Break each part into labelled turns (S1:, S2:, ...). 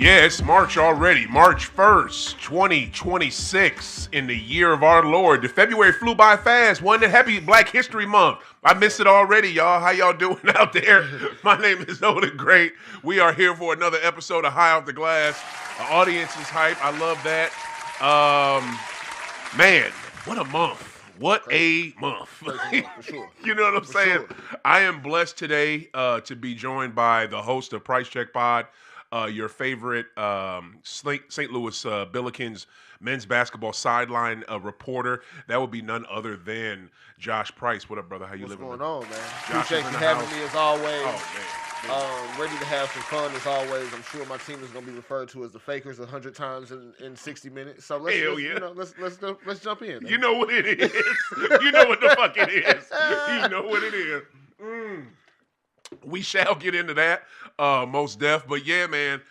S1: Yeah, it's March already. March 1st, 2026, in the year of our Lord. The February flew by fast. Wasn't it? Happy Black History Month. I missed it already, y'all. How y'all doing out there? My name is Oda Great. We are here for another episode of High Off the Glass. The audience is hype. I love that. Man, what a month. What a month.
S2: For sure.
S1: You know what I'm
S2: For
S1: saying?
S2: sure.
S1: I am blessed today to be joined by the host of Price Check Pod, your favorite St. Louis Billikens men's basketball sideline reporter. That would be none other than Josh Price. What up, brother? How you living?
S2: What's going on, man?
S1: Josh
S2: Appreciate
S1: is in
S2: you
S1: the
S2: having
S1: house.
S2: me as always.
S1: Oh, man.
S2: Ready to have some fun as always. I'm sure my team is going to be referred to as the Fakers 100 times in 60 minutes. So let's jump in. Man.
S1: You know what it is. You know what the fuck it is. You know what it is. We shall get into that, most def. But yeah, man.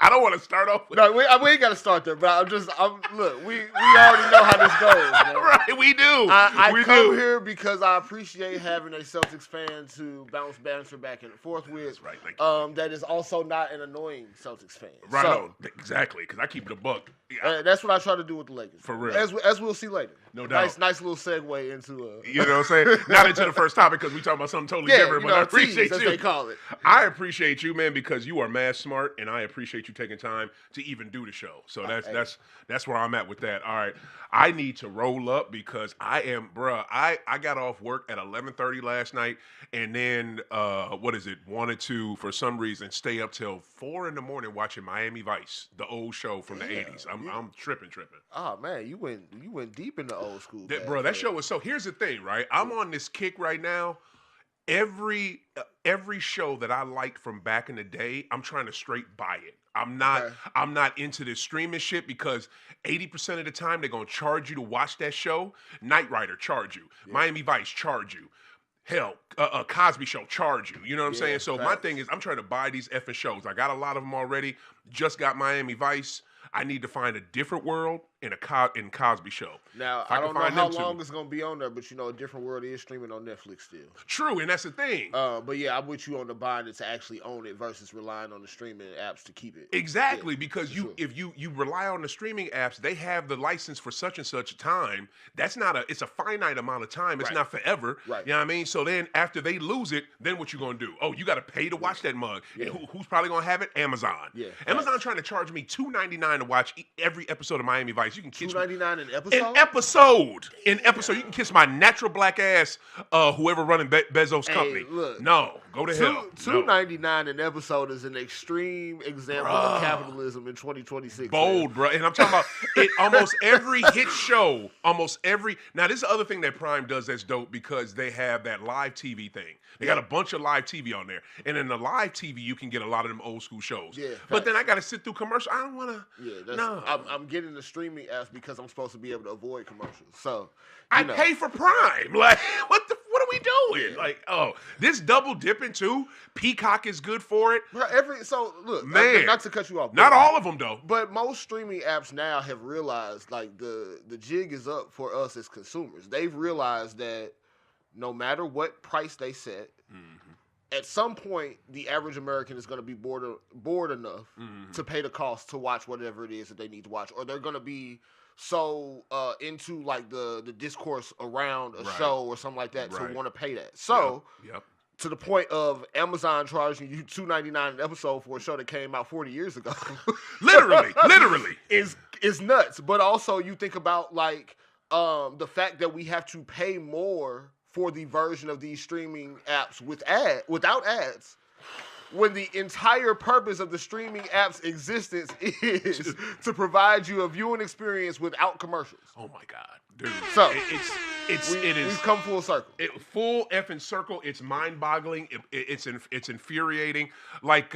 S1: I don't want to start off with...
S2: No, we ain't got to start there, but look, we already know how this goes, man.
S1: Right, we do.
S2: I come here because I appreciate having a Celtics fan to bounce banter back and forth with.
S1: That's right. Thank you.
S2: That is also not an annoying Celtics fan.
S1: Right,
S2: So,
S1: no, exactly, because I keep it a buck.
S2: that's what I try to do with the Lakers.
S1: For real.
S2: As we'll see later.
S1: No doubt.
S2: Nice little segue into
S1: You know what I'm saying? Not into the first topic because we talking about something totally different, but I appreciate
S2: as
S1: you.
S2: they call it.
S1: I appreciate you, man, because you are mad smart, and I appreciate you taking time to even do the show. So that's where I'm at with that. All right, I need to roll up because I got off work at 11:30 last night, and then wanted to for some reason stay up till 4 a.m. watching Miami Vice, the old show from the '80s. I'm tripping.
S2: Oh man, you went deep in the old school.
S1: That show was so. Here's the thing, right? I'm on this kick right now. Every show that I liked from back in the day, I'm trying to straight buy it. I'm not into this streaming shit because 80% of the time they're gonna charge you to watch that show. Knight Rider charge you. Yeah. Miami Vice charge you. Hell, Cosby Show charge you. You know what I'm saying? So my thing is, I'm trying to buy these effing shows. I got a lot of them already. Just got Miami Vice. I need to find a different world in Cosby Show.
S2: Now, I don't know how long it's going to be on there, but A Different World is streaming on Netflix still.
S1: True, and that's the thing.
S2: But yeah, I'm with you on the buying it to actually own it versus relying on the streaming apps to keep it.
S1: Exactly, because if you rely on the streaming apps, they have the license for such and such time. It's a finite amount of time. It's not forever.
S2: Right.
S1: You know what I mean? So then after they lose it, then what you going to do? Oh, you got to pay to watch that mug.
S2: Yeah.
S1: And who's probably going to have it? Amazon. Yeah. Amazon trying to charge me $2.99 to watch every episode of Miami Vice. You can kiss
S2: $2.99 an episode?
S1: An episode. You can kiss my natural black ass, whoever running Bezos' company.
S2: Look,
S1: no, go to hell.
S2: $2.99 an episode is an extreme example of capitalism in 2026.
S1: Bold, bro. And I'm talking about it. Almost every hit show, now this is the other thing that Prime does that's dope because they have that live TV thing. They got a bunch of live TV on there. And in the live TV, you can get a lot of them old school shows. Yeah, but then I got to sit through commercials. I don't want to.
S2: Yeah,
S1: no.
S2: I'm getting the streaming apps because I'm supposed to be able to avoid commercials. So
S1: I pay for Prime. Like, what are we doing? Yeah. Like, this double dipping too. Peacock is good for it.
S2: Bro, look,
S1: man,
S2: not to cut you off.
S1: Not all of them though.
S2: But most streaming apps now have realized like the jig is up for us as consumers. They've realized that no matter what price they set, at some point the average American is going to be bored enough to pay the cost to watch whatever it is that they need to watch, or they're going to be so into like the discourse around a show or something like that to want to pay that. So to the point of Amazon charging you $2.99 an episode for a show that came out 40 years ago.
S1: literally
S2: is nuts. But also you think about like the fact that we have to pay more for the version of these streaming apps without ads, when the entire purpose of the streaming app's existence is to provide you a viewing experience without commercials.
S1: Oh my God, dude!
S2: So
S1: we've
S2: come full circle.
S1: Full effing circle. It's mind-boggling. It's infuriating. Like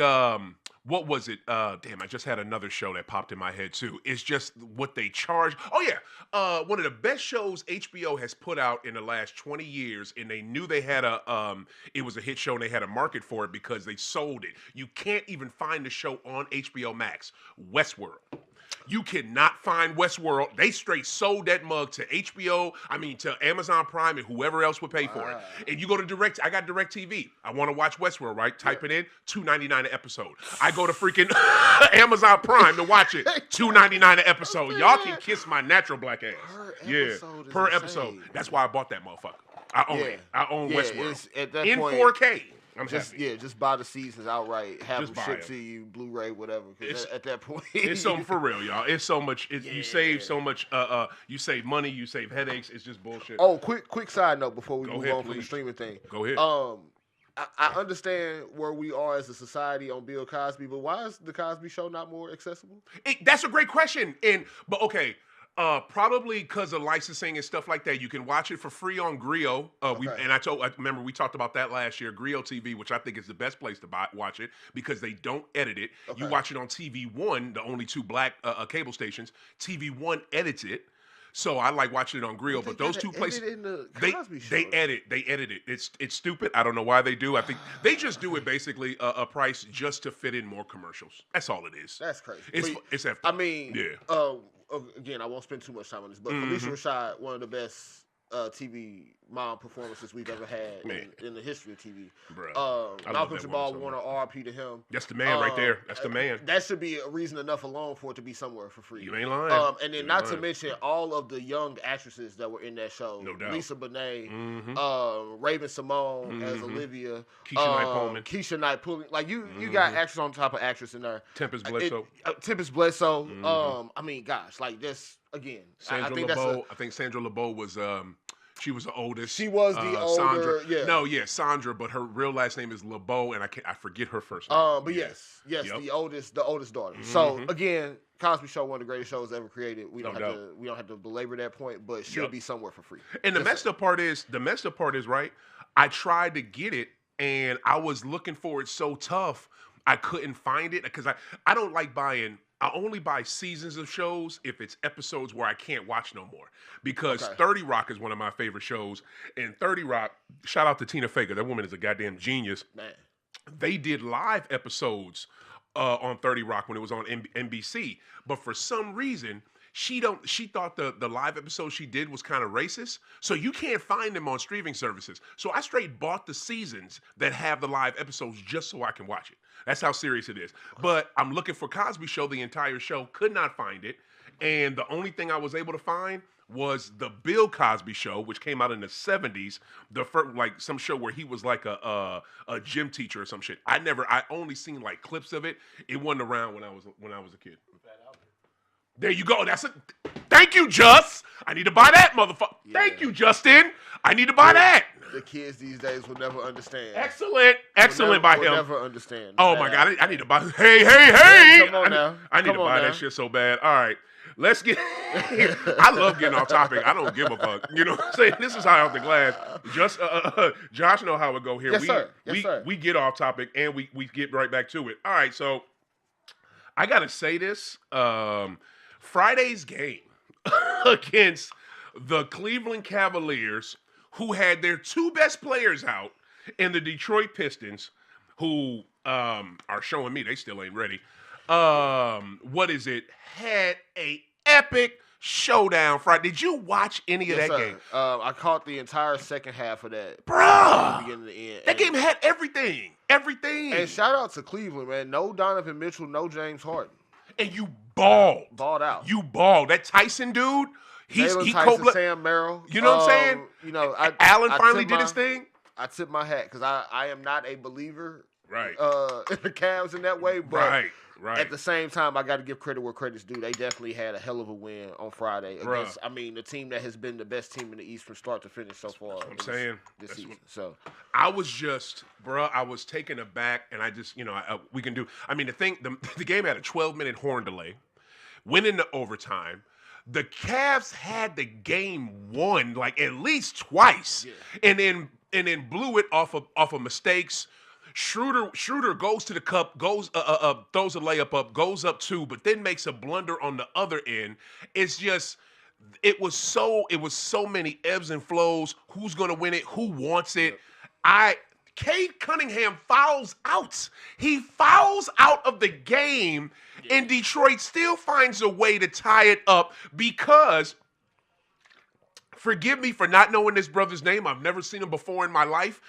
S1: what was it? Damn, I just had another show that popped in my head too. It's just what they charge. Oh yeah, one of the best shows HBO has put out in the last 20 years, and they knew they had it was a hit show and they had a market for it because they sold it. You can't even find the show on HBO Max. Westworld. You cannot find Westworld. They straight sold that mug to HBO, to Amazon Prime and whoever else would pay for it. And you go to I got DirecTV. I want to watch Westworld, right? Type it in, $2.99 an episode. I go to freaking Amazon Prime to watch it, $2.99 an episode. Y'all can kiss my natural black ass. Per episode. That's why I bought that motherfucker. I own it. I own Westworld.
S2: At that
S1: in
S2: point,
S1: 4K. I'm happy.
S2: Just buy the seasons outright. Have them shipped to you, Blu-ray, whatever. At that point,
S1: it's something for real, y'all. It's so much. You save so much. You save money. You save headaches. It's just bullshit.
S2: Oh, quick side note before we move on from the streaming thing.
S1: Go ahead.
S2: I understand where we are as a society on Bill Cosby, but why is the Cosby Show not more accessible?
S1: That's a great question. But okay. Probably because of licensing and stuff like that. You can watch it for free on Grio. I remember we talked about that last year. Grio TV, which I think is the best place to watch it because they don't edit it. Okay. You watch it on TV One, the only two black cable stations. TV One edits it. So I like watching it on Grio, but those two places they edit it. It's stupid. I don't know why they do. I think they just do it basically a price just to fit in more commercials. That's all it is.
S2: That's crazy.
S1: It's
S2: again, I won't spend too much time on this, but Felicia Rashad, one of the best TV mom performances we've ever had in the history of TV. Malcolm Jamal Warner, RP to him.
S1: That's the man right there. That's the man.
S2: That should be a reason enough alone for it to be somewhere for free.
S1: You ain't lying.
S2: And then not to mention all of the young actresses that were in that show.
S1: No doubt.
S2: Lisa Bonet, Raven Simone as Olivia.
S1: Keisha
S2: Knight Pulling. Like you got actress on top of actress in there.
S1: Tempest Bledsoe.
S2: Gosh, like this again.
S1: I think Sandra LeBeau was she was the oldest.
S2: She was the older.
S1: Sandra.
S2: Yeah.
S1: No, yeah, Sandra, but her real last name is LeBeau, and I forget her first name.
S2: But yes, the oldest daughter. So again, Cosby Show, one of the greatest shows ever created. We don't have to belabor that point, but it should be somewhere for free.
S1: And the messed up part is right. I tried to get it, and I was looking for it so tough, I couldn't find it because I don't like buying. I only buy seasons of shows if it's episodes where I can't watch no more. Because 30 Rock is one of my favorite shows. And 30 Rock, shout out to Tina Fey. That woman is a goddamn genius.
S2: Man.
S1: They did live episodes on 30 Rock when it was on NBC. But for some reason, she thought the live episode she did was kind of racist. So you can't find them on streaming services. So I straight bought the seasons that have the live episodes just so I can watch it. That's how serious it is. But I'm looking for Cosby Show, the entire show, could not find it. And the only thing I was able to find was the Bill Cosby Show, which came out in the 70s. The first, like some show where he was like a gym teacher or some shit. I only seen like clips of it. It wasn't around when I was a kid. There you go. That's it. Thank you, Just. I need to buy that, motherfucker. Yeah. Thank you, Justin. I need to buy that.
S2: The kids these days will never understand.
S1: Excellent by him.
S2: Will never understand.
S1: Oh my God, I need to buy. Hey!
S2: Come on now.
S1: I need to buy that shit so bad. All right, let's get. I love getting off topic. I don't give a fuck. You know what I'm saying? This is high off the glass. Just Josh know how it go here.
S2: Yes, sir.
S1: We get off topic and we get right back to it. All right, so I gotta say this. Friday's game against the Cleveland Cavaliers, who had their two best players out, and the Detroit Pistons, who are showing me they still ain't ready. Had a epic showdown Friday. Did you watch any of that game?
S2: I caught the entire second half of that.
S1: Bruh!
S2: Beginning to end.
S1: That game had everything. Everything.
S2: And shout out to Cleveland, man. No Donovan Mitchell, no James Harden.
S1: And you balled.
S2: Balled out.
S1: You balled. That Tyson dude,
S2: Sam Merrill.
S1: You know what I'm saying? Allen finally did his thing.
S2: I tip my hat because I am not a believer
S1: in
S2: the Cavs in that way. But
S1: right.
S2: At the same time, I got to give credit where credit's due. They definitely had a hell of a win on Friday against, the team that has been the best team in the East from start to finish so far. This season. So
S1: I was just, I was taken aback, and I just, we can do. I mean, the game had a 12-minute horn delay, went into overtime. The Cavs had the game won like at least twice, and then blew it off of mistakes. Schroeder goes to the cup, throws a layup up, goes up 2, but then makes a blunder on the other end. It's just, it was so many ebbs and flows. Who's gonna win it? Who wants it? Cade Cunningham fouls out. He fouls out of the game, and Detroit still finds a way to tie it up because, forgive me for not knowing this brother's name. I've never seen him before in my life.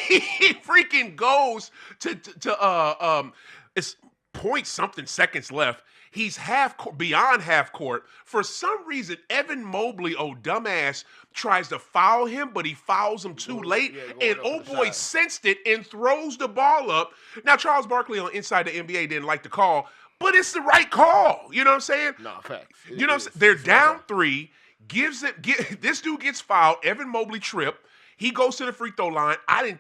S1: He freaking goes to it's point something seconds left. He's beyond half court. For some reason, Evan Mobley, dumbass, tries to foul him, but he fouls him too late. And boy sensed it and throws the ball up. Now, Charles Barkley on Inside the NBA didn't like the call, but it's the right call. You know what I'm saying?
S2: No, facts.
S1: You know what I'm saying? They're down 3. This dude gets fouled. Evan Mobley tripped. He goes to the free throw line. I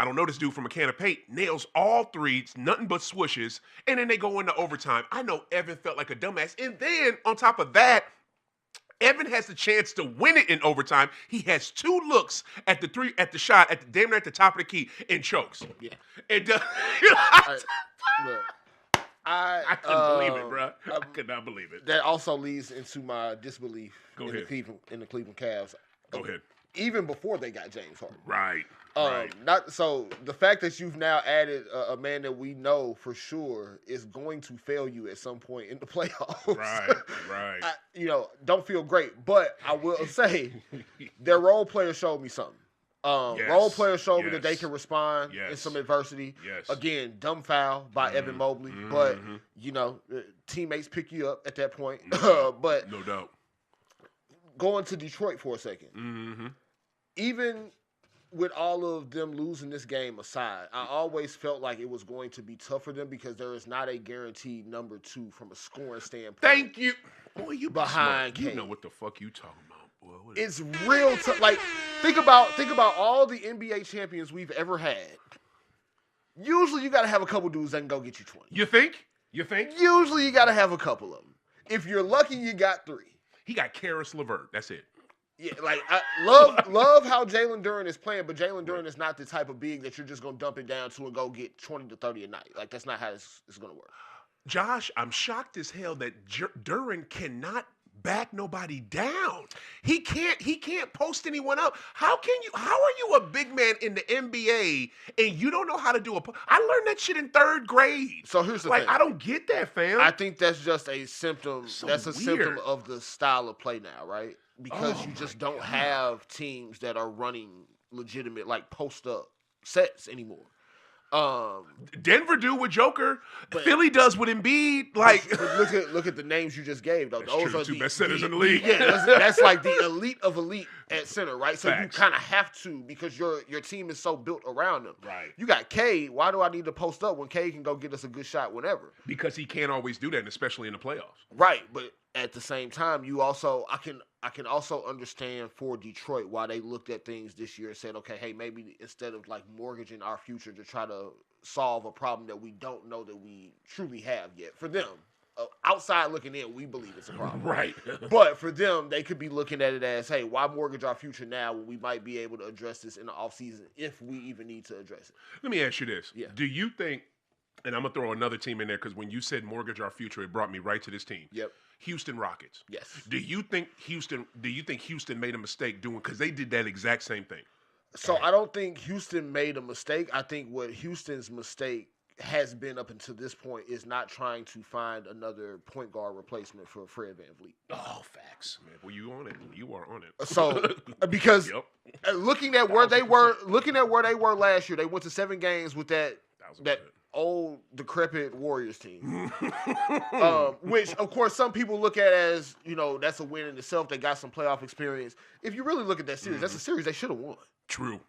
S1: don't know this dude from a can of paint. Nails all 3s, nothing but swishes, and then they go into overtime. I know Evan felt like a dumbass. And then, on top of that, Evan has the chance to win it in overtime. He has 2 looks at the shot, damn near at the top of the key, and chokes.
S2: Yeah.
S1: And, I couldn't believe it, bro. I could not believe it.
S2: That also leads into my disbelief
S1: in the
S2: Cleveland Cavs.
S1: Go ahead.
S2: Even before they got James Harden.
S1: Right.
S2: Not so. The fact that you've now added a man that we know for sure is going to fail you at some point in the playoffs.
S1: Right.
S2: Don't feel great, but I will say their role players showed me something. Role players showed me that they can respond in some adversity.
S1: Yes.
S2: Again, dumb foul by Evan Mobley, but teammates pick you up at that point. But
S1: no doubt.
S2: Going to Detroit for a second, even with all of them losing this game aside, I always felt like it was going to be tough for them because there is not a guaranteed number 2 from a scoring standpoint.
S1: Thank you. Boy, you
S2: behind
S1: Cade. You know what the fuck you talking about, boy.
S2: It's real tough. Like, think about all the NBA champions we've ever had. Usually you got to have a couple dudes that can go get you 20.
S1: You think?
S2: Usually you got to have a couple of them. If you're lucky, you got 3.
S1: He got Karis LeVert. That's it.
S2: Yeah, like I love how Jalen Duren is playing, but Jalen Duren is not the type of big that you're just gonna dump it down to and go get 20 to 30 a night. Like that's not how it's gonna work.
S1: Josh, I'm shocked as hell that Duren cannot back nobody down. He can't post anyone up. How are you a big man in the NBA and you don't know how to do I learned that shit in 3rd grade.
S2: So here's the thing.
S1: I don't get that, fam.
S2: I think that's just a symptom. That's a
S1: weird.
S2: Symptom of the style of play now, right? Because you just don't have teams that are running legitimate like post up sets anymore.
S1: Denver do with Joker. Philly does with Embiid. Like,
S2: look at the names you just gave. Though those are
S1: the 2 best centers in the league.
S2: Yeah, that's like the elite of elite at center, right? So
S1: Facts.
S2: you kind of have to because your team is so built around them.
S1: Right.
S2: You got Cade. Why do I need to post up when Cade can go get us a good shot whenever?
S1: Because he can't always do that, and especially in the playoffs.
S2: Right, but at the same time, I can also understand for Detroit why they looked at things this year and said, okay, hey, maybe instead of like mortgaging our future to try to solve a problem that we don't know that we truly have yet. For them, outside looking in, we believe it's a problem.
S1: Right.
S2: But for them, they could be looking at it as, hey, why mortgage our future now when we might be able to address this in the offseason if we even need to address it?
S1: Let me ask you this.
S2: Yeah.
S1: Do you think, and I'm going to throw another team in there because when you said mortgage our future, it brought me right to this team.
S2: Yep.
S1: Houston Rockets.
S2: Yes.
S1: Do you think Houston made a mistake because they did that exact same thing?
S2: So I don't think Houston made a mistake. I think what Houston's mistake has been up until this point is not trying to find another point guard replacement for Fred VanVleet.
S1: Oh, facts, man. Well, you on it. You are on it.
S2: So because looking at where they were last year, they went to 7 games with that old decrepit Warriors team. Which of course some people look at as, that's a win in itself. They got some playoff experience. If you really look at that series, that's a series they should have won.
S1: True.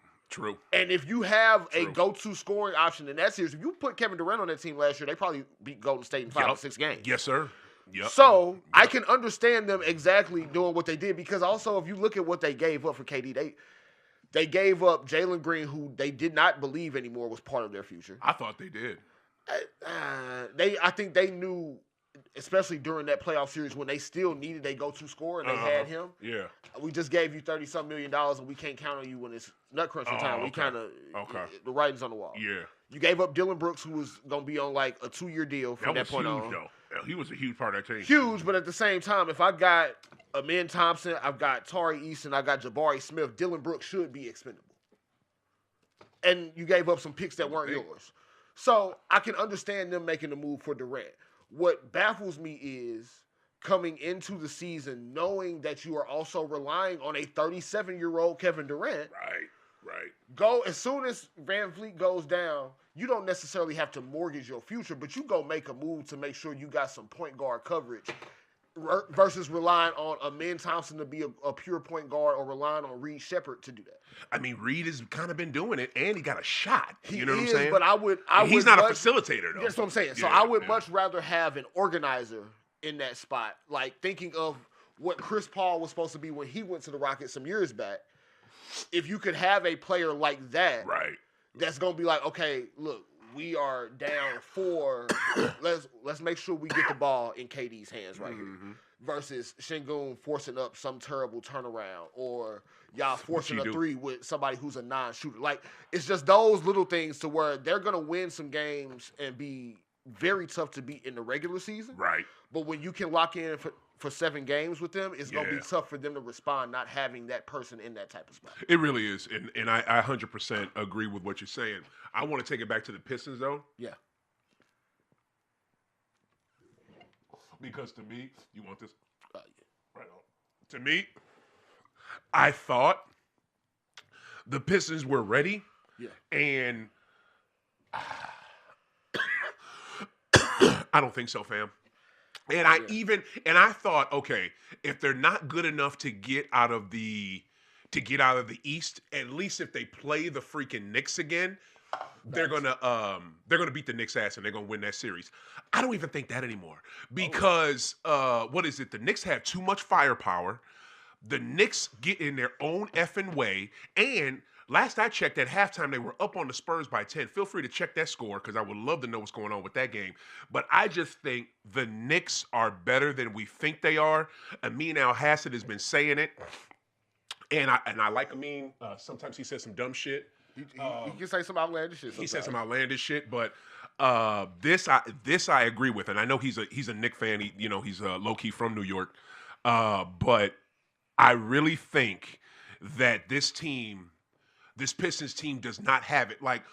S2: And if you have a go-to scoring option in that series, if you put Kevin Durant on that team last year, they probably beat Golden State in 5 or 6 games.
S1: Yes, sir. Yep.
S2: So I can understand them exactly doing what they did because also if you look at what they gave up for KD, they gave up Jalen Green, who they did not believe anymore was part of their future.
S1: I thought they did.
S2: I think they knew, especially during that playoff series when they still needed a go-to scorer and they had him.
S1: Yeah.
S2: We just gave you $30-some million and we can't count on you when it's nut crunching time. We kind of the writing's on the wall.
S1: Yeah.
S2: You gave up Dylan Brooks, who was going to be on like a 2-year deal from that point on.
S1: Though. He was a huge part of that team.
S2: Huge, but at the same time, if I got Amen Thompson, I've got Tari Easton, I got Jabari Smith, Dylan Brooks should be expendable. and you gave up some picks that weren't yours. So I can understand them making the move for Durant. What baffles me is coming into the season knowing that you are also relying on a 37-year-old Kevin Durant.
S1: Right.
S2: Go as soon as Van Vliet goes down, you don't necessarily have to mortgage your future, but you go make a move to make sure you got some point guard coverage versus relying on Amin Thompson to be a pure point guard or relying on Reed Shepherd to do that.
S1: I mean, Reed has kind of been doing it, and he got a shot. You know what I'm saying?
S2: But
S1: he's not a facilitator, though.
S2: That's what I'm saying. So I would much rather have an organizer in that spot, like thinking of what Chris Paul was supposed to be when he went to the Rockets some years back. If you could have a player like that, that's gonna be like, okay, look, we are down 4. let's make sure we get the ball in KD's hands here. Versus Şengün forcing up some terrible turnaround or y'all forcing a 3 with somebody who's a non-shooter. Like, it's just those little things to where they're gonna win some games and be very tough to beat in the regular season.
S1: Right.
S2: But when you can lock in for 7 games with them, it's going to be tough for them to respond not having that person in that type of spot.
S1: It really is. And I 100% agree with what you're saying. I want to take it back to the Pistons, though.
S2: Yeah.
S1: Because to me, you want this? Right on. To me, I thought the Pistons were ready.
S2: Yeah.
S1: And I don't think so, fam. And I thought, okay, if they're not good enough to get out of the East, at least if they play the freaking Knicks again, they're gonna beat the Knicks' ass and they're gonna win that series. I don't even think that anymore because what is it? The Knicks have too much firepower. The Knicks get in their own effing way, and last I checked, at halftime, they were up on the Spurs by 10. Feel free to check that score because I would love to know what's going on with that game. But I just think the Knicks are better than we think they are. Amin Al-Hassan has been saying it. And I like Amin. Sometimes he says some dumb shit.
S2: He can say some outlandish shit sometimes.
S1: He says some outlandish shit, but this I agree with. And I know he's a Knicks fan. He's low-key from New York. But I really think that this Pistons team does not have it. Like,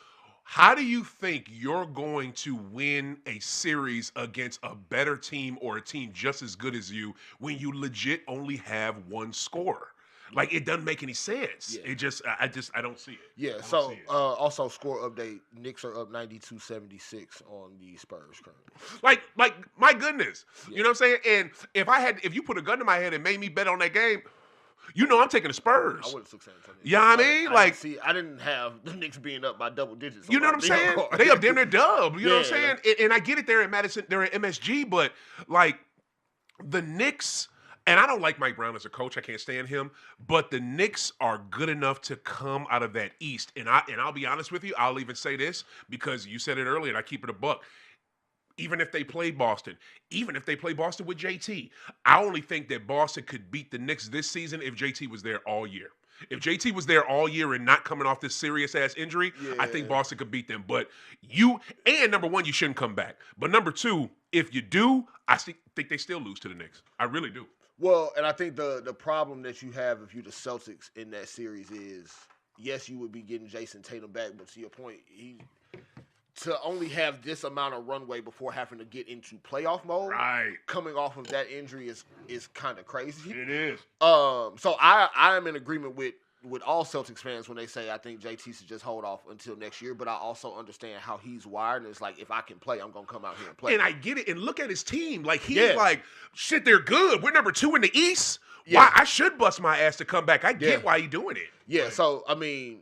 S1: how do you think you're going to win a series against a better team or a team just as good as you when you legit only have one scorer? Like, it doesn't make any sense. Yeah. I don't see it.
S2: Yeah, so also score update, Knicks are up 92-76 on the Spurs currently.
S1: Like my goodness. Yeah. You know what I'm saying? And if you put a gun to my head and made me bet on that game, I'm taking the Spurs.
S2: I would have took San Antonio.
S1: You know what I mean?
S2: I didn't have the Knicks being up by double digits.
S1: You know what I'm saying? They up damn near dub. You know what I'm saying? And I get it. They're in Madison. They're at MSG. But, like, the Knicks, and I don't like Mike Brown as a coach. I can't stand him. But the Knicks are good enough to come out of that East. And I'll be honest with you. I'll even say this because you said it earlier, and I keep it a buck. Even if they play Boston with JT, I only think that Boston could beat the Knicks this season if JT was there all year. If JT was there all year and not coming off this serious-ass injury, I think Boston could beat them. But number one, you shouldn't come back. But number two, if you do, I think they still lose to the Knicks. I really do.
S2: Well, and I think the problem that you have if you're the Celtics in that series is, yes, you would be getting Jason Tatum back, but to your point, to only have this amount of runway before having to get into playoff mode, coming off of that injury is kind of crazy.
S1: It is.
S2: So I am in agreement with all Celtics fans when they say I think JT should just hold off until next year, but I also understand how he's wired, and it's like, if I can play, I'm going to come out here and play.
S1: And I get it. And look at his team. Like, he's like, shit, they're good. We're number 2 in the East. Yeah. Why I should bust my ass to come back. I get why he's doing it.
S2: Yeah, so, I mean,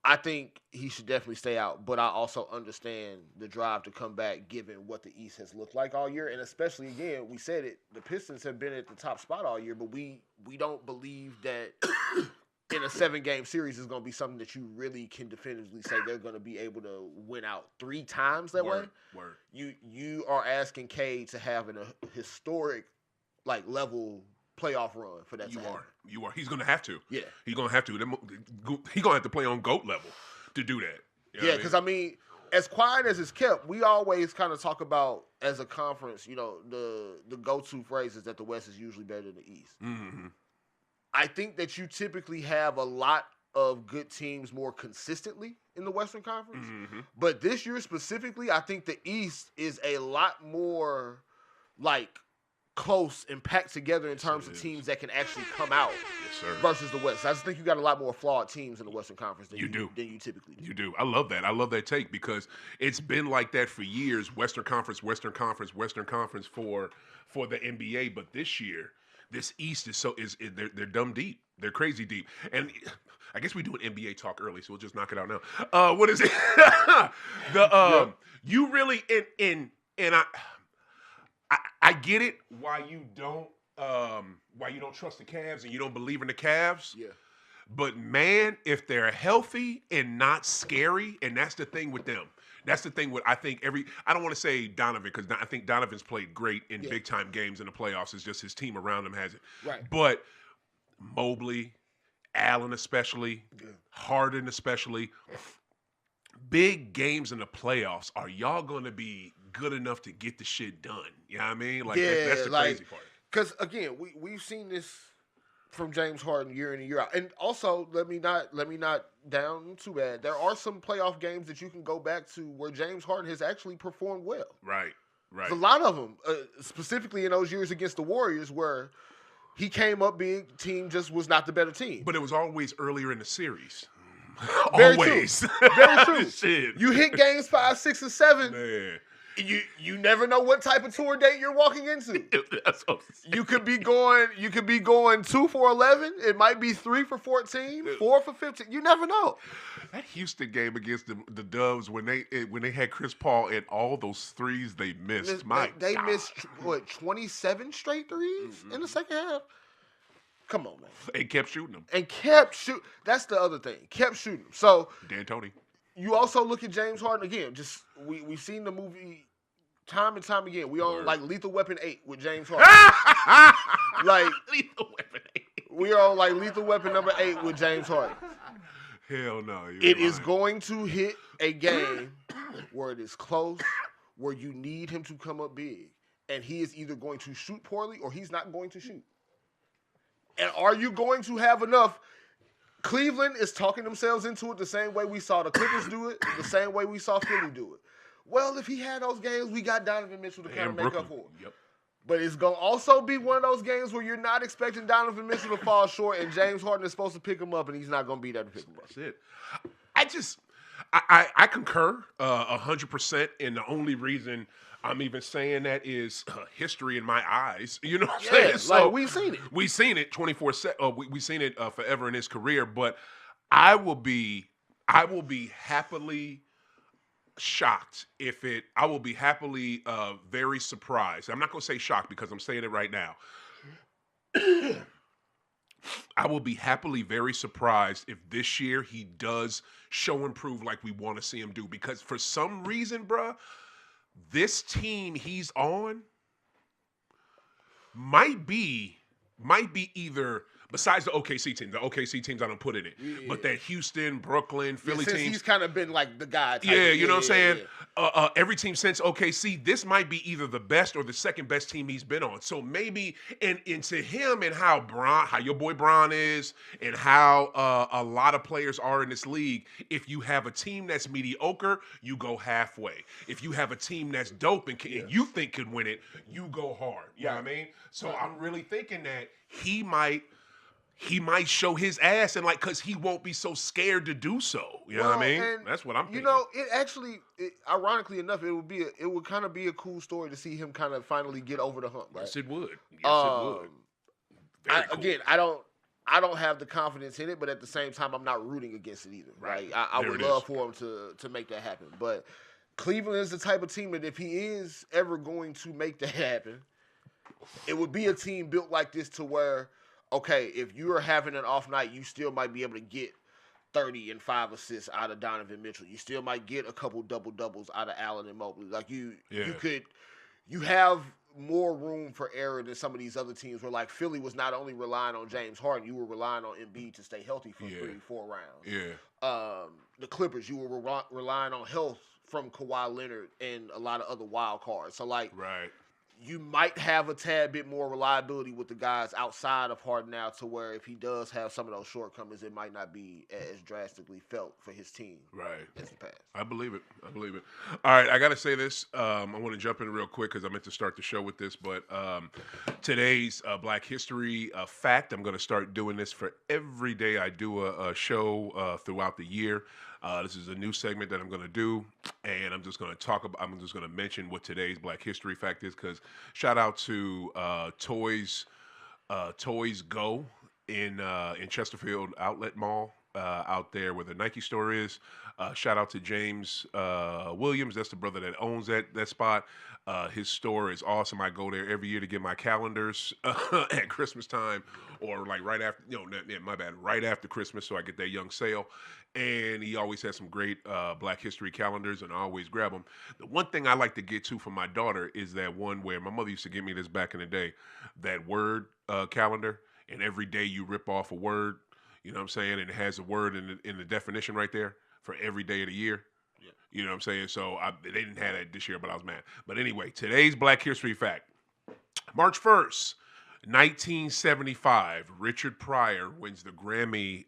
S2: I think he should definitely stay out, but I also understand the drive to come back given what the East has looked like all year, and especially, again, we said it, the Pistons have been at the top spot all year, but we don't believe that in a 7-game series is going to be something that you really can definitively say they're going to be able to win out 3 times that way.
S1: Word.
S2: You are asking Cade to have a historic, like, level playoff run for that.
S1: You are. He's going to have to.
S2: Yeah.
S1: He's going to have to. He's going to have to play on GOAT level to do that.
S2: You know because, I mean, as quiet as it's kept, we always kind of talk about, as a conference, the go-to phrase is that the West is usually better than the East.
S1: Mm-hmm.
S2: I think that you typically have a lot of good teams more consistently in the Western Conference.
S1: Mm-hmm.
S2: But this year specifically, I think the East is a lot more like close and packed together in terms of teams that can actually come out versus the West. I just think you got a lot more flawed teams in the Western Conference than you typically do.
S1: You do. I love that. I love that take because it's been like that for years. Western Conference for the NBA. But this year, this East they're dumb deep. They're crazy deep. And I guess we do an NBA talk early, so we'll just knock it out now. What is it? You really and I get it why you don't trust the Cavs and you don't believe in the Cavs.
S2: Yeah.
S1: But man, if they're healthy and not scary, and that's the thing with them. That's the thing with I don't want to say Donovan because I think Donovan's played great in big time games in the playoffs. It's just his team around him hasn't.
S2: Right.
S1: But Mobley, Allen especially, Harden especially, big games in the playoffs, are y'all going to be good enough to get the shit done? You know what I mean? Like that's the crazy part.
S2: Because again, we've seen this from James Harden year in and year out. And also, let me not down too bad. There are some playoff games that you can go back to where James Harden has actually performed well.
S1: Right.
S2: There's a lot of them, specifically in those years against the Warriors where he came up big, team just was not the better team.
S1: But it was always earlier in the series.
S2: Very
S1: always.
S2: True. Very true.
S1: Shit.
S2: You hit games 5, 6, and 7.
S1: Man.
S2: You never know what type of tour date you're walking into. You could be going 2 for 11. It might be 3 for 14, 4 for 15. You never know.
S1: That Houston game against the Dubs when they had Chris Paul and all those threes they missed.
S2: They missed 27 straight threes in the second half. Come on, man.
S1: And kept shooting them.
S2: That's the other thing. Kept shooting them. So
S1: D'Antoni.
S2: You also look at James Harden again. Just we've seen the movie time and time again. We on like Lethal Weapon 8 with James Harden. Like
S1: Lethal Weapon 8.
S2: We are on like Lethal Weapon number 8 with James Harden.
S1: Hell no.
S2: It is going to hit a game where it is close, where you need him to come up big, and he is either going to shoot poorly or he's not going to shoot. And are you going to have enough? Cleveland is talking themselves into it the same way we saw the Clippers do it, the same way we saw Philly do it. Well, if he had those games, we got Donovan Mitchell to kind of make up for it.
S1: Yep.
S2: But it's going to also be one of those games where you're not expecting Donovan Mitchell to fall short, and James Harden is supposed to pick him up, and he's not going to be there to pick him up.
S1: That's it. I concur 100%, and the only reason I'm even saying that is history in my eyes. You know what I'm saying? So
S2: like we've seen it.
S1: We've seen it 24/7. We've seen it forever in his career. But I will be happily shocked if it. I will be happily very surprised. I'm not going to say shocked because I'm saying it right now. I will be happily very surprised if this year he does show and prove like we want to see him do. Because for some reason, bruh, this team he's on might be either, besides the OKC teams I don't put in it, but that Houston, Brooklyn, Philly teams.
S2: He's kind of been like the guy.
S1: You know what I'm saying? Yeah. Every team since OKC, this might be either the best or the second best team he's been on. So maybe, and to him and how your boy Bron is, and how a lot of players are in this league, if you have a team that's mediocre, you go halfway. If you have a team that's dope and you think can win it, you go hard. You know what I mean? So I'm really thinking that he might show his ass, and because he won't be so scared to do so. You know what I mean? That's what I'm thinking.
S2: You know, ironically enough, it would kind of be a cool story to see him kind of finally get over the hump. Right?
S1: Yes, it would. Yes, it would. Very cool.
S2: Again, I don't have the confidence in it, but at the same time, I'm not rooting against it either. Right? I would love for him to make that happen. But Cleveland is the type of team that if he is ever going to make that happen, it would be a team built like this to where, okay, if you are having an off night, you still might be able to get 30 and 5 assists out of Donovan Mitchell. You still might get a couple double-doubles out of Allen and Mobley. Like you have more room for error than some of these other teams where like Philly was not only relying on James Harden, you were relying on Embiid to stay healthy for 3-4 rounds.
S1: Yeah.
S2: The Clippers, you were relying on health from Kawhi Leonard and a lot of other wild cards. So like,
S1: right.
S2: you might have a tad bit more reliability with the guys outside of Harden now, to where if he does have some of those shortcomings, it might not be as drastically felt for his team.
S1: Right.
S2: As the past.
S1: I believe it. All right, I got to say this. I want to jump in real quick because I meant to start the show with this, but today's Black History fact, I'm going to start doing this for every day I do a show throughout the year. This is a new segment that I'm going to do, and I'm just going to mention what today's Black History fact is, because shout out to Toys Go in Chesterfield Outlet Mall out there where the Nike store is. Shout out to James Williams. That's the brother that owns that spot. His store is awesome. I go there every year to get my calendars at Christmas time, or like right after, right after Christmas, so I get that young sale. And he always has some great Black History calendars, and I always grab them. The one thing I like to get to for my daughter is that one where my mother used to give me this back in the day, that word calendar, and every day you rip off a word, you know what I'm saying, and it has a word in the definition right there for every day of the year.
S2: Yeah.
S1: You know what I'm saying? So they didn't have that this year, but I was mad. But anyway, today's Black History fact. March 1st, 1975, Richard Pryor wins the Grammy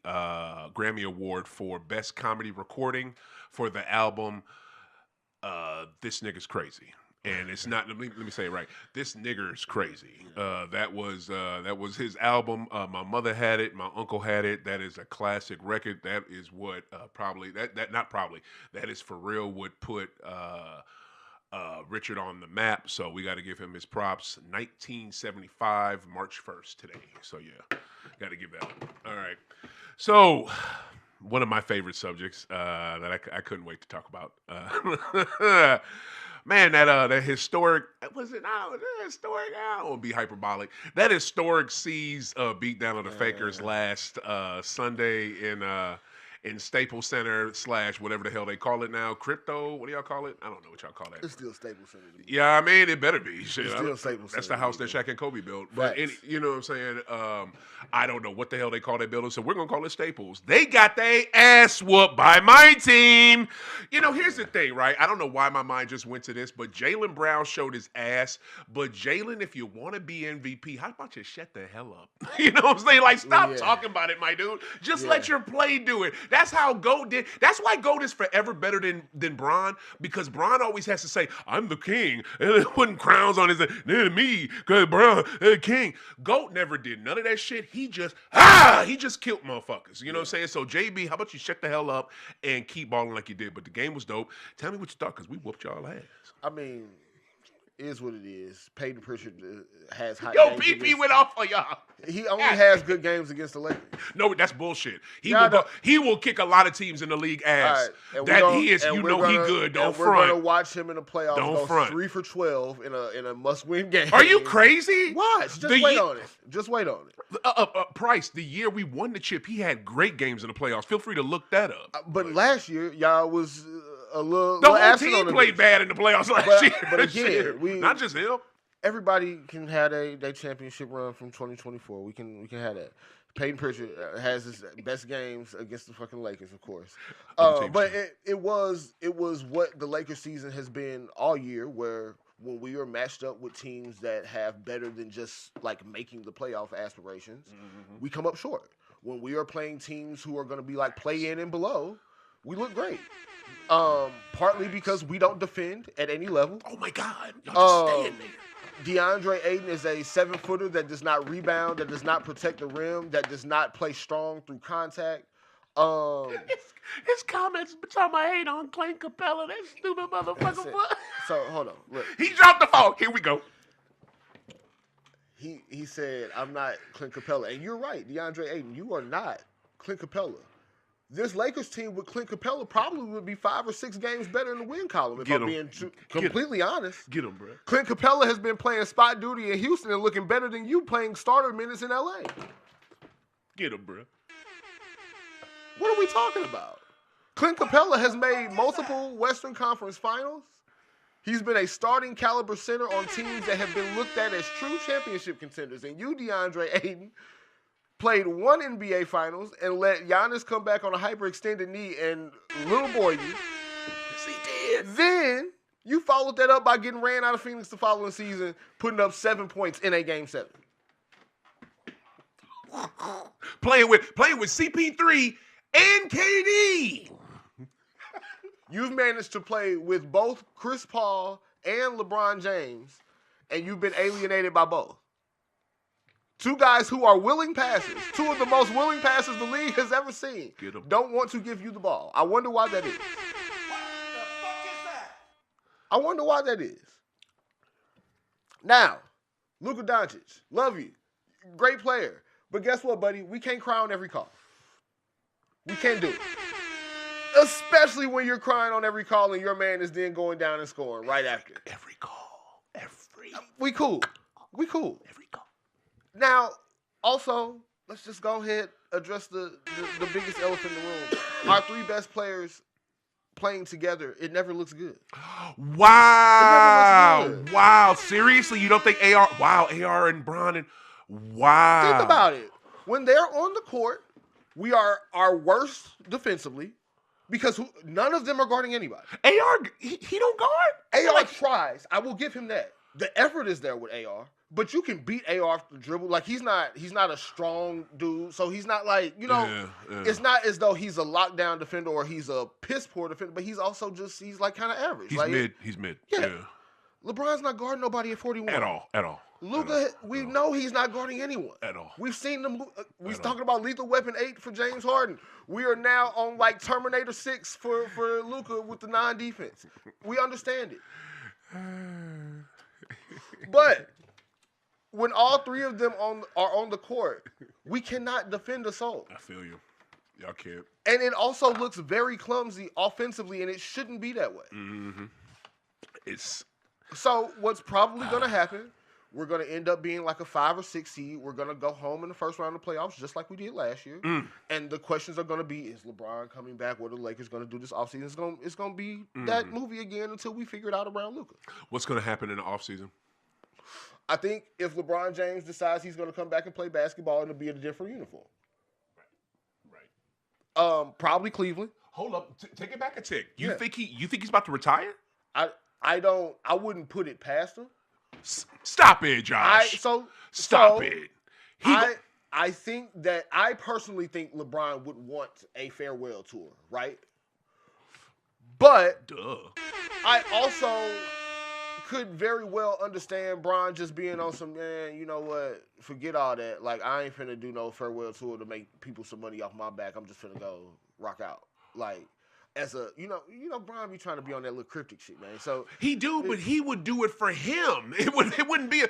S1: Award for Best Comedy Recording for the album This Nigga's Crazy. And it's not. Let me say it right. This Nigger's Crazy. That was his album. My mother had it. My uncle had it. That is a classic record. That is what that is for real what put Richard on the map. So we got to give him his props. 1975, March 1st today. So yeah, got to give that up. All right. So one of my favorite subjects that I couldn't wait to talk about. Man, that historic, was it? No, historic. I don't want to be hyperbolic. That historic C's beatdown of the Fakers last Sunday in Staples Center / whatever the hell they call it now. Crypto, what do y'all call it? I don't know what y'all call it.
S2: It's still Staples Center.
S1: Yeah, I mean, it better be. Shit,
S2: it's still Staples Center.
S1: That's the house that Shaq and Kobe built. But, you know what I'm saying? I don't know what the hell they call that building, so we're going to call it Staples. They got their ass whooped by my team. You know, here's the thing, right? I don't know why my mind just went to this, but Jaylen Brown showed his ass. But Jaylen, if you want to be MVP, how about you shut the hell up? You know what I'm saying? Like, stop talking about it, my dude. Just let your play do it. That's how GOAT did. That's why GOAT is forever better than Bron, because Bron always has to say, I'm the king. And putting crowns on his me, because Bron, king. GOAT never did none of that shit. He just killed motherfuckers. You know what I'm saying? So, JB, how about you shut the hell up and keep balling like you did? But the game was dope. Tell me what you thought, because we whooped y'all ass.
S2: I mean, it is what it is. Peyton Pritchard has high
S1: games. Yo, PP went off for y'all.
S2: He only has good games against the Lakers.
S1: No, that's bullshit. He will kick a lot of teams in the league ass. Right. He good. Don't front. We're going to
S2: watch him in the playoffs.
S1: Don't front.
S2: 3 for 12 in a must-win game.
S1: Are you crazy?
S2: Watch. Just wait on it. Just wait on it.
S1: Price, the year we won the chip, he had great games in the playoffs. Feel free to look that up.
S2: But last year, y'all was a little.
S1: The whole team played bad in the playoffs last year.
S2: But again,
S1: not just him.
S2: Everybody can have their championship run from 2024. We can have that. Peyton Pritchard has his best games against the fucking Lakers, of course. But it was what the Lakers season has been all year, where when we are matched up with teams that have better than just like making the playoff aspirations, we come up short. When we are playing teams who are going to be like play in and below, we look great. Partly because we don't defend at any level.
S1: Oh my God, y'all just staying there.
S2: DeAndre Ayton is a 7-footer that does not rebound, that does not protect the rim, that does not play strong through contact.
S1: His comments talking about hate on Clint Capella, that stupid motherfucker.
S2: So hold on, look.
S1: He dropped the phone. Here we go.
S2: He said, I'm not Clint Capella. And you're right, DeAndre Ayton, you are not Clint Capella. This Lakers team with Clint Capella probably would be 5 or 6 games better in the win column, if I'm being completely honest.
S1: Get him, bro.
S2: Clint Capella has been playing spot duty in Houston and looking better than you playing starter minutes in L.A.
S1: Get him, bro.
S2: What are we talking about? Clint Capella has made multiple Western Conference finals. He's been a starting caliber center on teams that have been looked at as true championship contenders. And you, DeAndre Ayton, played 1 NBA Finals and let Giannis come back on a hyperextended knee and little boy you.
S1: Yes, he did.
S2: Then You followed that up by getting ran out of Phoenix the following season, putting up 7 points in a game 7.
S1: Playing with CP3 and KD.
S2: You've managed to play with both Chris Paul and LeBron James, and you've been alienated by both. Two guys who are willing passers, two of the most willing passers the league has ever seen, don't want to give you the ball. I wonder why that is. What the fuck is that? I wonder why that is. Now, Luka Doncic, love you. Great player. But guess what, buddy? We can't cry on every call. We can't do it. Especially when you're crying on every call and your man is then going down and scoring right after.
S1: Every call.
S2: We cool. We cool.
S1: Every call.
S2: Now, also, let's just go ahead address the biggest elephant in the room. Our 3 best players playing together, it never looks good.
S1: Wow.
S2: It never looks good.
S1: Wow. Seriously, you don't think AR and Bron and wow.
S2: Think about it. When they're on the court, we are our worst defensively because none of them are guarding anybody.
S1: AR, he don't guard?
S2: AR tries. I will give him that. The effort is there with AR. But you can beat AR off the dribble. Like, he's not a strong dude. So he's not like, It's not as though he's a lockdown defender or he's a piss poor defender, but he's also he's like kind of average.
S1: He's mid.
S2: Yeah. LeBron's not guarding nobody at 41.
S1: At all.
S2: Luka, we know he's not guarding anyone.
S1: At all.
S2: We've seen them. We're talking about Lethal Weapon 8 for James Harden. We are now on like Terminator 6 for Luka with the non-defense. We understand it. But when all 3 of them are on the court, we cannot defend a soul.
S1: I feel you. Y'all can't.
S2: And it also looks very clumsy offensively, and it shouldn't be that way.
S1: Mm-hmm.
S2: So what's probably going to happen, we're going to end up being like a 5 or 6 seed. We're going to go home in the first round of playoffs, just like we did last year. And the questions are going to be, is LeBron coming back? What are the Lakers going to do this offseason? It's going to be that movie again until we figure it out around Luka.
S1: What's going to happen in the offseason?
S2: I think if LeBron James decides he's going to come back and play basketball, it'll be in a different uniform. Right. Probably Cleveland.
S1: Hold up, take it back a tick. You think he's about to retire?
S2: I wouldn't put it past him.
S1: Stop it, Josh. Stop it.
S2: I think that I personally think LeBron would want a farewell tour, right? But I also could very well understand Bron just being on some, man, you know what, forget all that. Like, I ain't finna do no farewell tour to make people some money off my back. I'm just finna go rock out. Like, as a, Bron be trying to be on that little cryptic shit, man. So
S1: but he would do it for him. It wouldn't be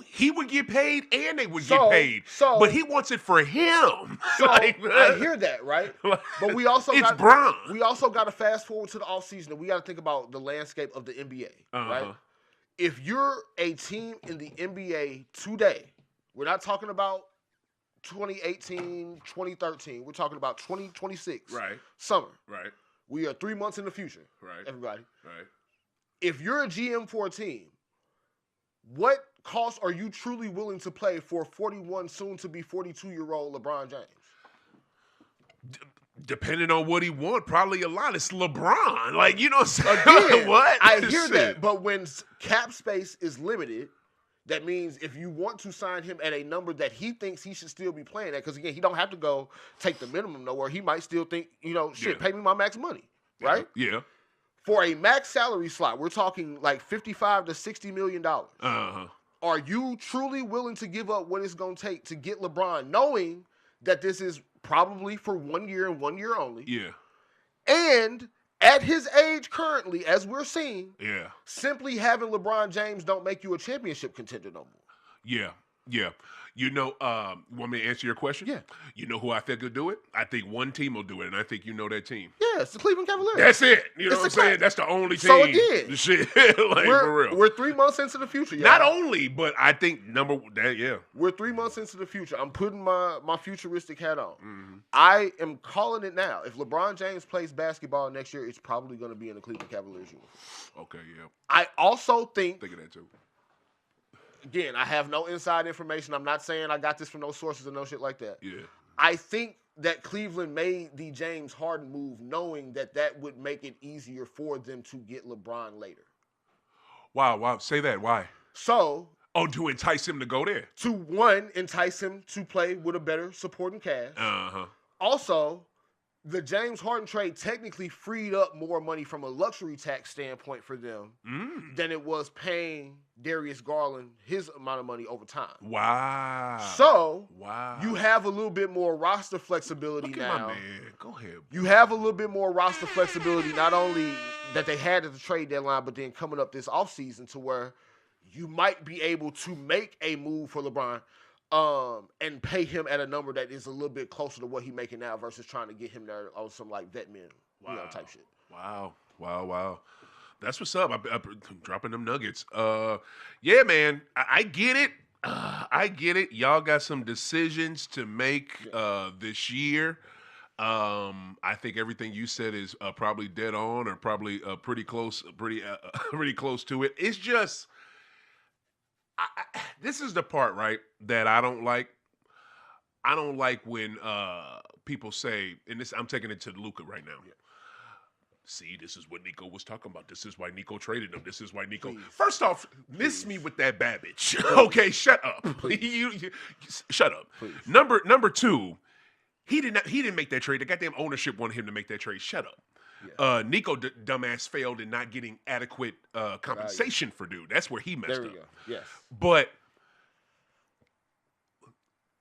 S1: he would get paid and they would get paid. But he wants it for him.
S2: So I hear that, right? But we also
S1: Bron.
S2: We also got to fast forward to the offseason, and we got to think about the landscape of the NBA, right? If you're a team in the NBA today, we're not talking about 2018, 2013. We're talking about 2026.
S1: Right.
S2: Summer.
S1: Right.
S2: We are 3 months in the future.
S1: Right.
S2: Everybody.
S1: Right.
S2: If you're a GM for a team, what cost are you truly willing to play for 41, soon to be 42-year-old LeBron James?
S1: Depending on what he wants, probably a lot. It's LeBron. Like, you know what I'm saying?
S2: Again,
S1: what?
S2: I hear that. But when cap space is limited, that means if you want to sign him at a number that he thinks he should still be playing at, because, again, he don't have to go take the minimum nowhere. He might still think, pay me my max money, right?
S1: Yeah.
S2: For a max salary slot, we're talking like $55 to $60 million. Are you truly willing to give up what it's going to take to get LeBron, knowing that this is probably for 1 year and 1 year only?
S1: Yeah. And
S2: at his age currently, as we're seeing, simply having LeBron James don't make you a championship contender no more.
S1: Yeah. Want me to answer your question?
S2: Yeah.
S1: You know who I think will do it? I think one team will do it, and I think you know that team.
S2: Yeah, it's the Cleveland Cavaliers.
S1: That's it. You know what I'm saying? That's the only team.
S2: So again,
S1: shit, for real.
S2: We're 3 months into the future, y'all.
S1: Not only, but I think
S2: we're 3 months into the future. I'm putting my futuristic hat on. Mm-hmm. I am calling it now. If LeBron James plays basketball next year, it's probably going to be in the Cleveland Cavaliers uniform.
S1: Okay, yeah.
S2: I also think
S1: of that too.
S2: Again, I have no inside information. I'm not saying I got this from no sources or no shit like that.
S1: Yeah.
S2: I think that Cleveland made the James Harden move knowing that would make it easier for them to get LeBron later.
S1: Wow. Say that. Why?
S2: So,
S1: to entice him to go there.
S2: To, one, entice him to play with a better supporting cast. Also, the James Harden trade technically freed up more money from a luxury tax standpoint for them than it was paying Darius Garland his amount of money over time.
S1: Wow.
S2: So, you have a little bit more roster flexibility
S1: Look
S2: now.
S1: at my man. Go ahead. Bro.
S2: You have a little bit more roster flexibility, not only that they had at the trade deadline, but then coming up this offseason to where you might be able to make a move for LeBron and pay him at a number that is a little bit closer to what he's making now versus trying to get him there on some like vet min, type shit.
S1: Wow. That's what's up. I'm dropping them nuggets. Yeah, man. I get it. I get it. Y'all got some decisions to make this year. I think everything you said is probably dead on, or probably pretty close to it. It's just. This is the part, right, that I don't like. I don't like when people say, and this I'm taking it to Luka right now. Yeah. See, this is what Nico was talking about. This is why Nico traded him. This is why Nico. Please. First off, miss me with that Babbage. Okay, shut up. you shut up. Please. Number two, he didn't make that trade. The goddamn ownership wanted him to make that trade. Shut up. Yeah. Nico dumbass failed in not getting adequate compensation for dude. That's where he messed up.
S2: Go. Yes.
S1: But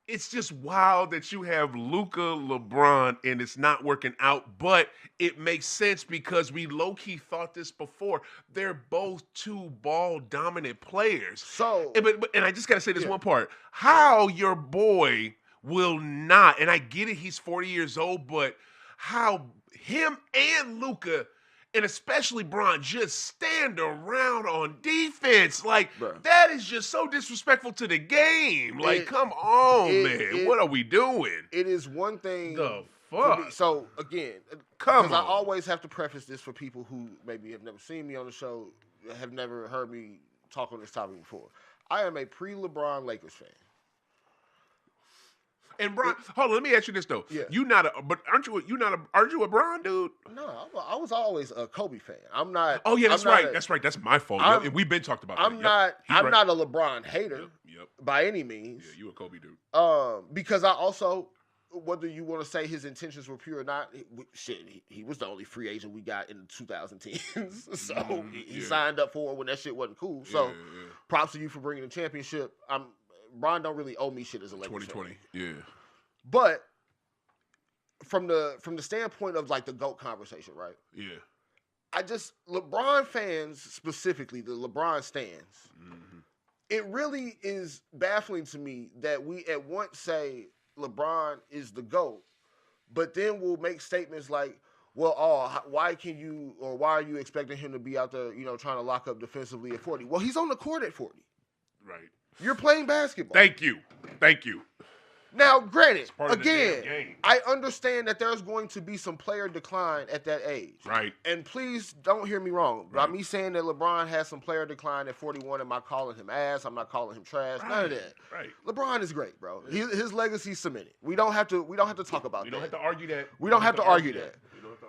S1: it's just wild that you have Luka, LeBron, and it's not working out. But it makes sense because we low-key thought this before. They're both two ball-dominant players.
S2: So,
S1: and I just got to say this one part. How your boy will not, and I get it, he's 40 years old, but how him and Luka, and especially Bron, just stand around on defense. Like, that is just so disrespectful to the game. Like, come on, man. What are we doing?
S2: It is one thing.
S1: The fuck?
S2: So, again,
S1: because
S2: I always have to preface this for people who maybe have never seen me on the show, have never heard me talk on this topic before. I am a pre-LeBron Lakers fan.
S1: And Bron, hold on, let me ask you this though.
S2: Yeah.
S1: Aren't you a Bron dude?
S2: No, I was always a Kobe fan. I'm not.
S1: Oh yeah, that's right. That's my fault. We've been talked about.
S2: I'm
S1: that.
S2: I'm not a LeBron hater.
S1: Yep.
S2: By any means.
S1: Yeah, you a Kobe dude.
S2: Because I also, whether you want to say his intentions were pure or not, he was the only free agent we got in the 2010s. So he signed up for it when that shit wasn't cool. So props to you for bringing the championship. Bron don't really owe me shit as a Lakers
S1: 2020, fan. Yeah.
S2: But from the standpoint of like the GOAT conversation, right?
S1: Yeah.
S2: LeBron fans specifically, the LeBron stans, it really is baffling to me that we at once say LeBron is the GOAT, but then we'll make statements like, well, why are you expecting him to be out there, trying to lock up defensively at 40? Well, he's on the court at 40.
S1: Right.
S2: You're playing basketball.
S1: Thank you.
S2: Now, granted, again, I understand that there's going to be some player decline at that age.
S1: Right.
S2: And please don't hear me wrong. By me saying that LeBron has some player decline at 41, am I calling him ass? I'm not calling him trash.
S1: Right.
S2: None of that.
S1: Right.
S2: LeBron is great, bro. His legacy's cemented. We don't have to talk about that.
S1: We don't have to argue that.
S2: We don't have to argue that.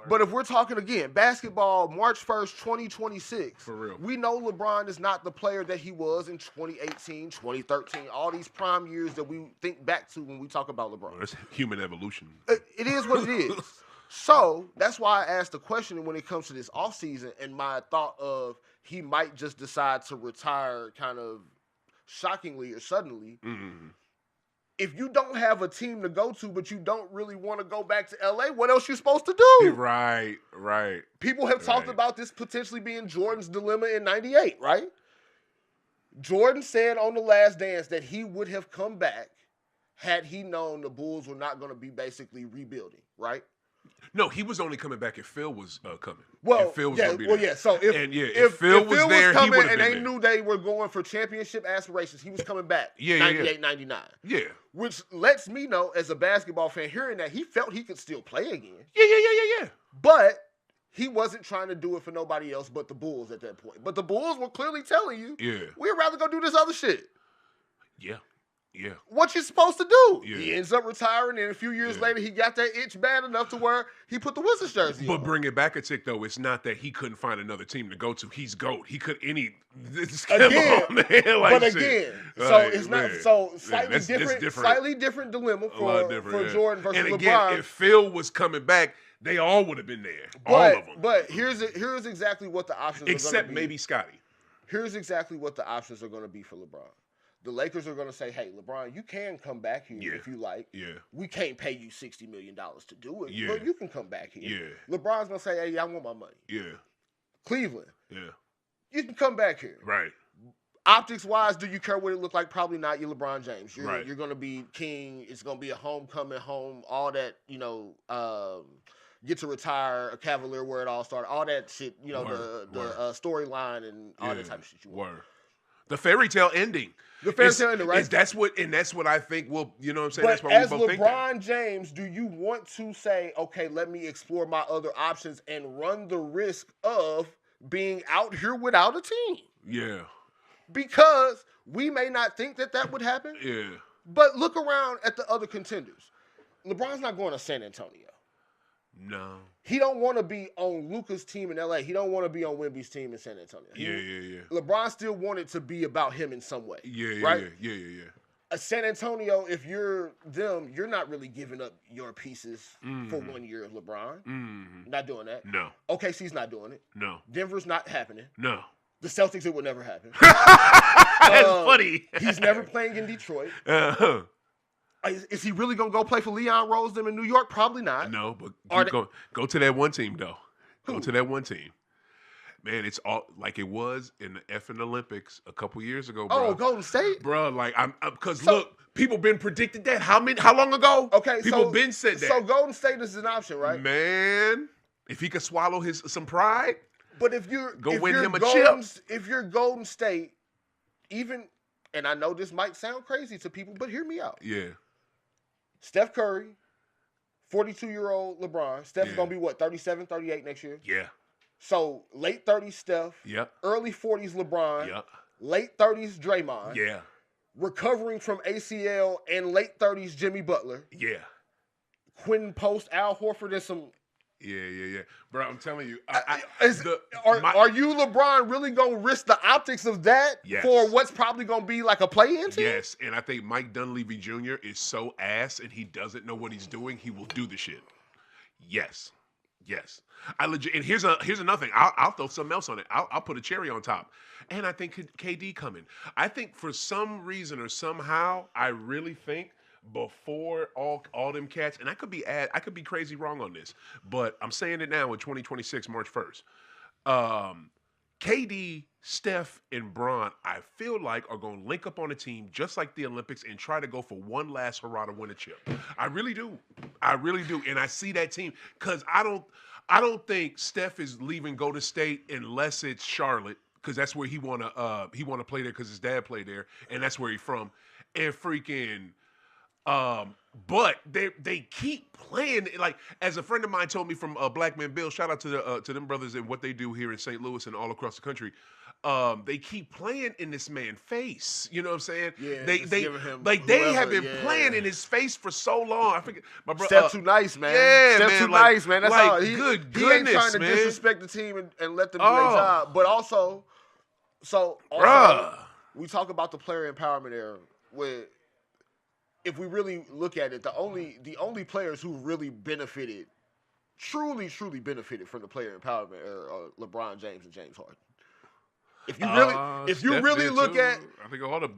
S2: But if we're talking again, basketball, March 1st, 2026,
S1: for real,
S2: we know LeBron is not the player that he was in 2018, 2013, all these prime years that we think back to when we talk about LeBron.
S1: Well, that's human evolution.
S2: It is what it is. So that's why I asked the question when it comes to this offseason and my thought of he might just decide to retire kind of shockingly or suddenly.
S1: Mm-hmm.
S2: If you don't have a team to go to, but you don't really want to go back to LA, what else you supposed to do?
S1: Right.
S2: People have talked about this potentially being Jordan's dilemma in 98, right? Jordan said on The Last Dance that he would have come back had he known the Bulls were not going to be basically rebuilding, right?
S1: No, he was only coming back if Phil was coming.
S2: Well,
S1: Phil was gonna be there.
S2: So
S1: if Phil was there,
S2: coming
S1: he would have
S2: and
S1: been
S2: they
S1: there.
S2: knew they were going for championship aspirations, he was coming back. 99.
S1: Yeah.
S2: Which lets me know, as a basketball fan, hearing that he felt he could still play again.
S1: Yeah.
S2: But he wasn't trying to do it for nobody else but the Bulls at that point. But the Bulls were clearly telling you, we'd rather go do this other shit.
S1: Yeah. Yeah.
S2: What you supposed to do?
S1: Yeah.
S2: He ends up retiring, and a few years later, he got that itch bad enough to where he put the Wizards jersey on.
S1: But bring it back a tick, though. It's not that he couldn't find another team to go to. He's GOAT. He could
S2: Again,
S1: like,
S2: but again, so it's not so slightly
S1: different.
S2: Slightly different dilemma for Jordan versus
S1: and
S2: LeBron.
S1: Again, if Phil was coming back, they all would have been there.
S2: But,
S1: all of them.
S2: But here's exactly what the options are going to be.
S1: Except maybe Scotty.
S2: Here's exactly what the options are going to be for LeBron. The Lakers are going to say, hey, LeBron, you can come back here if you like.
S1: Yeah.
S2: We can't pay you $60 million to do it,
S1: Yeah.
S2: but you can come back here.
S1: Yeah.
S2: LeBron's going to say, hey, I want my money.
S1: Yeah.
S2: Cleveland.
S1: Yeah.
S2: You can come back here.
S1: Right.
S2: Optics-wise, do you care what it look like? Probably not. You're LeBron James. You're going to be king. It's going to be a homecoming home. All that, get to retire, a Cavalier where it all started. All that shit, the storyline and all that type of shit you want.
S1: Word. The fairy tale ending.
S2: The fairy tale ending, right?
S1: That's what I think will, you know what I'm saying?
S2: But
S1: that's what
S2: as
S1: we both
S2: LeBron
S1: think
S2: James, do you want to say, okay, let me explore my other options and run the risk of being out here without a team?
S1: Yeah.
S2: Because we may not think that would happen.
S1: Yeah.
S2: But look around at the other contenders. LeBron's not going to San Antonio.
S1: No.
S2: He don't want to be on Luka's team in LA. He don't want to be on Wemby's team in San Antonio.
S1: Yeah.
S2: LeBron still wanted to be about him in some way.
S1: Yeah.
S2: Right?
S1: Yeah.
S2: San Antonio, if you're them, you're not really giving up your pieces for 1 year of LeBron.
S1: Mm-hmm.
S2: Not doing that.
S1: No.
S2: OKC's not doing it.
S1: No.
S2: Denver's not happening.
S1: No.
S2: The Celtics, it would never happen.
S1: That's funny.
S2: He's never playing in Detroit.
S1: Uh-huh.
S2: Is he really going to go play for Leon Rose them in New York? Probably not.
S1: No, but go to that one team, though. Go to that one team. Man, it's all like it was in the effing Olympics a couple years ago, bro.
S2: Oh, Golden State?
S1: Bro, like, because look, people been predicted that. How long ago?
S2: Okay,
S1: people been said that.
S2: So Golden State is an option, right?
S1: Man, if he could swallow some pride.
S2: But if you're Golden State, even, and I know this might sound crazy to people, but hear me out.
S1: Yeah.
S2: Steph Curry, 42-year-old LeBron. Steph's going to be, 37, 38 next year?
S1: Yeah.
S2: So, late 30s Steph.
S1: Yep.
S2: Early 40s LeBron.
S1: Yep.
S2: Late 30s Draymond.
S1: Yeah.
S2: Recovering from ACL and late 30s Jimmy Butler.
S1: Yeah.
S2: Quentin Post, Al Horford, and some...
S1: Yeah. Bro, I'm telling you.
S2: Are you, LeBron, really going to risk the optics of that for what's probably going to be like a play-in team?
S1: Yes, and I think Mike Dunleavy Jr. is so ass and he doesn't know what he's doing. He will do the shit. Yes. I legit. And here's another thing. I'll throw something else on it. I'll put a cherry on top. And I think KD coming. I think for some reason or somehow, I really think before all them cats, and I could be crazy wrong on this, but I'm saying it now in 2026, March 1st. KD, Steph, and Bron, I feel like are going to link up on a team just like the Olympics and try to go for one last hurrah to win a chip. I really do. And I see that team because I don't think Steph is leaving Golden State unless it's Charlotte because that's where he wanna play there because his dad played there and that's where he's from. And freaking. But they keep playing like as a friend of mine told me from Black Man Bill. Shout out to them brothers and what they do here in St. Louis and all across the country. They keep playing in this man's face. You know what I'm saying?
S2: Yeah.
S1: They have been playing in his face for so long. I forget my brother.
S2: Step too nice, man.
S1: Yeah,
S2: Step
S1: man,
S2: too nice, man. That's
S1: like,
S2: all.
S1: Good
S2: he ain't trying to
S1: man.
S2: disrespect the team and let them do their job. But also, we talk about the player empowerment era where. If we really look at it, the only players who really benefited, truly benefited from the player empowerment are LeBron James and James Harden. If you really look at,
S1: I think all the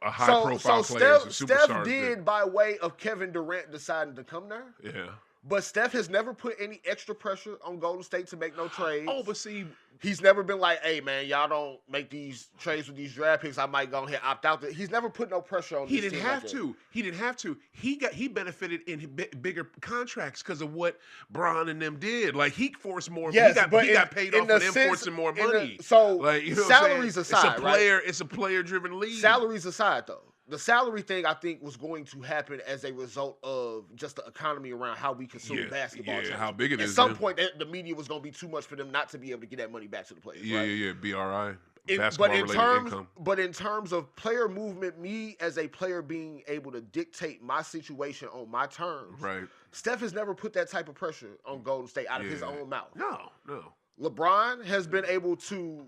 S1: high profile players and superstars.
S2: Steph did by way of Kevin Durant deciding to come there.
S1: Yeah.
S2: But Steph has never put any extra pressure on Golden State to make no trades.
S1: Oh, but see,
S2: he's never been like, "Hey, man, y'all don't make these trades with these draft picks. I might go ahead and opt out." He's never put no pressure on.
S1: He didn't have to. He didn't have to. He benefited in bigger contracts because of what Bron and them did. Like he forced more.
S2: Yes,
S1: he got paid off for them forcing more money.
S2: Salaries aside,
S1: it's a player-driven league.
S2: Salaries aside, though. The salary thing, I think, was going to happen as a result of just the economy around how we consume basketball.
S1: Yeah, how big it is.
S2: At some point, the media was going to be too much for them not to be able to get that money back to the players.
S1: Yeah, BRI. basketball-related income.
S2: But in terms of player movement, me as a player being able to dictate my situation on my terms,
S1: right?
S2: Steph has never put that type of pressure on Golden State out of his own mouth.
S1: No.
S2: LeBron has been able to,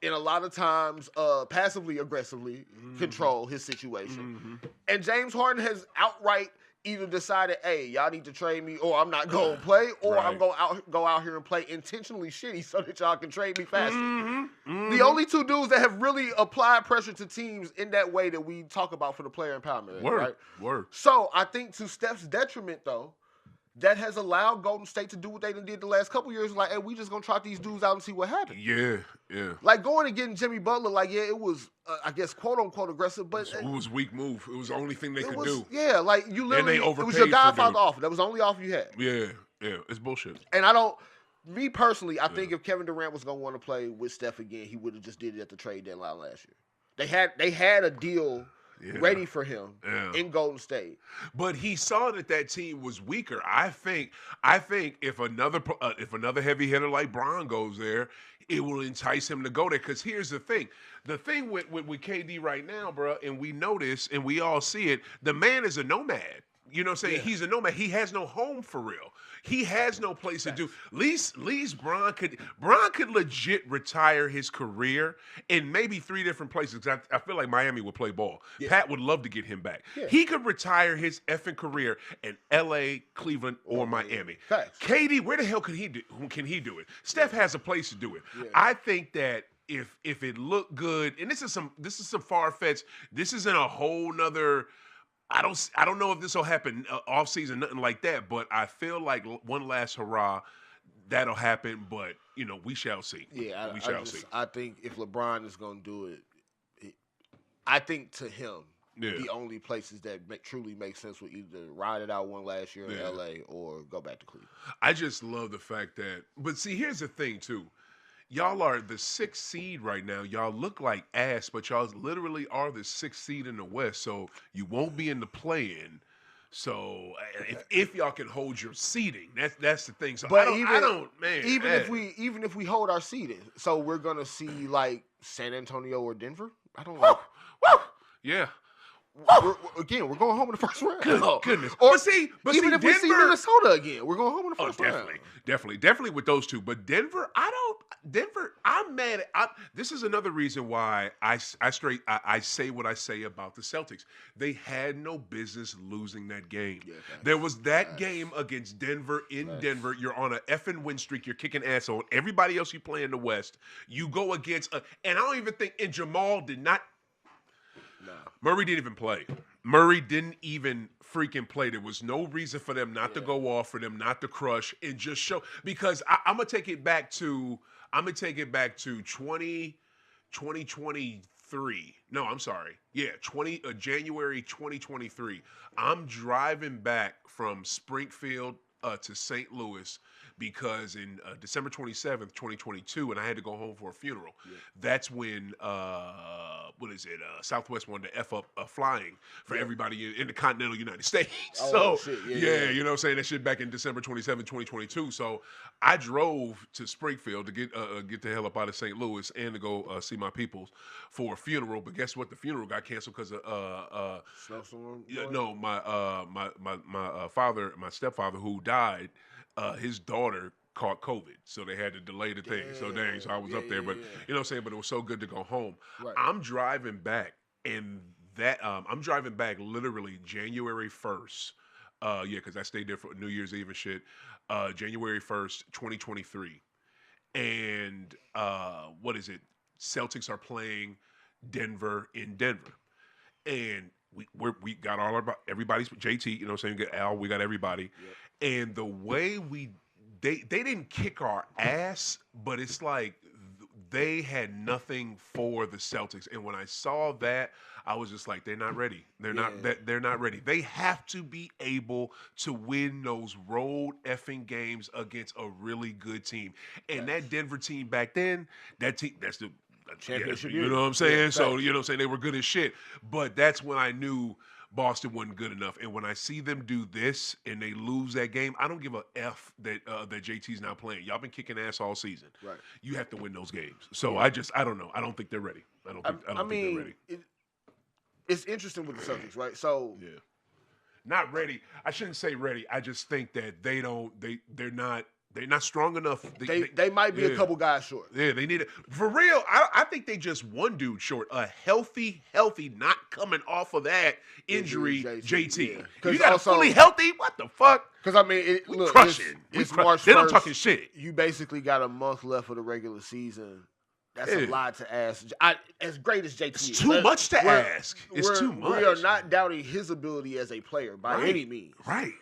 S2: in a lot of times, passively aggressively control his situation, and James Harden has outright either decided, hey, y'all need to trade me, or I'm not going to play, or I'm going to go out here and play intentionally shitty so that y'all can trade me faster. The only two dudes that have really applied pressure to teams in that way that we talk about for the player empowerment. Right? So I think to Steph's detriment, though, that has allowed Golden State to do what they did the last couple years. Like, hey, we just going to trot these dudes out and see what happens.
S1: Yeah.
S2: Like, going and getting Jimmy Butler, like, yeah, it was, I guess, quote-unquote aggressive, but...
S1: It was a weak move. It was the only thing they could do.
S2: Yeah, like, you literally...
S1: It
S2: was your Godfather offer. That was the only offer you had.
S1: Yeah. It's bullshit.
S2: And I don't... Me, personally, I think if Kevin Durant was going to want to play with Steph again, he would have just did it at the trade deadline last year. They had a deal... ready for him in Golden State,
S1: but he saw that team was weaker. I think if another heavy hitter like Bron goes there, it will entice him to go there. Because here's the thing with KD right now, bro, and we notice and we all see it. The man is a nomad. You know what I'm saying? He's a nomad. He has no home for real. He has no place to do. Least Bron could legit retire his career in maybe 3 different places. I feel like Miami would play ball. Yeah. Pat would love to get him back. Yeah. He could retire his effing career in L.A., Cleveland, or Miami.
S2: Facts.
S1: KD, where the hell can he do it? Steph has a place to do it. Yeah. I think that if it looked good, and this is some far-fetched. This isn't a whole nother. I don't know if this will happen off season, nothing like that. But I feel like one last hurrah, that'll happen. But we shall see.
S2: Yeah, we shall see. I think if LeBron is going to do it, I think to him, the only places that truly make sense would either ride it out one last year in LA or go back to Cleveland.
S1: I just love the fact that. But see, here's the thing too. Y'all are the 6th seed right now. Y'all look like ass, but y'all literally are the 6th seed in the West. So you won't be in the play-in. So if y'all can hold your seeding, that's the thing. So
S2: but even if we hold our seeding, so we're gonna see like San Antonio or Denver. I don't know.
S1: Yeah.
S2: We're going home in the first round.
S1: Goodness.
S2: But even if we see Minnesota again, we're going home in the first round.
S1: Definitely with those two. But Denver, I'm mad at. This is another reason why I say what I say about the Celtics. They had no business losing that game. Yeah, there was that game against Denver in Denver. You're on an effing win streak. You're kicking ass on everybody else you play in the West. You go against, and I don't even think, and Jamal did not. No. Murray didn't even play. Murray didn't even freaking play. There was no reason for them not to go off, for them not to crush, and just show. Because I'm gonna take it back to 2023. No, I'm sorry. Yeah, January 2023. I'm driving back from Springfield to St. Louis because in December 27th, 2022, and I had to go home for a funeral. Yeah. That's when Southwest wanted to F up flying for everybody in the continental United States.
S2: Oh, shit. Yeah,
S1: you know what I'm saying? That shit back in December 27th, 2022. So I drove to Springfield to get the hell up out of St. Louis and to go see my peoples for a funeral. But guess what? The funeral got canceled because of
S2: snowstorm.
S1: No, my father, my stepfather, who died. His daughter caught COVID, so they had to delay the thing. So I was up there, but you know what I'm saying. But it was so good to go home. Right. I'm driving back, and I'm driving back literally January 1st. Because I stayed there for New Year's Eve and shit. January 1st, 2023, and what is it? Celtics are playing Denver in Denver, and we got everybody's JT. You know what I'm saying? We got Al. We got everybody. Yep. And the way they didn't kick our ass, but it's like they had nothing for the Celtics. And when I saw that, I was just like, they're not ready. They're not ready. They have to be able to win those road effing games against a really good team. And that Denver team back then, that's the championship. You know what I'm saying? So, you know what I'm saying? They were good as shit. But that's when I knew Boston wasn't good enough. And when I see them do this and they lose that game, I don't give a F that JT's not playing. Y'all been kicking ass all season.
S2: Right.
S1: You have to win those games. So I don't know. I don't think they're ready. I don't think they're ready.
S2: It's interesting with the Celtics, right? So
S1: yeah, not ready. I shouldn't say ready. I just think that they're not strong enough.
S2: They might be a couple guys short.
S1: Yeah, they need it. For real, I think they just one dude short. A healthy, not coming off of that injury, JT.
S2: Yeah.
S1: You got a fully healthy? What the fuck?
S2: Because, I mean, look,
S1: crushing.
S2: It's March 1st.
S1: They don't talking shit.
S2: You basically got a month left of the regular season. That's a lot to ask. As great as JT is.
S1: It's too much to ask. It's too much.
S2: We are not doubting his ability as a player by any means.
S1: Right.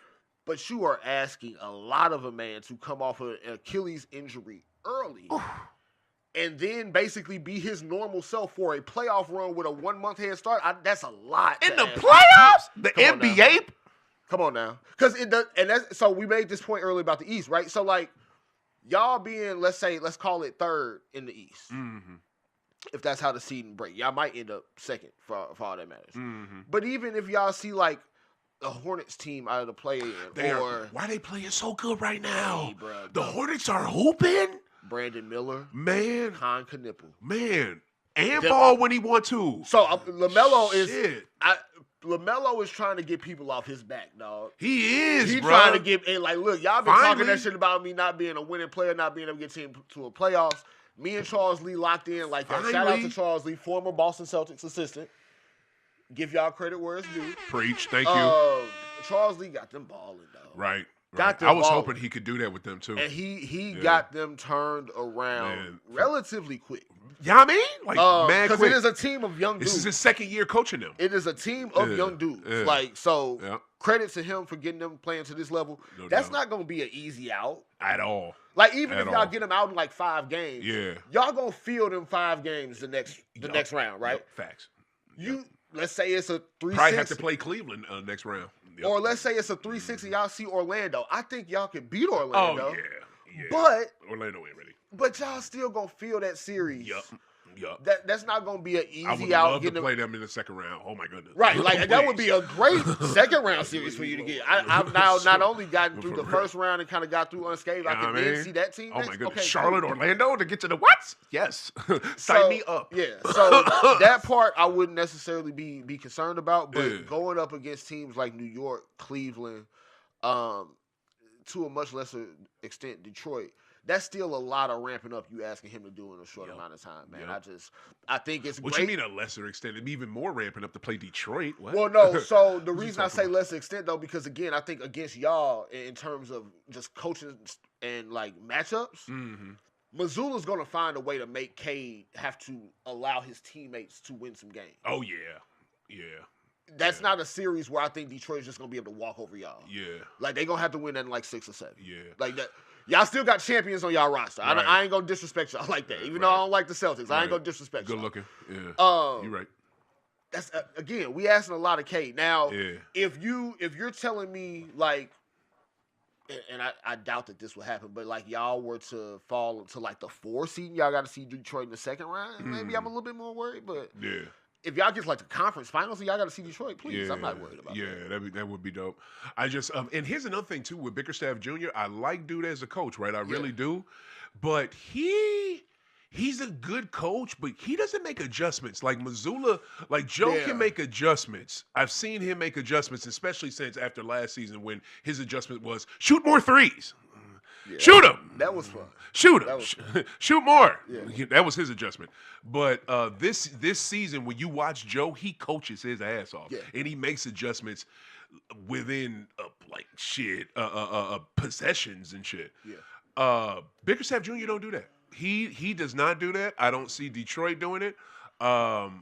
S2: But you are asking a lot of a man to come off of an Achilles injury early and then basically be his normal self for a playoff run with a 1 month head start. That's a lot.
S1: In the playoffs? The NBA?
S2: Come on now. Because it does, and that's, so we made this point earlier about the East, right? So, like, y'all being, let's call it third in the East. Mm-hmm. If that's how the seeding break. Y'all might end up second for all that matters. Mm-hmm. But even if y'all see, like, the Hornets team out of the play-in,
S1: why they playing so good right now?
S2: Hey, bro,
S1: the Hornets are hooping.
S2: Brandon Miller,
S1: man,
S2: Con Knipple,
S1: man, and ball when he want to.
S2: So LaMelo is trying to get people off his back, dog.
S1: He is. He's
S2: trying to get look. Y'all been talking that shit about me not being a winning player, not being able to get team to a playoffs. Me and Charles Lee locked in like that. Shout out to Charles Lee, former Boston Celtics assistant. Give y'all credit where it's due.
S1: Preach. Thank you.
S2: Charles Lee got them balling, though.
S1: Right. I was hoping he could do that with them, too.
S2: And he got them turned around relatively quick.
S1: Yeah, I mean? Like, man,
S2: because it is a team of young dudes.
S1: This is his second year coaching them.
S2: It is a team of young dudes.
S1: Yeah.
S2: Like, so credit to him for getting them playing to this level. No That's not going to be an easy out.
S1: At all.
S2: Like, even if y'all get them out in, like, 5 games, y'all going to feel them 5 games the next round, right?
S1: Facts.
S2: Let's say it's a 3-6.
S1: Probably have to play Cleveland next round. Yep.
S2: Or let's say it's a 3-6 and y'all see Orlando. I think y'all can beat Orlando.
S1: Oh, yeah.
S2: But
S1: Orlando ain't ready.
S2: But y'all still going to feel that series.
S1: Yup.
S2: That's not going to be an easy out.
S1: I would love to play them in the second round. Oh, my goodness.
S2: Right. Like, that would be a great second round series for you to get. I've now not only gotten through the first round and kind of got through unscathed, I can then see that team.
S1: Oh, my goodness. Okay, Charlotte, Orlando to get to the what? Yes. Sign me up.
S2: Yeah. So that part I wouldn't necessarily be concerned about. But going up against teams like New York, Cleveland, to a much lesser extent, Detroit, that's still a lot of ramping up you asking him to do in a short amount of time, man. I think it's great.
S1: What you mean a lesser extent? It'd be even more ramping up to play Detroit. What?
S2: Well, no. So the reason I say lesser extent, though, because, again, I think against y'all, in terms of just coaching and, like, matchups, Missoula's going to find a way to make Cade have to allow his teammates to win some games.
S1: Oh, yeah. Yeah.
S2: That's not a series where I think Detroit's just going to be able to walk over y'all.
S1: Yeah.
S2: Like, they're going to have to win that in, like, 6 or 7.
S1: Yeah.
S2: Like that. Y'all still got champions on y'all roster.
S1: Right.
S2: I ain't gonna disrespect y'all like that. Even though I don't like the Celtics, I ain't gonna disrespect y'all.
S1: Good looking. Yeah. You're right.
S2: That's again, we asking a lot of Kate. Now, if you're telling me, like, and I doubt that this will happen, but like y'all were to fall into like the 4 seed, y'all got to see Detroit in the second round. Maybe I'm a little bit more worried, but if y'all get like the conference finals and y'all got to see Detroit, please, I'm not worried about that.
S1: Yeah, that would be dope. I just and here's another thing too with Bickerstaff Jr. I like dude as a coach, right? I really do, but he's a good coach, but he doesn't make adjustments like Missoula. Like Joe can make adjustments. I've seen him make adjustments, especially since after last season when his adjustment was shoot more threes. Yeah, shoot him.
S2: That was fun.
S1: Shoot him. Shoot more. Yeah. That was his adjustment. But this season, when you watch Joe, he coaches his ass off, and he makes adjustments within possessions and shit. Yeah. Bickerstaff Jr. don't do that. He does not do that. I don't see Detroit doing it.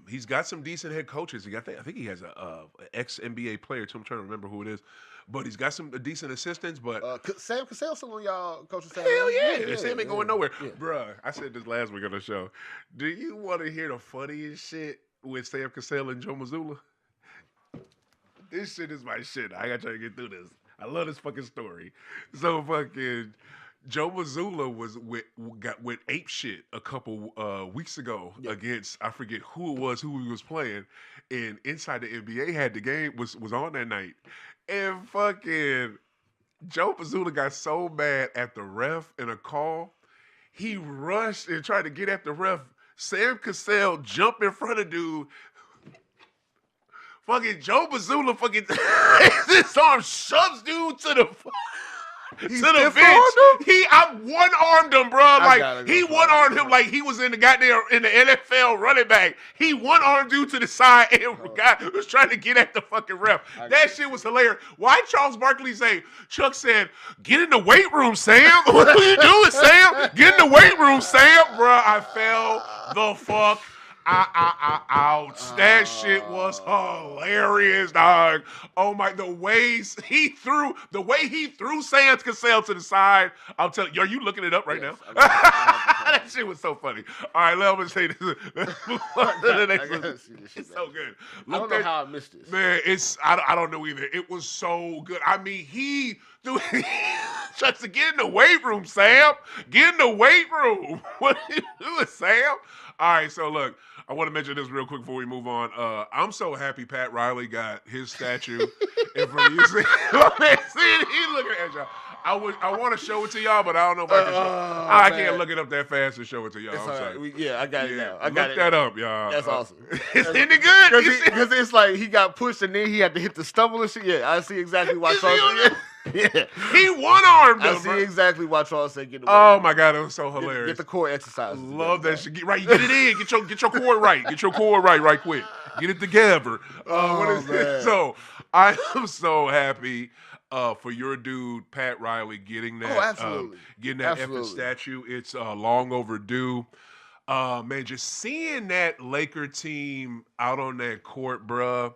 S1: He's got some decent head coaches. I think he has a ex-NBA player too. I'm trying to remember who it is. But he's got some decent assistants. But
S2: Sam Cassell still on y'all coaching staff.
S1: Hell yeah. Sam ain't going nowhere. Yeah. Bruh, I said this last week on the show. Do you want to hear the funniest shit with Sam Cassell and Joe Mazzulla? This shit is my shit. I got to try to get through this. I love this fucking story. So fucking Joe Mazzulla went ape shit a couple weeks ago against, I forget who he was playing, and Inside the NBA had the game was on that night, and fucking Joe Mazzulla got so mad at the ref in a call, he rushed and tried to get at the ref. Sam Cassell jumped in front of dude. Fucking Joe Mazzulla fucking his arm shoves dude to the to the bench. I one-armed him, bro. Like he one-armed him like he was in the goddamn in the NFL running back. He one-armed dude to the side and guy was trying to get at the fucking ref. That shit was hilarious. Why Charles Barkley say? Chuck said, "Get in the weight room, Sam. What are you doing, Sam? Get in the weight room, Sam." Bro, I fell the fuck out. That shit was hilarious, dog. Oh my, the way he threw Sam Cassell to the side. I'm telling you, are you looking it up right now? That shit was so funny. All right, let me say this. It's so good.
S2: I don't know how I missed this.
S1: Man, I don't know either. It was so good. I mean, he tries to get in the weight room, Sam. Get in the weight room. What are you doing, Sam? All right, so look, I want to mention this real quick before we move on. I'm so happy Pat Riley got his statue in front of you. See, he's looking at y'all. I want to show it to y'all, but I don't know if I can show I can't look it up that fast and show it to y'all. I'm sorry.
S2: I got it now.
S1: Look that up, y'all.
S2: That's awesome.
S1: Isn't it good?
S2: Because it's like he got pushed and then he had to hit the stumble and shit. Yeah, I see exactly why Charles. Yeah,
S1: he one-armed him.
S2: I see exactly why Charles said get away.
S1: Oh my god, it was so hilarious.
S2: Get the core exercise.
S1: Love that shit. Get it in. Get your core right. Get your core right quick. Get it together. Man. So I am so happy for your dude Pat Riley getting that effing statue. It's long overdue. Man, just seeing that Laker team out on that court, bruh.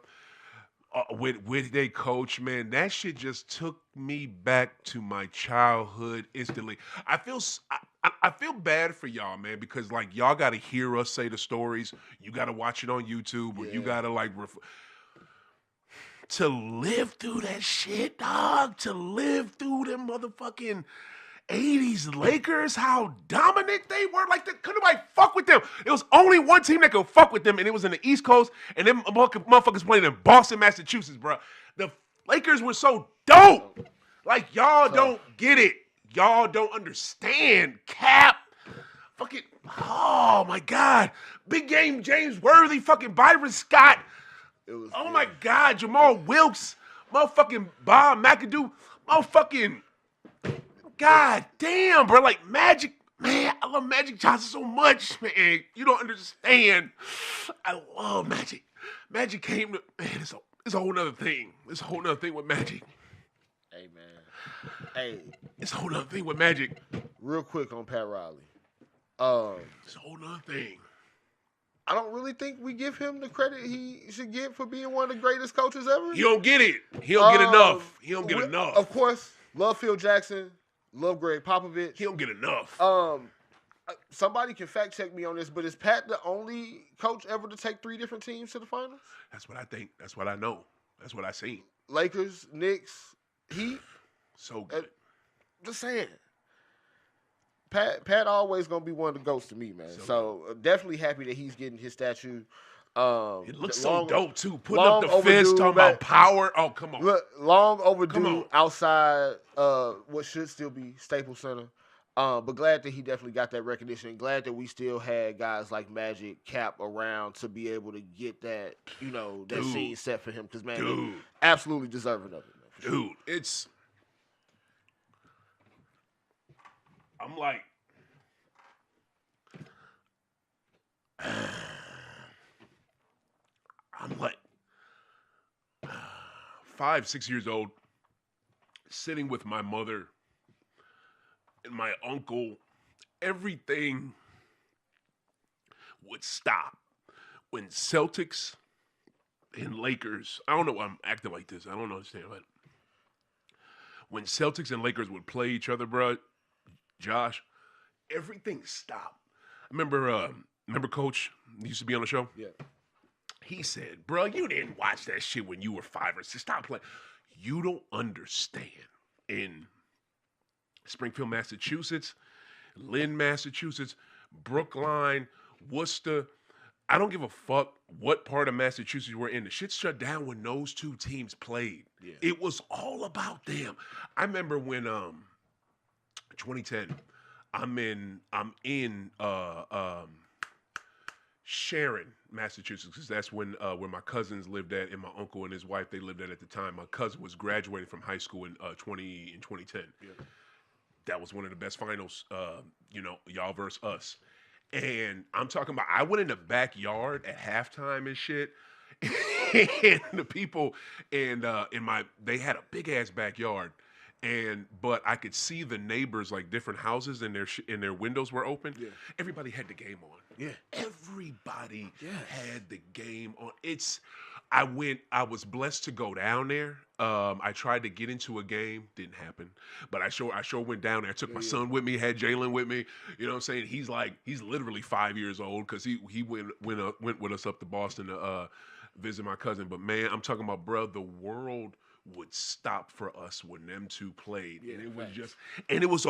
S1: With their coach, man, that shit just took me back to my childhood instantly. I feel bad for y'all, man, because like y'all got to hear us say the stories. You got to watch it on YouTube, or you got to like to live through that shit, dog. To live through them motherfucking 80s Lakers, how dominant they were. Like, couldn't nobody fuck with them. It was only one team that could fuck with them, and it was in the East Coast, and them motherfuckers playing in Boston, Massachusetts, bro. The Lakers were so dope. Like, y'all don't get it. Y'all don't understand. Cap. Fucking, oh, my God. Big game James Worthy, fucking Byron Scott. My God. Jamal Wilkes. Motherfucking Bob McAdoo. Motherfucking... God damn, bro. Like, Magic, man, I love Magic Johnson so much, man. You don't understand. I love Magic. Magic came to, man, it's a whole nother thing. It's a whole nother thing with Magic.
S2: Hey, man. Hey.
S1: It's a whole nother thing with Magic.
S2: Real quick on Pat Riley.
S1: It's a whole nother thing.
S2: I don't really think we give him the credit he should get for being one of the greatest coaches ever.
S1: He don't get it. He don't get enough. He don't get enough.
S2: Of course, love Phil Jackson. Love Greg Popovich.
S1: He don't get enough.
S2: Somebody can fact check me on this, but is Pat the only coach ever to take 3 different teams to the finals?
S1: That's what I think. That's what I know. That's what I seen.
S2: Lakers, Knicks, Heat.
S1: So good.
S2: Just saying. Pat always gonna be one of the GOATs to me, man. So definitely happy that he's getting his statue.
S1: It looks so dope too. Putting up the fist, talking about power. Oh, come on.
S2: Look, long overdue outside what should still be Staples Center. But glad that he definitely got that recognition. Glad that we still had guys like Magic, Cap around to be able to get that, that scene set for him. Because, man, absolutely deserving of it. Man,
S1: dude, it's... I'm like... I'm like 5, 6 years old, sitting with my mother and my uncle. Everything would stop when Celtics and Lakers, I don't know why I'm acting like this. I don't understand, but when Celtics and Lakers would play each other, bro, Josh, everything stopped. Remember Coach used to be on the show?
S2: Yeah.
S1: He said, bro, you didn't watch that shit when you were 5 or 6. Stop playing. You don't understand. And Springfield, Massachusetts, Lynn, Massachusetts, Brookline, Worcester. I don't give a fuck what part of Massachusetts you were in. The shit shut down when those two teams played. Yeah. It was all about them. I remember when 2010, I'm in Sharon, Massachusetts, because that's when where my cousins lived at, and my uncle and his wife, they lived at the time. My cousin was graduating from high school in 2010. Yeah. That was one of the best finals, y'all versus us. And I'm talking about, I went in the backyard at halftime and shit, and the people, and they had a big ass backyard, but I could see the neighbors, like different houses, and their windows were open. Yeah. Everybody had the game on. Yeah, everybody had the game on. I was blessed to go down there. I tried to get into a game, didn't happen. But I sure went down there. I took my son with me, had Jalen with me. You know what I'm saying? He's literally 5 years old because he went with us up to Boston to visit my cousin. But man, I'm talking about, bro, the world would stop for us when them two played. Yeah, and it was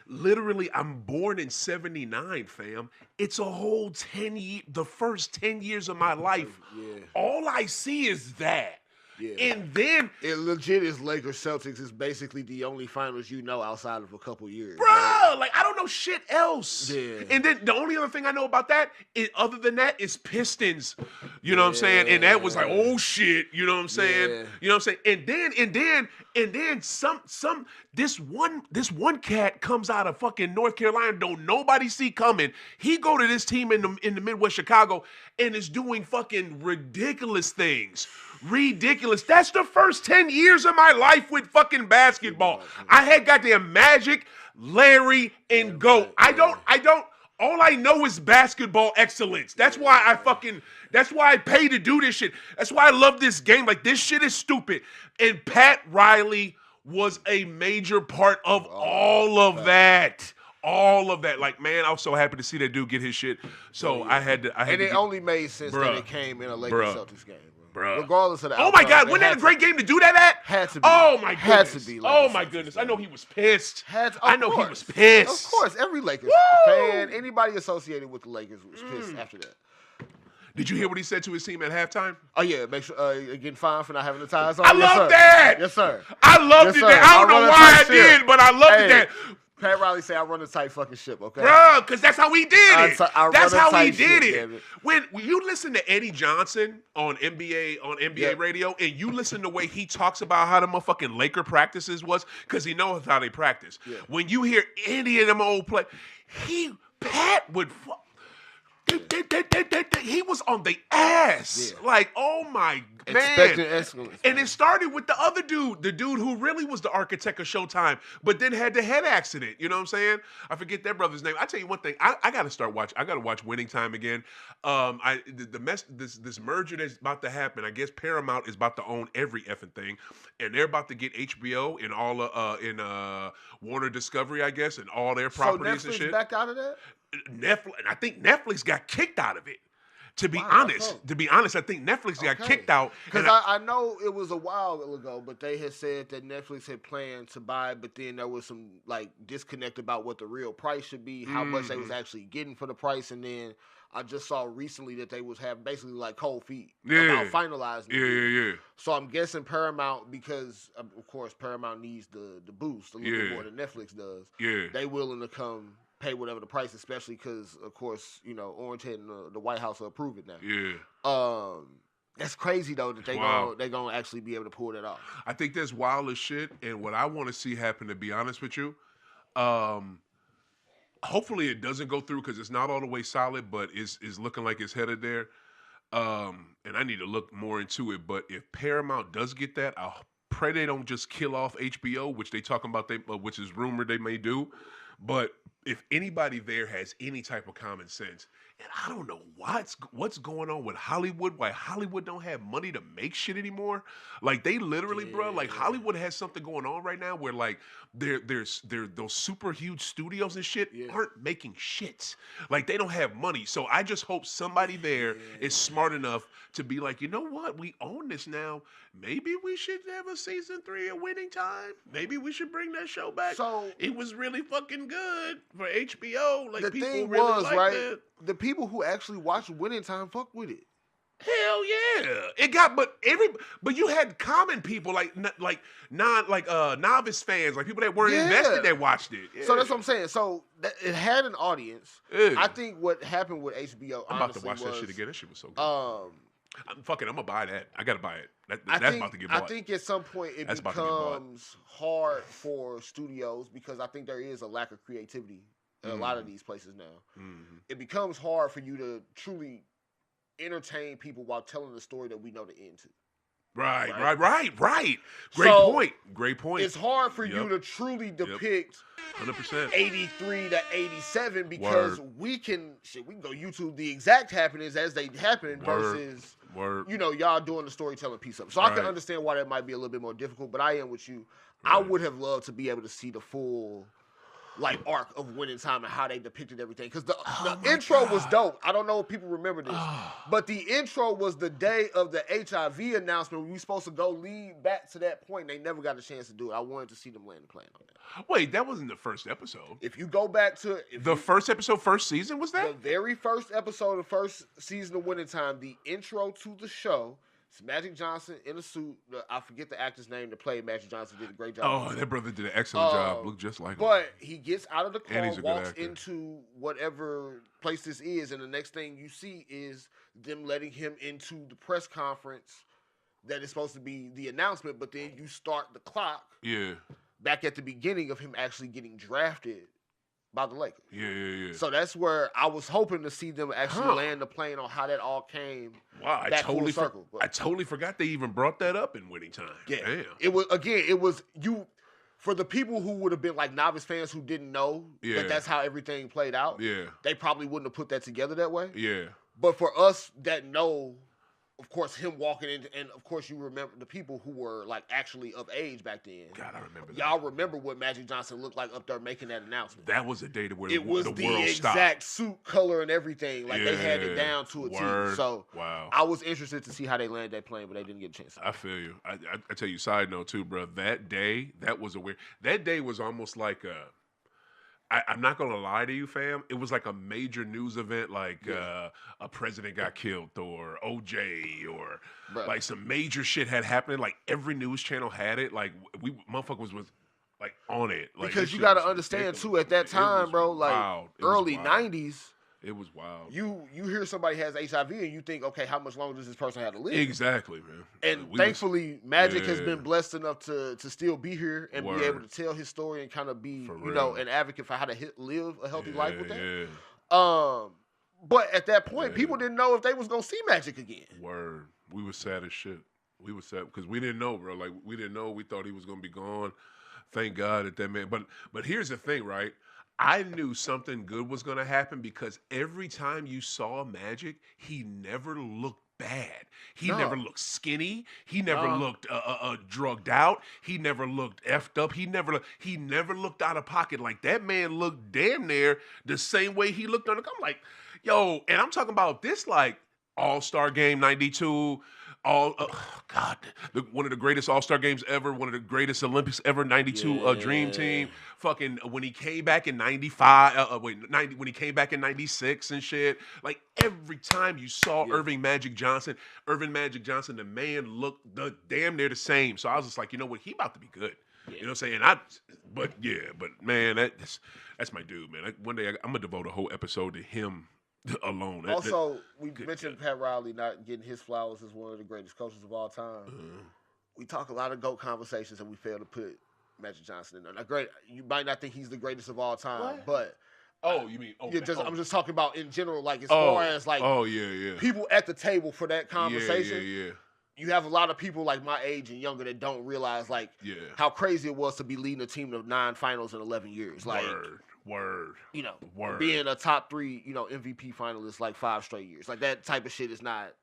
S1: literally, I'm born in 79, fam. It's a whole 10 years, the first 10 years of my life. Yeah. All I see is that. Yeah. And then
S2: it legit is Lakers Celtics is basically the only finals outside of a couple years.
S1: Bro, right? Like I don't know shit else. Yeah. And then the only other thing I know about that is, other than that, is Pistons. You know what I'm saying? And that was like, oh shit, you know what I'm saying? Yeah. You know what I'm saying? And then this one cat comes out of fucking North Carolina, don't nobody see coming. He go to this team in the Midwest Chicago and is doing fucking ridiculous things. Ridiculous. That's the first 10 years of my life with fucking basketball. I had goddamn Magic, Larry, and Goat. I don't, all I know is basketball excellence. That's why I pay to do this shit. That's why I love this game. Like, this shit is stupid. And Pat Riley was a major part of all of that. All of that. Like, man, I was so happy to see that dude get his shit. So I had to. And
S2: it only made sense that it came in a Lakers Celtics game.
S1: Bro.
S2: Regardless of the
S1: outcome. Oh my God, wasn't that a great game to do that at?
S2: Had to be.
S1: Oh my goodness.
S2: Had to be.
S1: Oh my goodness. I know he was pissed. He was pissed.
S2: Of course, every Lakers fan, anybody associated with the Lakers was pissed after that.
S1: Did you hear what he said to his team at halftime?
S2: Oh yeah, make sure getting fined for not having the ties on.
S1: I love that.
S2: Yes, sir.
S1: I loved it. I don't know why I did, but I loved that.
S2: Pat Riley said, "I run a tight fucking ship, okay,
S1: bro? Because that's how we did it. That's how we did it. When you listen to Eddie Johnson on NBA radio, and you listen to the way he talks about how the motherfucking Laker practices was, because he knows how they practice. Yeah. When you hear any of them old play, Pat would." He was on the ass. Yeah. Like, oh my man.
S2: Expecting excellence.
S1: And it started with the other dude, the dude who really was the architect of Showtime, but then had the head accident. You know what I'm saying? I forget that brother's name. I tell you one thing, I gotta start watching. I gotta watch Winning Time again. This merger that's about to happen. I guess Paramount is about to own every effing thing, and they're about to get HBO and all in Warner Discovery, I guess, and all their properties
S2: and
S1: shit.
S2: Back out of that?
S1: Netflix, I think Netflix got kicked out of it. To be honest, I think Netflix got kicked out.
S2: Because I know it was a while ago, but they had said that Netflix had planned to buy, but then there was some like disconnect about what the real price should be, how much they was actually getting for the price, and then I just saw recently that they was having basically like cold feet about finalizing it. Yeah. So I'm guessing Paramount, because of course Paramount needs the boost a little bit more than Netflix does. Yeah. They willing to come pay whatever the price, especially because, of course, Orange Head and the White House will approve it now. Yeah. That's crazy though that they gonna actually be able to pull that off.
S1: I think that's wild as shit, and what I want to see happen, to be honest with you, hopefully it doesn't go through because it's not all the way solid, but it's looking like it's headed there. And I need to look more into it. But if Paramount does get that, I pray they don't just kill off HBO, which they talking about, which is rumored they may do. But if anybody there has any type of common sense, And I don't know what's going on with Hollywood. Why Hollywood don't have money to make shit anymore? Like they literally, bro. Like Hollywood has something going on right now where like there's those super huge studios and shit aren't making shits. Like they don't have money. So I just hope somebody there is smart enough to be like, you know what? We own this now. Maybe we should have a season 3 of Winning Time. Maybe we should bring that show back. So it was really fucking good for HBO. Like
S2: the
S1: people
S2: thing
S1: really
S2: was,
S1: liked
S2: right?
S1: it.
S2: The people who actually watched Winning Time fucked with it.
S1: Hell yeah! It got, but you had common people novice fans, like people that weren't invested that watched it. Yeah.
S2: So that's what I'm saying. So it had an audience. Yeah. I think what happened with HBO,
S1: I'm about to watch that shit again. That shit was so good. I'm gonna buy that. I gotta buy it. That's about to get bought.
S2: I think at some point it becomes hard for studios because I think there is a lack of creativity in a lot of these places now. Mm-hmm. It becomes hard for you to truly entertain people while telling the story that we know the end to.
S1: Right. Great point.
S2: It's hard for you to truly depict
S1: 100%.
S2: 83 to 87 because we can go YouTube the exact happenings as they happen versus y'all doing the storytelling piece of it. So I can understand why that might be a little bit more difficult, but I am with you. I would have loved to be able to see the full arc of Winning Time and how they depicted everything. Because the intro was dope. I don't know if people remember this. But the intro was the day of the HIV announcement. We were supposed to go lead back to that point. They never got a chance to do it. I wanted to see them land the plane on that.
S1: Wait, that wasn't the first episode.
S2: If you go back to...
S1: first episode, first season, was that?
S2: The very first episode of the first season of Winning Time, the intro to the show... It's Magic Johnson in a suit. I forget the actor's name to play. Magic Johnson did a great job.
S1: Oh, that brother did an excellent job. Looked just like him.
S2: But he gets out of the car, walks into whatever place this is, and the next thing you see is them letting him into the press conference that is supposed to be the announcement, but then you start the clock back at the beginning of him actually getting drafted by the Lakers.
S1: Yeah.
S2: So that's where I was hoping to see them actually land the plane on how that all came.
S1: Wow, I totally forgot they even brought that up in Winning Time.
S2: Yeah.
S1: Damn.
S2: It was you for the people who would have been like novice fans who didn't know that that's how everything played out.
S1: Yeah.
S2: They probably wouldn't have put that together that way.
S1: Yeah.
S2: But for us that know, of course, him walking in, and of course, you remember the people who were like actually of age back then.
S1: God, I remember that.
S2: Y'all remember what Magic Johnson looked like up there making that announcement.
S1: That was a day where
S2: it was
S1: the
S2: the
S1: world
S2: exact suit color and everything. Like they had it down to a T. So I was interested to see how they landed that plane, but they didn't get a chance.
S1: I feel you. I tell you, side note too, bro. That day was almost like I'm not gonna lie to you, fam. It was like a major news event, like a president got killed, or OJ, or like some major shit had happened. Like every news channel had it. Like we motherfuckers was like on it. Like,
S2: because you gotta understand too, at that time, bro, like early '90s.
S1: It was wild.
S2: You hear somebody has HIV and you think, okay, how much longer does this person have to live?
S1: Exactly, man.
S2: And thankfully, Magic has been blessed enough to still be here and be able to tell his story and kind of be, an advocate for how to live a healthy life with that. Yeah. But at that point, people didn't know if they was gonna see Magic again.
S1: Word. We was sad as shit. We was sad because we didn't know, bro. Like we didn't know. We thought he was gonna be gone. Thank God that man. But here's the thing, right? I knew something good was going to happen because every time you saw Magic, he never looked bad. He never looked skinny. He never looked drugged out. He never looked effed up. He never looked out of pocket. Like that man looked damn near the same way he looked on the. I'm like, yo, and I'm talking about this like All-Star Game '92. One of the greatest All-Star games ever, one of the greatest Olympics ever, 92 Dream Team. Fucking when he came back in 95, when he came back in 96 and shit. Like every time you saw Irving Magic Johnson, the man looked damn near the same. So I was just like, you know what, he about to be good. Yeah. You know what I'm saying? But man, that's my dude, man. One day I'm gonna devote a whole episode to him. Alone.
S2: Also, we mentioned Pat Riley not getting his flowers as one of the greatest coaches of all time. We talk a lot of GOAT conversations and we fail to put Magic Johnson in there. Now, great, you might not think he's the greatest of all time, but
S1: you mean?
S2: I'm just talking about in general, like as far as like people at the table for that conversation.
S1: Yeah.
S2: You have a lot of people like my age and younger that don't realize like how crazy it was to be leading a team to 9 finals in 11 years. Like
S1: Word.
S2: You know,
S1: Word.
S2: being a top 3, MVP finalist like 5 straight years. Like that type of shit is not.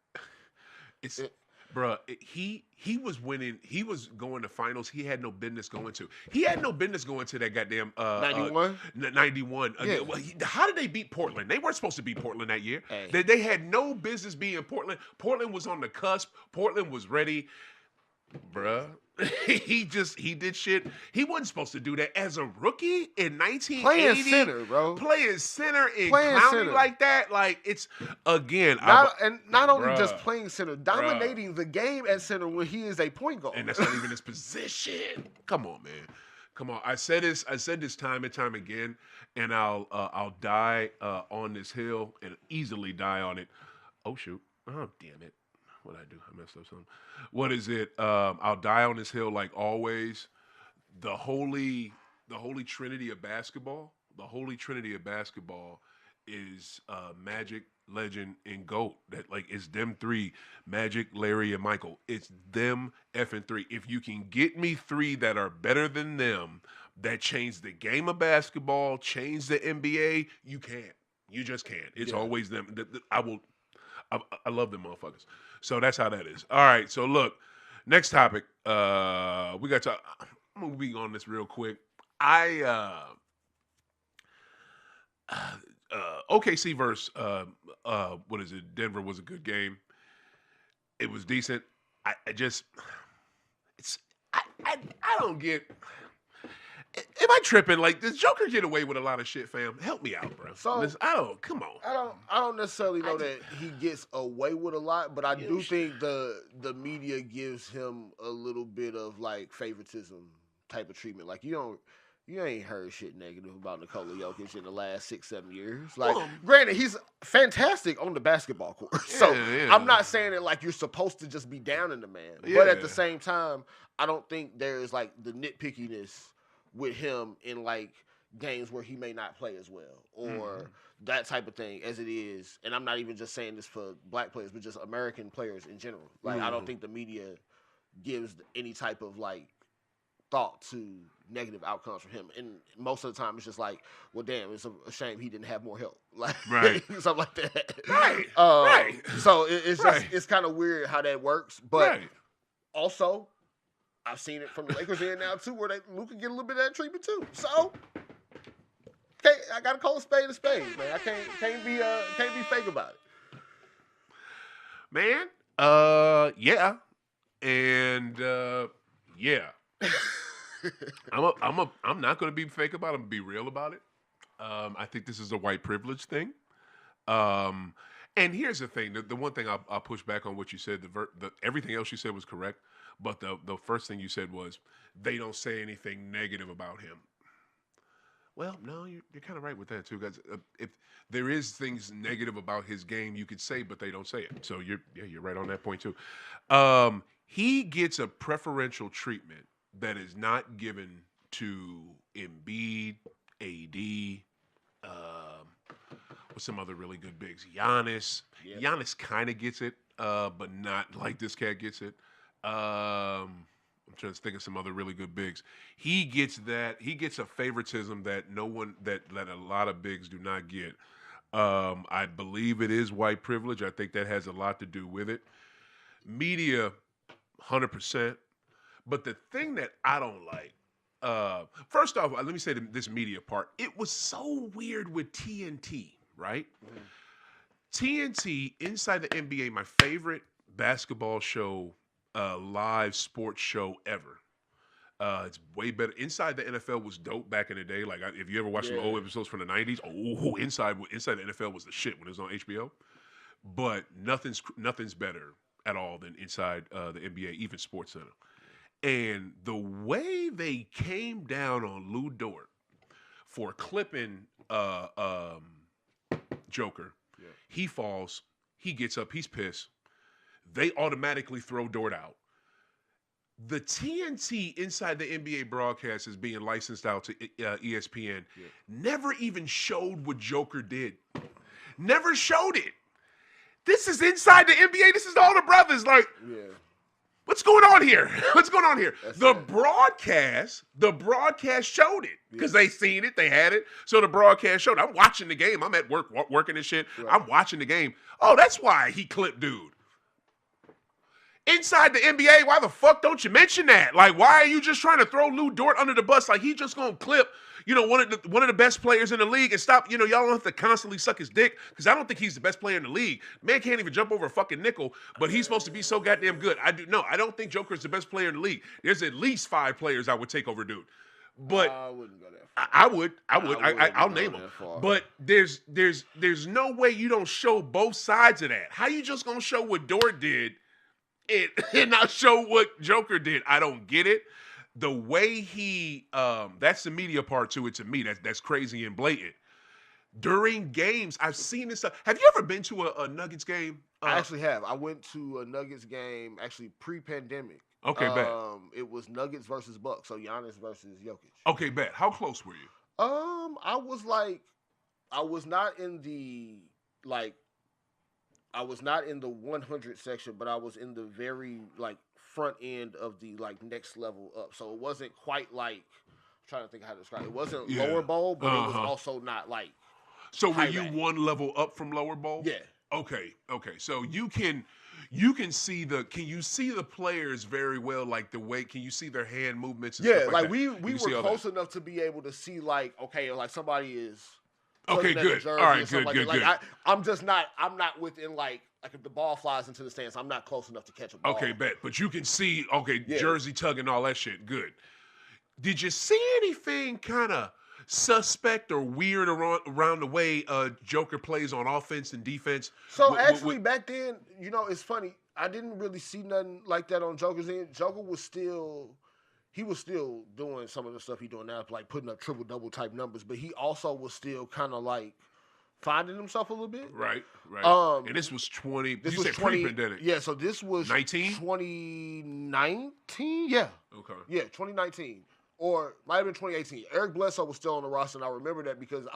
S1: Bruh, he was winning. He was going to finals. He had no business going to. He had no business going to that goddamn
S2: 91.
S1: 91.
S2: Yeah.
S1: How did they beat Portland? They weren't supposed to beat Portland that year.
S2: Hey.
S1: They had no business being Portland. Portland was on the cusp. Portland was ready. Bruh, he did shit. He wasn't supposed to do that as a rookie in 1980.
S2: Playing center, bro.
S1: Playing center in Clowney like that. Like, it's, again.
S2: Not only just playing center, dominating the game at center when he is a point guard.
S1: And that's not even his position. Come on, man. Come on. I said this time and time again, and I'll die on this hill and easily die on it. Oh, shoot. Oh, damn it. What'd I do? I messed up something. What is it? I'll die on this hill like always. The holy trinity of basketball. The holy trinity of basketball is Magic, Legend, and GOAT. That like it's them 3, Magic, Larry, and Michael. It's them effing 3. If you can get me 3 that are better than them, that change the game of basketball, change the NBA, you can't. You just can't. It's always them. I love them motherfuckers. So that's how that is. All right. So look, next topic. We got to. I'm gonna be on this real quick. OKC versus what is it? Denver was a good game. It was decent. I don't get. Am I tripping? Like, does Joker get away with a lot of shit, fam? Help me out, bro. So come on.
S2: I don't necessarily know that he gets away with a lot, but I do think the media gives him a little bit of like favoritism type of treatment. Like you ain't heard shit negative about Nikola Jokic in the last 6-7 years. Like, granted, he's fantastic on the basketball court. So I'm not saying that like you're supposed to just be down in the man, but at the same time, I don't think there's like the nitpickiness with him in like games where he may not play as well or that type of thing as it is. And I'm not even just saying this for black players, but just American players in general. Like, I don't think the media gives any type of like thought to negative outcomes for him. And most of the time it's just like, well, damn, it's a shame he didn't have more help. Like, something like that.
S1: Right.
S2: So it's just, it's kind of weird how that works. But also, I've seen it from the Lakers end now too, where Luka get a little bit of that treatment too. So, I gotta call a spade, man. I can't be fake about it,
S1: man. I'm not gonna be fake about it. I'm gonna be real about it. I think this is a white privilege thing. And here's the thing: the one thing I'll push back on what you said. Everything else you said was correct. But the first thing you said was they don't say anything negative about him. Well, no, you're kind of right with that too, guys. If there is things negative about his game, you could say, but they don't say it. So you're right on that point too. He gets a preferential treatment that is not given to Embiid, AD, with some other really good bigs. Giannis. Yep. Giannis kind of gets it, but not like this cat gets it. I'm trying to think of some other really good bigs. He gets that. He gets a favoritism that that a lot of bigs do not get. I believe it is white privilege. I think that has a lot to do with it. Media, 100%. But the thing that I don't like, first off, let me say this media part. It was so weird with TNT, right? Mm-hmm. TNT, Inside the NBA, my favorite basketball show, live sports show ever. It's way better. Inside the NFL was dope back in the day. Like, if you ever watched some old episodes from the 90s, Inside the NFL was the shit when it was on HBO. But nothing's better at all than Inside the NBA, even SportsCenter. And the way they came down on Lou Dort for clipping Joker, he falls, he gets up, he's pissed. They automatically throw Dort out. The TNT Inside the NBA broadcast is being licensed out to ESPN. Never even showed what Joker did. Never showed it. This is Inside the NBA. This is all the brothers. Like, what's going on here? What's going on here?
S2: That's
S1: The
S2: it.
S1: broadcast showed it because they seen it, they had it. So the broadcast showed it. I'm watching the game. I'm at work working this shit.
S2: Right.
S1: I'm watching the game. Oh, that's why he clipped dude. Inside the NBA, why the fuck don't you mention that? Like, why are you just trying to throw Lou Dort under the bus? Like, he just gonna clip, one of the best players in the league and stop. Y'all don't have to constantly suck his dick because I don't think he's the best player in the league. Man can't even jump over a fucking nickel, but he's supposed to be so goddamn good. I don't think Joker's the best player in the league. There's at least 5 players I would take over dude. But
S2: I wouldn't go that far.
S1: I'll name them. But there's no way you don't show both sides of that. How you just gonna show what Dort did and not show what Joker did? I don't get it. The way he that's the media part to it. To me, that's crazy and blatant. During games, I've seen this stuff. Have you ever been to a Nuggets game?
S2: I actually have. I went to a Nuggets game actually pre-pandemic.
S1: Okay, bet.
S2: It was Nuggets versus Bucks, so Giannis versus Jokic.
S1: Okay, bet. How close were you?
S2: I was not in the 100 section, but I was in the very front end of the next level up. So it wasn't quite I'm trying to think how to describe it. It wasn't lower bowl, but it was also not
S1: So were you one level up from lower bowl?
S2: Yeah.
S1: Okay. So you can see can you see the players very well, the way, can you see their hand movements and stuff like that?
S2: we were close enough to be able to see somebody is
S1: okay, good. All right, good.
S2: I'm not within if the ball flies into the stands, I'm not close enough to catch a ball.
S1: Okay, bet. But you can see jersey tugging, all that shit. Good. Did you see anything kind of suspect or weird around the way Joker plays on offense and defense?
S2: So back then, it's funny. I didn't really see nothing like that on Joker's end. Joker was still doing some of the stuff he's doing now, putting up triple-double type numbers, but he also was still kind of finding himself a little bit.
S1: Right. And this was 20.
S2: This
S1: was pre-pandemic.
S2: Yeah, so this was 2019. Yeah.
S1: Okay.
S2: Yeah, 2019. Or might have been 2018. Eric Bledsoe was still on the roster, and I remember that because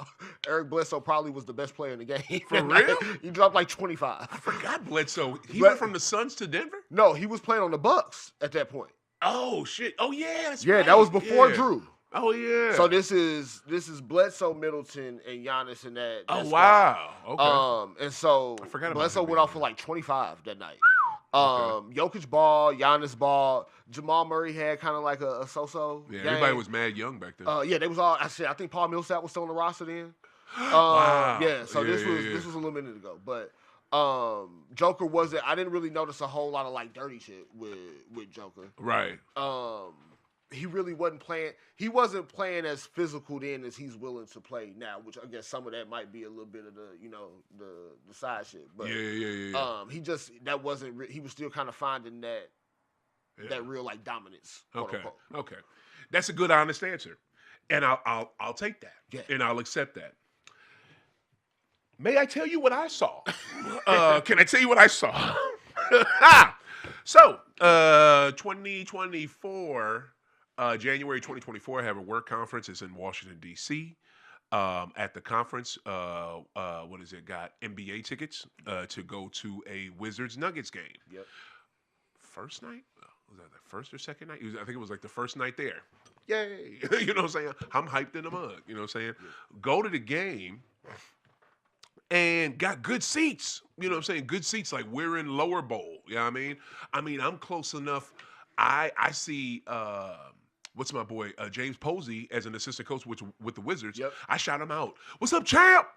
S2: Eric Bledsoe probably was the best player in the game.
S1: For real?
S2: He dropped 25.
S1: I forgot Bledsoe. He went from the Suns to Denver?
S2: No, he was playing on the Bucks at that point.
S1: Oh shit! Oh yeah, that's
S2: right. That was before Drew.
S1: Oh yeah.
S2: So this is Bledsoe, Middleton, and Giannis in that.
S1: Oh wow. Okay.
S2: And so Bledsoe went off for 25 that night. Jokic ball, Giannis ball. Jamal Murray had kind of a so-so.
S1: Yeah,
S2: game.
S1: everybody was mad young back then.
S2: Yeah, they was all. I think Paul Millsap was still on the roster then.
S1: Wow.
S2: Yeah. So this was a little minute ago, but. Joker wasn't. I didn't really notice a whole lot of dirty shit with Joker.
S1: Right.
S2: He really wasn't playing. He wasn't playing as physical then as he's willing to play now, which I guess some of that might be a little bit of the the side shit. But
S1: yeah.
S2: He just that wasn't. He was still kind of finding that real dominance.
S1: Okay. That's a good honest answer, and I'll take that, and I'll accept that. May I tell you what I saw? Can I tell you what I saw? So, 2024, January 2024, I have a work conference. It's in Washington, D.C. At the conference, got NBA tickets to go to a Wizards-Nuggets game.
S2: Yep.
S1: First night? Was that the first or second night? I think it was the first night there. Yay! You know what I'm saying? I'm hyped in the mug. You know what I'm saying? Yeah. Go to the game. And got good seats. You know what I'm saying? Good seats, we're in lower bowl. You know what I mean? I'm close enough. I see, what's my boy, James Posey as an assistant coach with the Wizards.
S2: Yep.
S1: I shout him out. What's up, champ?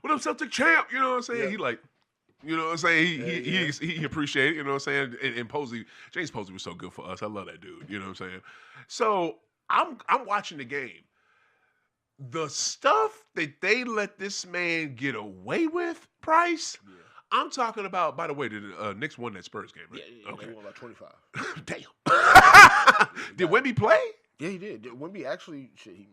S1: What up, Celtic champ? You know what I'm saying? Yep. He you know what I'm saying? He appreciated it, you know what I'm saying? And Posey, James Posey was so good for us. I love that dude. You know what I'm saying? So I'm watching the game. The stuff that they let this man get away with, Price, I'm talking about, by the way, the Knicks won that Spurs game, right?
S2: Yeah, okay. They won by 25.
S1: Damn. Did Wemby play?
S2: Yeah, he did. Wemby actually, he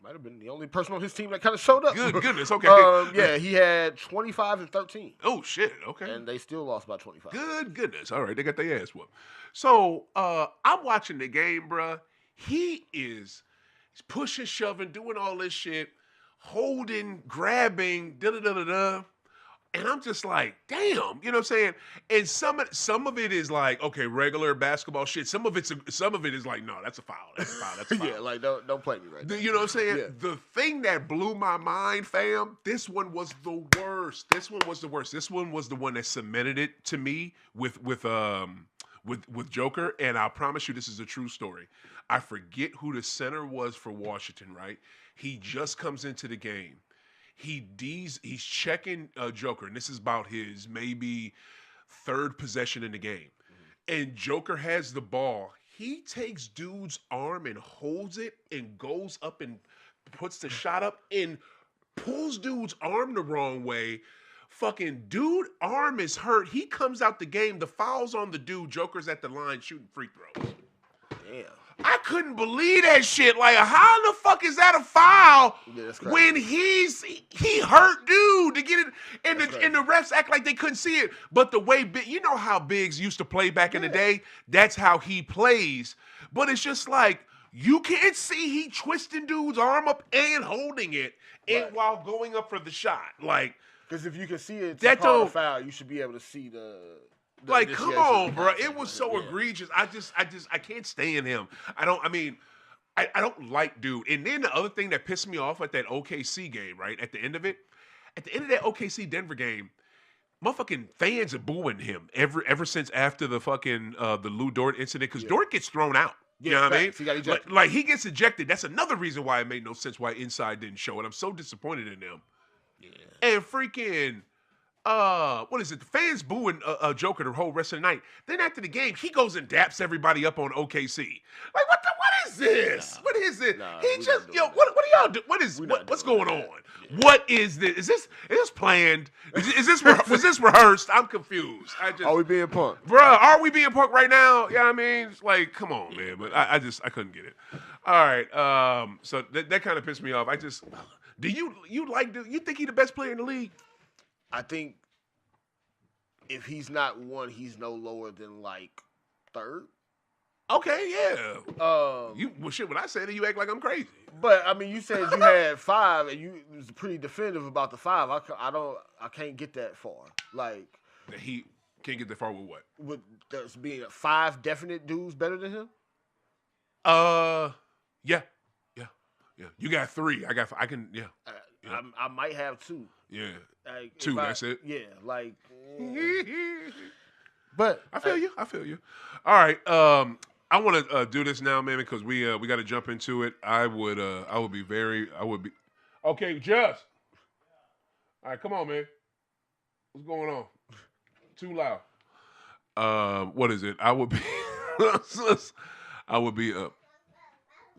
S2: might have been the only person on his team that kind of showed up.
S1: Good goodness, okay.
S2: Yeah, he had 25 and 13.
S1: Oh, shit, okay.
S2: And they still lost by 25.
S1: Good goodness. All right, they got their ass whooped. So, I'm watching the game, bruh. He's pushing, shoving, doing all this shit, holding, grabbing, da-da-da-da-da. And I'm just like, damn, you know what I'm saying? And some of it is like, okay, regular basketball shit. Some of it is like, no, that's a foul. That's a foul. That's a foul.
S2: Yeah, like don't play me right now.
S1: You know what I'm saying?
S2: Yeah.
S1: The thing that blew my mind, fam, this one was the worst. This one was the worst. This one was the one that cemented it to me with Joker. And I promise you, this is a true story. I forget who the center was for Washington, right? He just comes into the game. He's checking Joker, and this is about his maybe third possession in the game. And Joker has the ball. He takes dude's arm and holds it and goes up and puts the shot up and pulls dude's arm the wrong way. Fucking dude arm is hurt. He comes out the game. The foul's on the dude. Joker's at the line shooting free throws.
S2: Damn.
S1: I couldn't believe that shit. Like, how the fuck is that a foul when he hurt dude to get it, and the refs act like they couldn't see it. But the way you know how Biggs used to play back in the day, that's how he plays. But it's just like you can't see he twisting dude's arm up and holding it, and while going up for the shot. Like,
S2: because if you can see it, that don't foul. You should be able to see the.
S1: Like, come on, bro. It was so egregious. I can't stand him. I don't like dude. And then the other thing that pissed me off at that OKC game, right? At the end of that OKC Denver game, motherfucking fans are booing him ever since after the fucking the Lou Dort incident, because Dort gets thrown out. You know what I mean?
S2: He got ejected.
S1: Like he gets ejected. That's another reason why it made no sense why Inside didn't show it. I'm so disappointed in them. Yeah. And freaking what is it? The fans booing Joker the whole rest of the night. Then after the game, he goes and daps everybody up on OKC. Like, what is this? What is it? He just what are y'all do? What's going on? Yeah. What is this? Is this planned? Was this rehearsed? I'm confused.
S2: Are we being punked?
S1: Bruh, are we being punked right now? Yeah, I mean, it's like, come on, man. But I couldn't get it. All right. So that kind of pissed me off. Do you think he's the best player in the league?
S2: I think if he's not one, he's no lower than like third.
S1: Okay, yeah. When I said it, you act like I'm crazy.
S2: But I mean, you said you had 5, and you was pretty definitive about the 5. I can't get that far. Like
S1: that he can't get that far with what?
S2: With there's being 5 definite dudes better than him.
S1: Yeah. You got 3. I can. Yeah.
S2: I might have 2.
S1: Yeah. Like, 2, that's it?
S2: Yeah, like...
S1: But I feel you. All right, I want to do this now, man, because we got to jump into it. I would be... Okay, Just. All right, come on, man. What's going on? Too loud. What is it? I would be...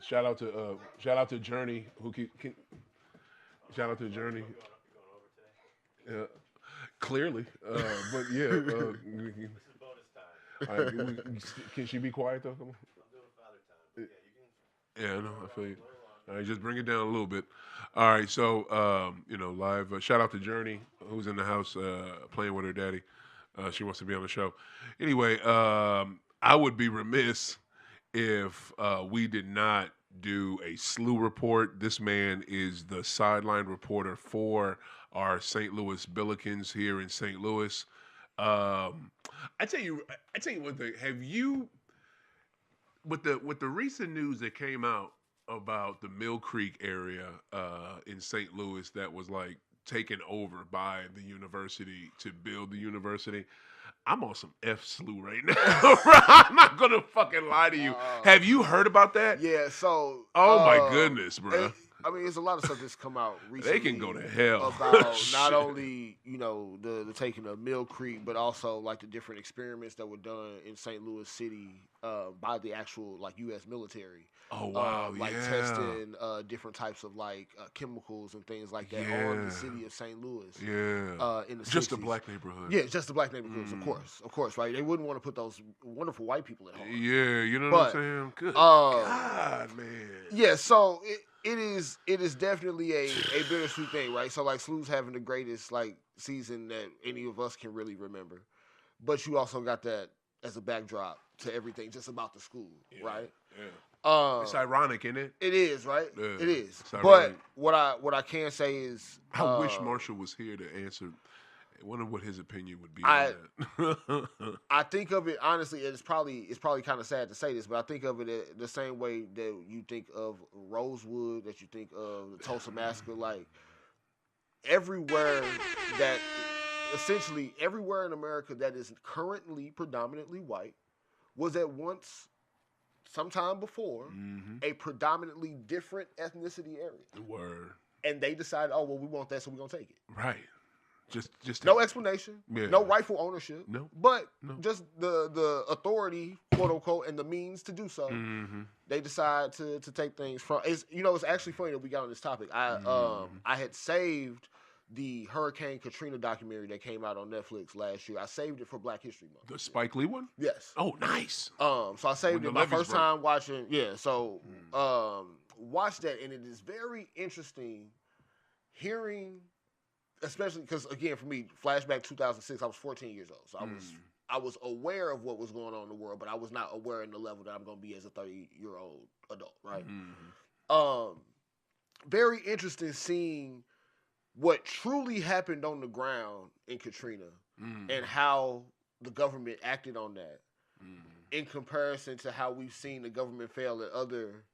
S1: Shout out to Journey, who can shout out to Journey. Yeah, clearly, but yeah.
S3: This is bonus time.
S1: Can she be quiet though? Come on.
S3: I'm doing father time. Yeah,
S1: Yeah, I know. I feel you. All right, just bring it down a little bit. All right, so live. Shout out to Journey, who's in the house playing with her daddy. She wants to be on the show. Anyway, I would be remiss if we did not do a SLU report. This man is the sideline reporter for our St. Louis Billikens here in St. Louis. I tell you one thing. Have you, with the recent news that came out about the Mill Creek area in St. Louis that was like taken over by the university to build the university? I'm on some SLU right now. I'm not gonna fucking lie to you. Have you heard about that?
S2: Yeah. So.
S1: Oh my goodness, bro.
S2: I mean, there's a lot of stuff that's come out recently.
S1: They can go to hell
S2: about not only the taking of Mill Creek, but also like the different experiments that were done in St. Louis City by the actual like U.S. military.
S1: Oh wow!
S2: Like testing different types of like chemicals and things like that on the city of St. Louis.
S1: Yeah.
S2: In the
S1: just
S2: 60s.
S1: a black neighborhood.
S2: Yeah, just the black neighborhoods, of course, right? They wouldn't want to put those wonderful white people at home.
S1: Yeah, you know what I'm saying? Good God, man.
S2: Yeah, so it is definitely a bittersweet thing, right? So like SLU's having the greatest like season that any of us can really remember, but you also got that as a backdrop to everything just about the school, right?
S1: Yeah. It's ironic, isn't it?
S2: It is, right?
S1: Yeah,
S2: it is.
S1: But
S2: what I can say is,
S1: I wish Marshall was here to answer I wonder what his opinion would be
S2: I
S1: on that.
S2: I think of it honestly. It's probably kind of sad to say this, but I think of it the same way that you think of Rosewood, that you think of the Tulsa Massacre. Like everywhere that essentially everywhere in America that is currently predominantly white was at once, sometime before, a predominantly different ethnicity area.
S1: Word.
S2: And they decided, oh well, we want that, so we're gonna take it.
S1: Right. Just
S2: no explanation, no rightful ownership, but just the authority, quote unquote, and the means to do so. They decide to take things from. It's actually funny that we got on this topic. I had saved the Hurricane Katrina documentary that came out on Netflix last year. I saved it for Black History Month.
S1: The Spike Lee one?
S2: Yes.
S1: Oh, nice.
S2: So I saved it my first time watching. Yeah. So watch that, and it is very interesting hearing. Especially because, again, for me, flashback 2006, I was 14 years old. So I was aware of what was going on in the world, but I was not aware in the level that I'm going to be as a 30-year-old adult, right? Very interesting seeing what truly happened on the ground in Katrina and how the government acted on that in comparison to how we've seen the government fail at other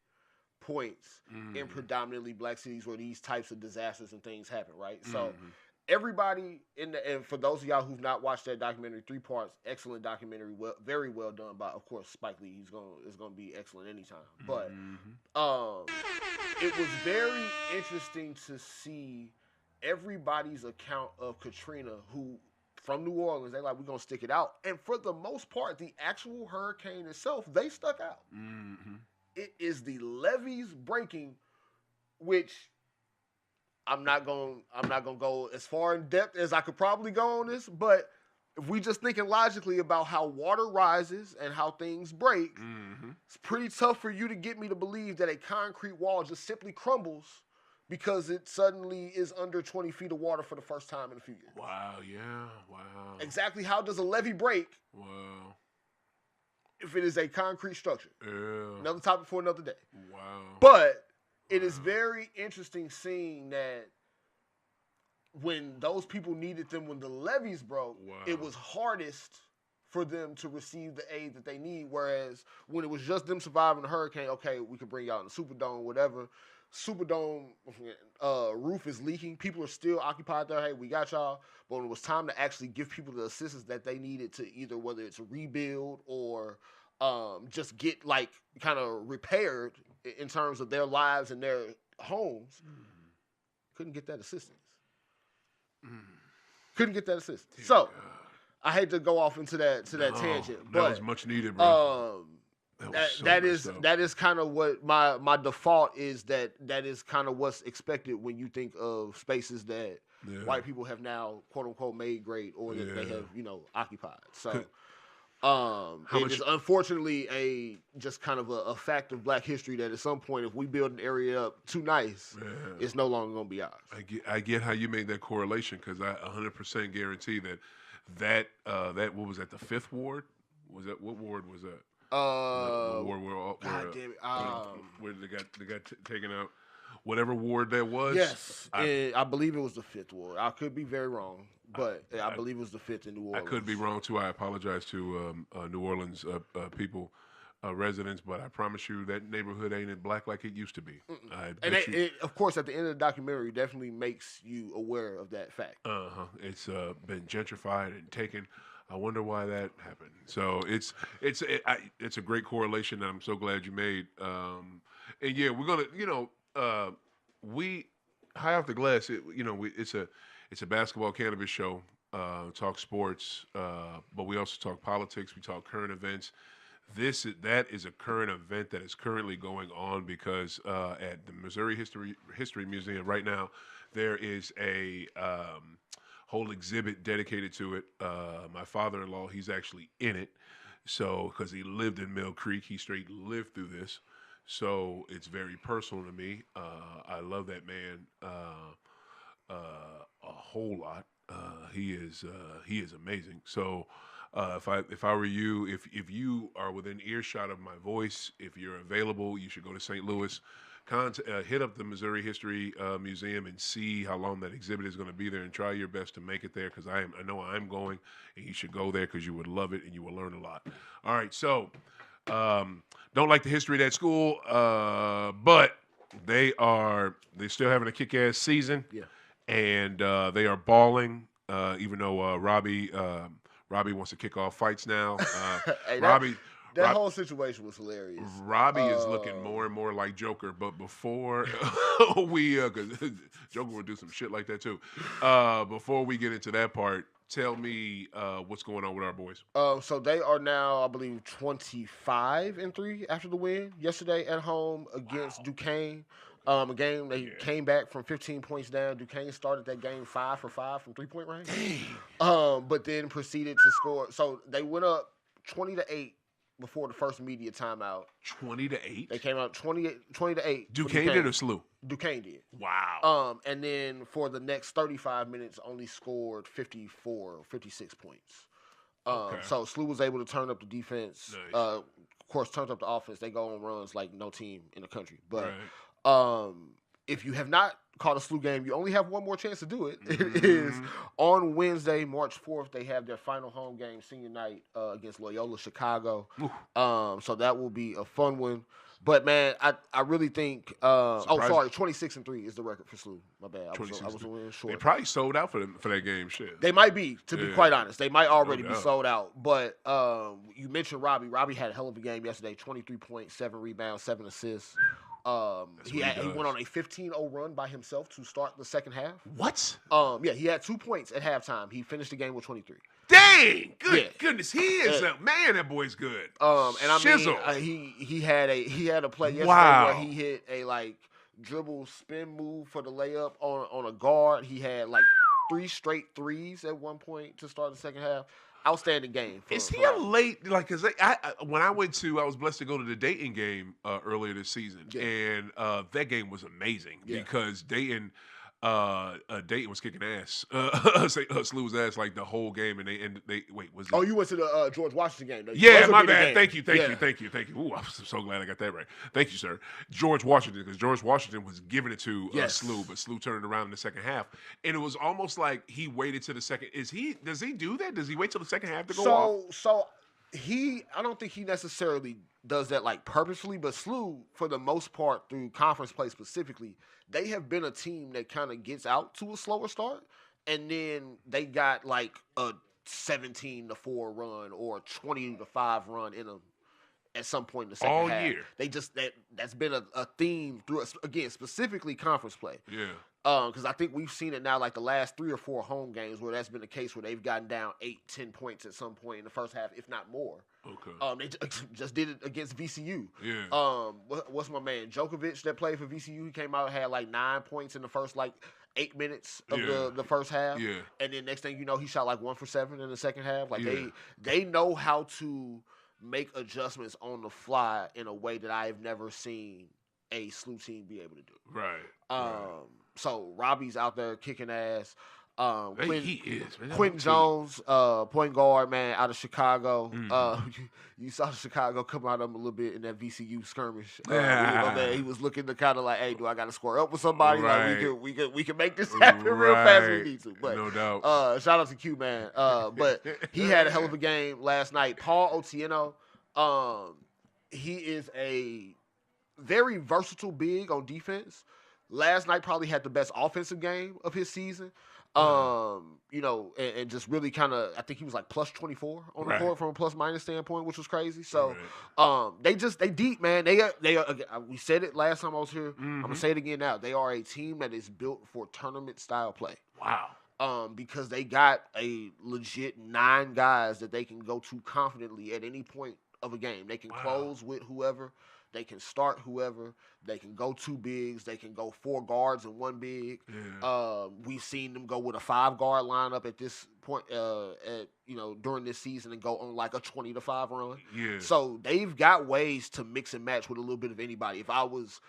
S2: points in predominantly black cities where these types of disasters and things happen, right? So everybody and for those of y'all who've not watched that documentary, 3 parts, excellent documentary, very well done by, of course, Spike Lee. It's gonna be excellent anytime. But it was very interesting to see everybody's account of Katrina who from New Orleans, they like, we're gonna stick it out. And for the most part, the actual hurricane itself, they stuck out. It is the levees breaking, which I'm not gonna go as far in depth as I could probably go on this, but if we just thinking logically about how water rises and how things break, it's pretty tough for you to get me to believe that a concrete wall just simply crumbles because it suddenly is under 20 feet of water for the first time in a few years.
S1: Wow, yeah, wow.
S2: Exactly how does a levee break?
S1: Wow.
S2: If it is a concrete structure.
S1: Yeah.
S2: Another topic for another day.
S1: Wow.
S2: But it is very interesting seeing that when those people needed them, when the levees broke, it was hardest for them to receive the aid that they need. Whereas when it was just them surviving the hurricane, okay, we could bring y'all in the Superdome, whatever. Superdome roof is leaking. People are still occupied there. Hey, we got y'all. But when it was time to actually give people the assistance that they needed to either whether it's a rebuild or just get like kind of repaired in terms of their lives and their homes, couldn't get that assistance. Couldn't get that assistance. Dear so God. I hate to go off into that tangent, but
S1: that was much needed, bro.
S2: That is kind of what my default is. That is kind of what's expected when you think of spaces that white people have now quote unquote made great or that they have occupied. So it is unfortunately just kind of a fact of black history that at some point if we build an area up too nice, it's no longer going to be ours.
S1: I get how you made that correlation because I 100% guarantee that what was that, the 5th ward? Was that, what ward was that?
S2: God damn it.
S1: Where they got taken out. Whatever ward that was.
S2: Yes. I believe it was the 5th ward. I could be very wrong, but I believe it was the 5th in New Orleans.
S1: I could be wrong too. I apologize to New Orleans people, residents, but I promise you that neighborhood ain't as black like it used to be.
S2: And it, of course, at the end of the documentary, definitely makes you aware of that fact.
S1: It's been gentrified and taken. I wonder why that happened. So it's a great correlation that I'm so glad you made. And yeah, we're gonna we High Off the Glass. It's a basketball cannabis show. Talk sports, but we also talk politics. We talk current events. That is a current event that is currently going on because at the Missouri History Museum right now there is a whole exhibit dedicated to it. My father-in-law, he's actually in it. So, because he lived in Mill Creek, he straight lived through this. So it's very personal to me. I love that man a whole lot. He is amazing. So If I were you, if you are within earshot of my voice, if you're available, you should go to St. Louis. Hit up the Missouri History Museum and see how long that exhibit is going to be there, and try your best to make it there, because I know I'm going, and you should go there because you would love it and you will learn a lot. All right, so don't like the history of that school, but they still having a kick-ass season, and they are balling, even though Robbie wants to kick off fights now.
S2: Hey,
S1: Robbie.
S2: That whole situation was hilarious.
S1: Robbie is looking more and more like Joker, but before because Joker will do some shit like that too. Before we get into that part, tell me what's going on with our boys.
S2: So they are now, I believe, 25-3 after the win yesterday at home against Duquesne. A game they came back from 15 points down. Duquesne started that game 5 for 5 from 3-point range. But then proceeded to score. So they went up 20-8. Before the first media timeout.
S1: 20-8?
S2: They came out 20-8.
S1: Duquesne did or SLU?
S2: Duquesne did.
S1: Wow.
S2: And then for the next 35 minutes, only scored 56 points. So SLU was able to turn up the defense.
S1: Nice.
S2: Of course, turned up the offense. They go on runs like no team in the country. But if you have not caught a SLU game, you only have one more chance to do it. It is on Wednesday, March 4th. They have their final home game, senior night, against Loyola Chicago. So that will be a fun one. But, man, I really think 26-3 is the record for SLU. My bad. I was a little short.
S1: They probably sold out for that game. Shit.
S2: They might be, to be quite honest. They might already be sold out. But you mentioned Robbie. Robbie had a hell of a game yesterday, 23 points, 7 rebounds, 7 assists. He went on a 15-0 run by himself to start the second half.
S1: What?
S2: He had 2 points at halftime. He finished the game with 23.
S1: Dang! Goodness, he is man. That boy's good.
S2: And I mean, he had a play yesterday where he hit a dribble spin move for the layup on a guard. He had 3 straight threes at one point to start the second half. Outstanding game.
S1: Is he a late because when I was blessed to go to the Dayton game earlier this season, and that game was amazing because Dayton was kicking ass. SLU's ass the whole game, and they was it?
S2: Oh, you went to the George Washington game?
S1: Yeah, my bad. Thank you. Ooh, I'm so glad I got that right. Thank you, sir. George Washington, because George Washington was giving it to SLU, but SLU turned it around in the second half, and it was almost like he waited to the second. Does he do that? Does he wait till the second half to go off?
S2: So I don't think he necessarily does that purposely, but SLU, for the most part, through conference play specifically, they have been a team that kind of gets out to a slower start, and then they got a 17-4 run or 20-5 run at some point in the second half. All year. They just that's been a theme through, again, specifically conference play.
S1: Yeah.
S2: Because I think we've seen it now the last 3 or 4 home games where that's been the case, where they've gotten down 8-10 points at some point in the first half, if not more.
S1: Okay.
S2: They just did it against VCU.
S1: Yeah.
S2: What's my man Djokovic that played for VCU? He came out and had 9 points in the first 8 minutes of the first half.
S1: Yeah.
S2: And then next thing you know, he shot 1 for 7 in the second half. They know how to make adjustments on the fly in a way that I have never seen a SLU team be able to do.
S1: Right.
S2: So Robbie's out there kicking ass.
S1: He is, man.
S2: Quentin Jones, point guard, man, out of Chicago. You saw Chicago come out of him a little bit in that VCU skirmish. He was looking to kind of hey, do I got to square up with somebody?
S1: Right.
S2: We can make this happen real fast if we need to. But
S1: no doubt.
S2: Shout out to Q, man. But he had a hell of a game last night. Paul Otieno, he is a very versatile big on defense. Last night probably had the best offensive game of his season. And just really kind of, I think he was plus 24 on the court from a plus minus standpoint, which was crazy. So, they deep, man. They are, we said it last time I was here. I'm gonna say it again now. They are a team that is built for tournament style play.
S1: Wow.
S2: Because they got a legit 9 guys that they can go to confidently at any point of a game. They can close with whoever. They can start whoever. They can go 2 bigs. They can go 4 guards and 1 big.
S1: Yeah.
S2: We've seen them go with a 5-guard lineup at this point, during this season, and go on a 20-5 run.
S1: Yeah.
S2: So they've got ways to mix and match with a little bit of anybody. If I was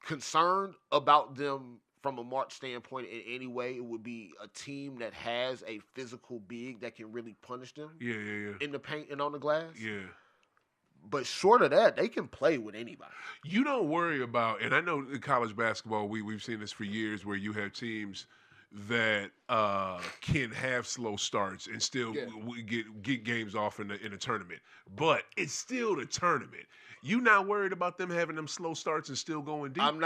S2: concerned about them from a March standpoint in any way, it would be a team that has a physical big that can really punish them in the paint and on the glass.
S1: Yeah.
S2: But short of that, they can play with anybody.
S1: You don't worry about, and I know in college basketball, we've seen this for years, where you have teams that can have slow starts and still get games off in the tournament. But it's still the tournament. You not worried about them having them slow starts and still going deep?
S2: I'm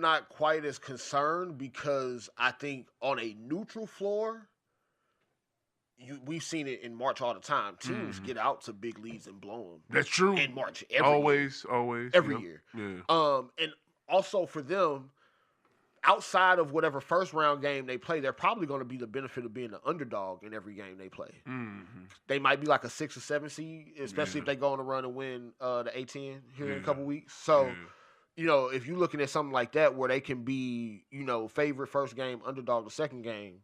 S2: not quite as concerned because I think on a neutral floor, we've seen it in March all the time. Teams get out to big leads and blow them.
S1: That's true.
S2: In March,
S1: always,
S2: every year.
S1: Yeah.
S2: And also for them, outside of whatever first round game they play, they're probably going to be the benefit of being the underdog in every game they play. They might be like a 6 or 7 seed, especially if they go on a run and win the A-10 here in a couple weeks. So, if you're looking at something like that where they can be, favorite first game, underdog the second game,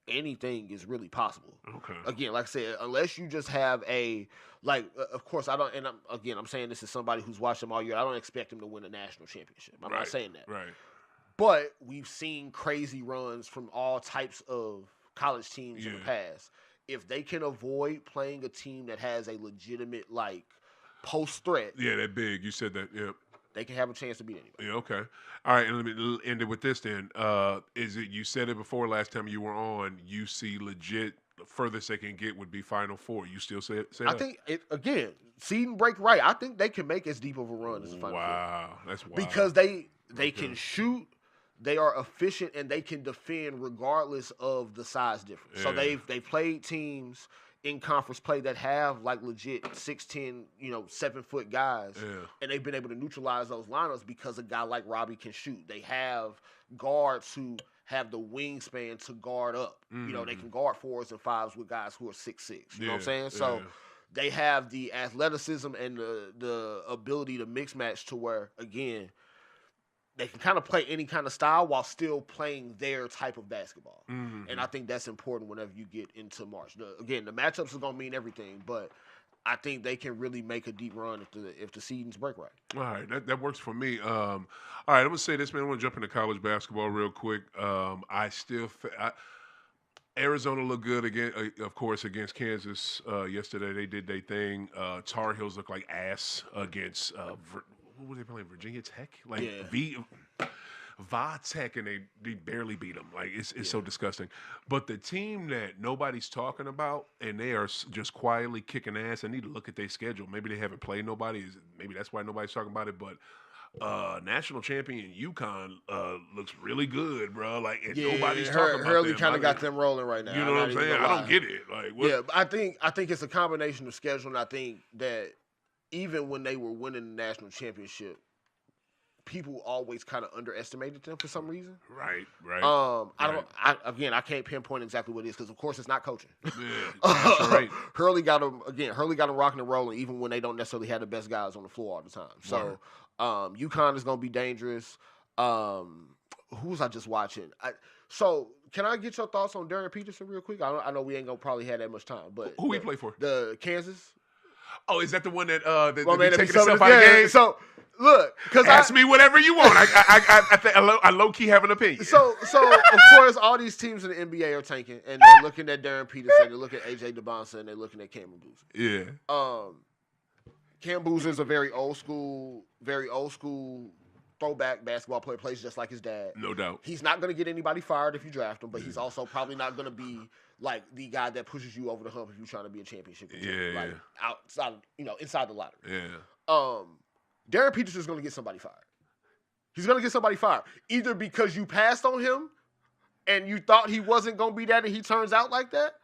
S2: anything is really possible.
S1: Okay.
S2: Again, like I said, unless you just have of course, I don't, and I'm saying this as somebody who's watched them all year, I don't expect them to win a national championship. I'm not saying that.
S1: Right.
S2: But we've seen crazy runs from all types of college teams in the past. If they can avoid playing a team that has a legitimate, post threat.
S1: Yeah, that big. You said that, yeah.
S2: They can have a chance to beat anybody.
S1: Yeah, okay. All right, and let me end it with this then. Is it, you said it before last time you were on, you see legit, the furthest they can get would be Final Four. You still say that?
S2: I think, again, seed and break right. I think they can make as deep of a run as the Final Four.
S1: Wow, that's wild.
S2: Because they can shoot, they are efficient, and they can defend regardless of the size difference. Yeah. So they've played teams in conference play that have legit 6'10", 7-foot guys, and they've been able to neutralize those lineups because a guy like Robbie can shoot. They have guards who have the wingspan to guard up. They can guard 4s and 5s with guys who are 6'6". You know what I'm saying? So they have the athleticism and the ability to mix match to where, again, they can kind of play any kind of style while still playing their type of basketball. And I think that's important whenever you get into March. Again, the matchups are going to mean everything, but I think they can really make a deep run if the seedings break right.
S1: All right, that works for me. All right, I'm going to say this, man. I want to jump into college basketball real quick. Arizona looked good, again, of course, against Kansas yesterday. They did their thing. Tar Heels looked like ass against what were they playing? Virginia Tech? Va Tech, and they barely beat them. It's so disgusting. But the team that nobody's talking about, and they are just quietly kicking ass, I need to look at their schedule. Maybe they haven't played nobody. Maybe that's why nobody's talking about it. But national champion UConn looks really good, bro. Nobody's talking about
S2: Hurley
S1: them.
S2: kind of got them rolling right now.
S1: You know what I'm saying? I don't get it.
S2: Yeah, I think it's a combination of schedule, and I think that even when they were winning the national championship, people always kind of underestimated them for some reason. Right. I can't pinpoint exactly what it is because, of course, it's not coaching. Yeah, right. Hurley got them rocking and rolling even when they don't necessarily have the best guys on the floor all the time. So, UConn is going to be dangerous. Who was I just watching? So, can I get your thoughts on Darren Peterson real quick? I know we ain't going to probably have that much time, but
S1: who we play for?
S2: The Kansas.
S1: Oh, is that the one that taking itself out of the game?
S2: So, look, because
S1: ask me whatever you want. I low key have an opinion.
S2: So of course, all these teams in the NBA are tanking, and they're looking at Darren Peterson, they're looking at AJ DeBonsa, and they're looking at Cameron Boozer.
S1: Yeah.
S2: Cam Boozer is a very old school throwback basketball player. Plays just like his dad.
S1: No doubt.
S2: He's not going to get anybody fired if you draft him, but he's also probably not going to be the guy that pushes you over the hump if you're trying to be a championship contender.
S1: Yeah.
S2: Outside, inside the lottery.
S1: Yeah.
S2: Darren Peterson's going to get somebody fired. He's going to get somebody fired. Either because you passed on him and you thought he wasn't going to be that and he turns out like that,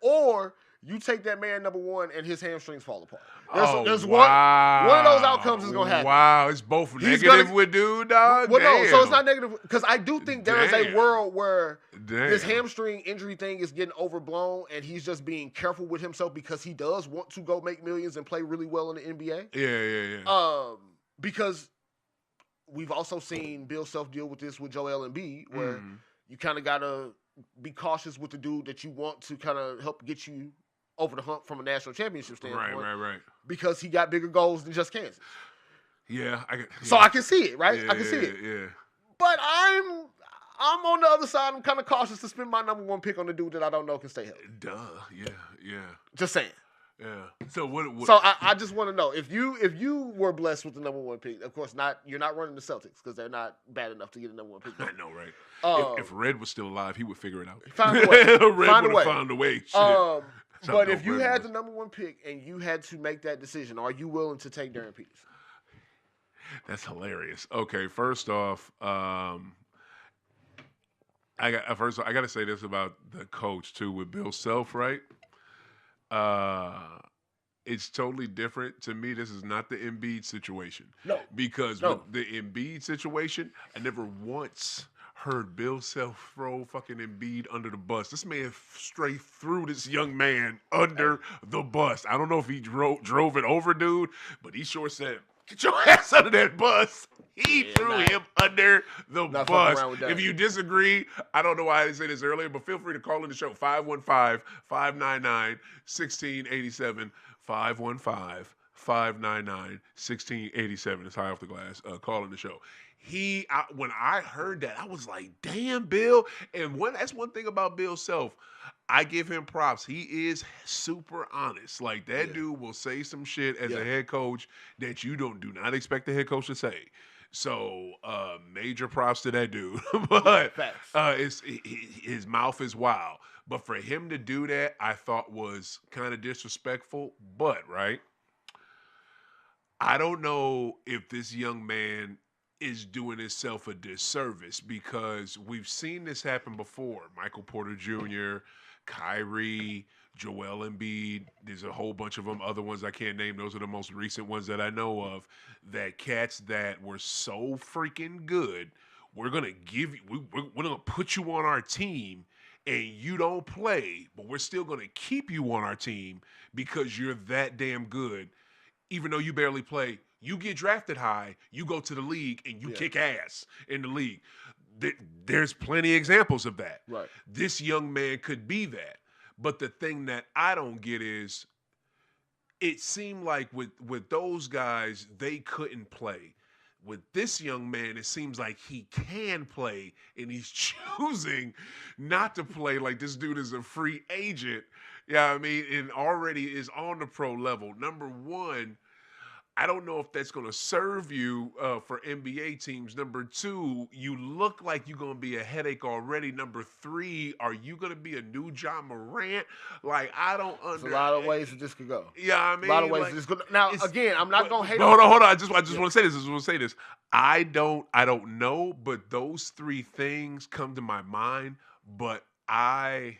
S2: or you take that man number one and his hamstrings fall apart. There's one of those outcomes is going to happen.
S1: Wow, it's both negative with dude, dog.
S2: Well, no, so it's not negative because I do think there is a world where this hamstring injury thing is getting overblown and he's just being careful with himself because he does want to go make millions and play really well in the NBA.
S1: Yeah.
S2: Because we've also seen Bill Self deal with this with Joel Embiid, where you kind of got to be cautious with the dude that you want to kind of help get you over the hump from a national championship standpoint.
S1: Right.
S2: Because he got bigger goals than just
S1: Kansas. Yeah.
S2: So I can see it, right? I can see it.
S1: Yeah.
S2: But I'm on the other side. I'm kind of cautious to spend my number one pick on the dude that I don't know can stay healthy.
S1: Duh. Yeah.
S2: Just saying.
S1: Yeah. So what?
S2: So I just want to know if you were blessed with the number one pick. Of course, you're not running the Celtics because they're not bad enough to get a number one pick.
S1: I know, right? If Red was still alive, he would figure it out.
S2: Find a way.
S1: Red would have found a way. Shit.
S2: But if you had the number one pick and you had to make that decision, are you willing to take Darren Peterson?
S1: That's hilarious. Okay, first off, I got to say this about the coach too with Bill Self, right? It's totally different to me. This is not the Embiid situation.
S2: No,
S1: because with the Embiid situation, I never once heard Bill Self throw fucking Embiid under the bus. This man straight threw this young man under the bus. I don't know if he drove it over, dude, but he sure said, "Get your ass under that bus." He threw him under the bus. If you disagree, I don't know why I didn't say this earlier, but feel free to call in the show. 515-599-1687. 515-599-1687. It's High Off the Glass. Call in the show. When I heard that, I was like, damn, Bill. And that's one thing about Bill Self. I give him props. He is super honest. Like, that dude will say some shit as a head coach that you do not expect the head coach to say. So, major props to that dude. But his mouth is wild. But for him to do that, I thought was kind of disrespectful. But, right, I don't know if this young man is doing himself a disservice because we've seen this happen before. Michael Porter Jr., Kyrie, Joel Embiid. There's a whole bunch of them. Other ones I can't name. Those are the most recent ones that I know of. That cats that were so freaking good, we're going to give you, we're going to put you on our team and you don't play, but we're still going to keep you on our team because you're that damn good. Even though you barely play, you get drafted high, you go to the league, and you kick ass in the league. There's plenty of examples of that.
S2: Right.
S1: This young man could be that. But the thing that I don't get is it seemed like with those guys, they couldn't play. With this young man, it seems like he can play, and he's choosing not to play. Like, this dude is a free agent, I mean, and already is on the pro level. Number one, I don't know if that's going to serve you for NBA teams. Number two, you look like you're going to be a headache already. Number three, are you going to be a new John Morant? Like, I don't understand.
S2: There's a lot of ways that this could go.
S1: Yeah, I mean.
S2: A lot of ways this could. Now, again, I'm not going to hate.
S1: Hold on. I just want to say this. I don't know, but those three things come to my mind. But I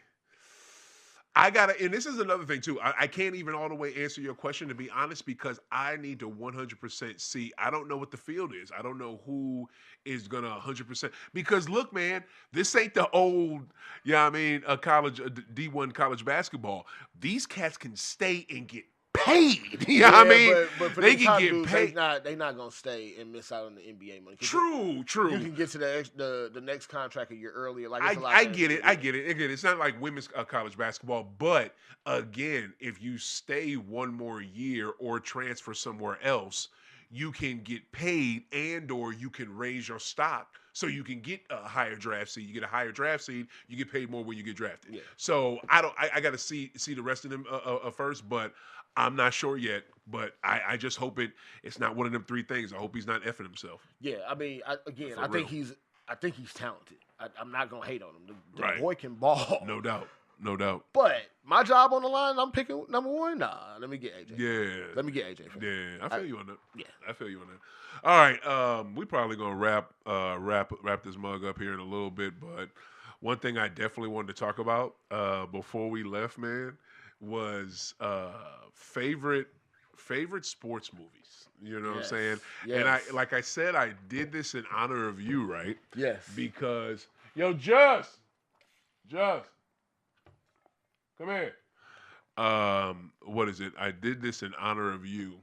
S1: gotta, and this is another thing too. I can't even all the way answer your question, to be honest, because I need to 100% see. I don't know what the field is. I don't know who is gonna 100%. Because look, man, this ain't the old, college D1 college basketball. These cats can stay and get paid.
S2: But for
S1: they
S2: can
S1: get
S2: dudes,
S1: paid.
S2: They not gonna stay and miss out on the NBA money.
S1: True.
S2: You can get to the next contract a year earlier. Like,
S1: I get it. Again, it's not like women's college basketball, but again, if you stay one more year or transfer somewhere else, you can get paid or you can raise your stock so you can get a higher draft seed. You get a higher draft seed, you get paid more when you get drafted. Yeah. So I got to see the rest of them first, but I'm not sure yet, but I just hope it's not one of them three things. I hope he's not effing himself.
S2: Yeah, I mean, I think he's talented. I'm not gonna hate on him. The boy can ball.
S1: No doubt.
S2: But my job on the line, I'm picking number one. Nah, let me get AJ.
S1: Yeah.
S2: Let me get AJ.
S1: Yeah, I feel you on that.
S2: Yeah,
S1: I feel you on that. All right, we probably gonna wrap this mug up here in a little bit, but one thing I definitely wanted to talk about before we left, man, was favorite sports movies. You know what I'm saying? Yes. And like I said, I did this in honor of you, right?
S2: Yes.
S1: Because Just come here. What is it? I did this in honor of you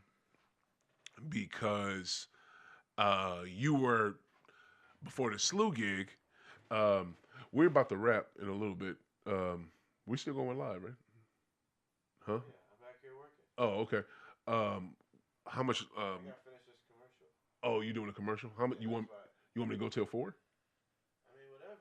S1: because you were before the SLU gig. We're about to wrap in a little bit. We're still going live, right? Huh?
S3: Yeah, I'm back here working.
S1: Oh, okay. How much?
S3: I gotta finish this commercial.
S1: Oh, you doing a commercial? How much? You want me to go till 4?
S3: I mean, whatever.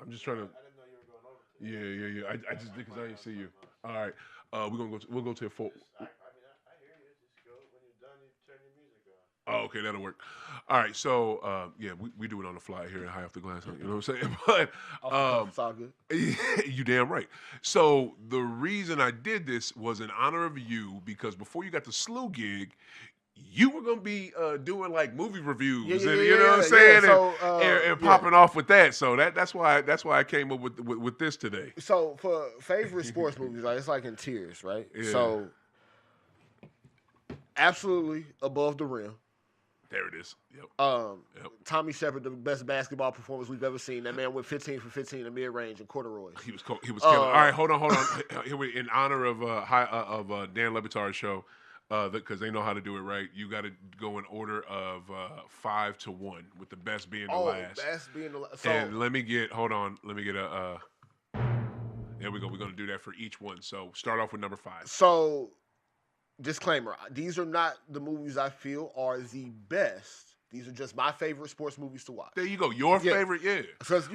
S1: I'm just trying to.
S3: I didn't know you were going over to.
S1: Yeah. I just did because I didn't see you. All right. We'll go to a full.
S3: I hear you. Just go when you're done. You turn your music on.
S1: Oh, okay, that'll work. All right, so yeah, we do it on the fly here at High Off the Glass. You know what I'm saying? But
S2: It's all good.
S1: you damn right. So the reason I did this was in honor of you because before you got the SLU gig, you were gonna be doing like movie reviews, and you know what I'm saying, and popping off with that. So that's why I came up with this today.
S2: So for favorite sports movies, like it's like in tiers, right?
S1: Yeah.
S2: So absolutely Above the Rim.
S1: There it is. Yep.
S2: Tommy Shepard, the best basketball performance we've ever seen. That man went 15 for 15 in mid-range and corduroys.
S1: He was killing. All right, hold on. Here we in honor of Dan Le Batard's show, because they know how to do it right. You got to go in order of 5 to 1, with the best being the last.
S2: Best being the last. So,
S1: And let me get a. There we go. We're gonna do that for each one. So start off with number 5.
S2: So, disclaimer: these are not the movies I feel are the best. These are just my favorite sports movies to watch.
S1: There you go. Your favorite, yeah.
S2: Because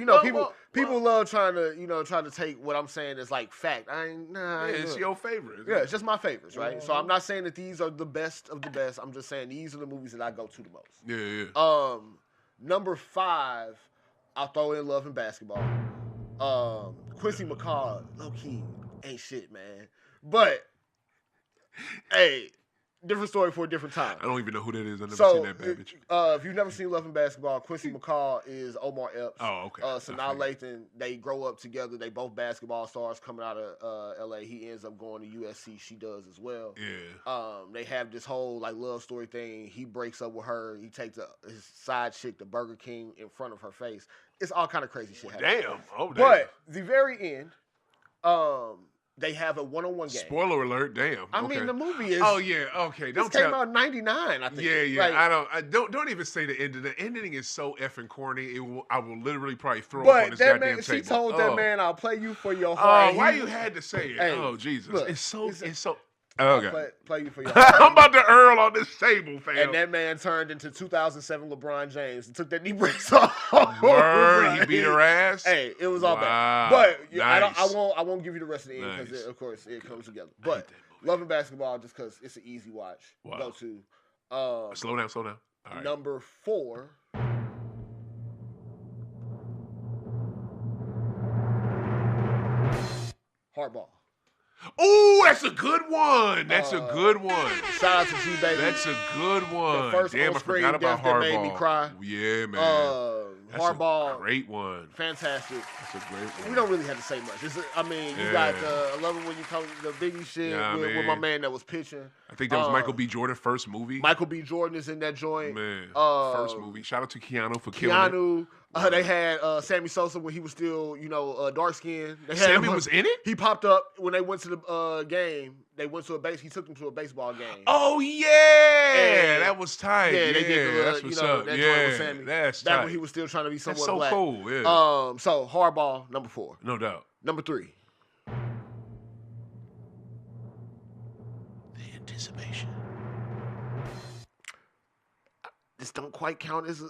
S2: people love trying to take what I'm saying as like fact.
S1: It's your favorite.
S2: Yeah, it's just my favorites, right? So I'm not saying that these are the best of the best. I'm just saying these are the movies that I go to the most.
S1: Yeah.
S2: Number 5, I'll throw in Love and Basketball. Quincy McCall, low key, ain't shit, man. But hey, different story for a different time.
S1: I don't even know who that is. I've never seen that bad bitch.
S2: If you've never seen Love and Basketball, Quincy McCall is Omar Epps.
S1: Oh, okay.
S2: Sanaa Lathan, they grow up together. They both basketball stars coming out of L.A. He ends up going to USC. She does as well.
S1: Yeah.
S2: They have this whole like love story thing. He breaks up with her. He takes his side chick to Burger King in front of her face. It's all kind of crazy shit happening.
S1: Damn. Oh, damn.
S2: But the very end, they have a one-on-one game.
S1: Spoiler alert! Damn.
S2: I mean, the movie is.
S1: Oh yeah. Okay.
S2: This came out in '99, I think.
S1: Yeah.
S2: Like,
S1: I don't even say the ending. The ending is so effing corny. I will literally probably throw up on this goddamn table.
S2: She told that man, "I'll play you for your heart."
S1: Oh, why you had to say it?
S2: Hey,
S1: oh Jesus!
S2: Look,
S1: it's so. Okay.
S2: Play you for your heart.
S1: I'm about to Earl on this table, fam.
S2: And that man turned into 2007 LeBron James and took that knee brace off.
S1: Word, he beat her ass.
S2: Hey, it was all bad. But nice. I won't give you the rest of the end because, of course, it comes together. But Love and Basketball, just because it's an easy watch.
S1: Wow.
S2: Go to.
S1: Slow down. All right.
S2: Number 4. Hardball.
S1: Oh, that's a good one. That's a good one.
S2: Shout out to G Baby.
S1: That's a good one.
S2: The first
S1: Damn, I forgot about Hardball.
S2: That made me cry.
S1: Yeah, man. That's
S2: Hardball.
S1: A great one.
S2: Fantastic.
S1: That's a great one.
S2: We don't really have to say much. You got I love it when you come the Biggie shit with my man that was pitching.
S1: I think that was Michael B. Jordan's first movie.
S2: Michael B. Jordan is in that joint.
S1: Man, first movie. Shout out to Keanu for killing it.
S2: They had Sammy Sosa when he was still, dark skinned.
S1: Sammy was in it?
S2: He popped up when they went to the game. They went to a base. He took them to a baseball game.
S1: Oh yeah, that was tight.
S2: Yeah, they did
S1: that's what's up.
S2: That joint with Sammy.
S1: That's
S2: back
S1: tight.
S2: when he was still trying to be somewhat
S1: that's so
S2: black.
S1: Cool. Yeah.
S2: So Hardball, number 4.
S1: No doubt.
S2: Number 3.
S1: The Anticipation.
S2: This don't quite count as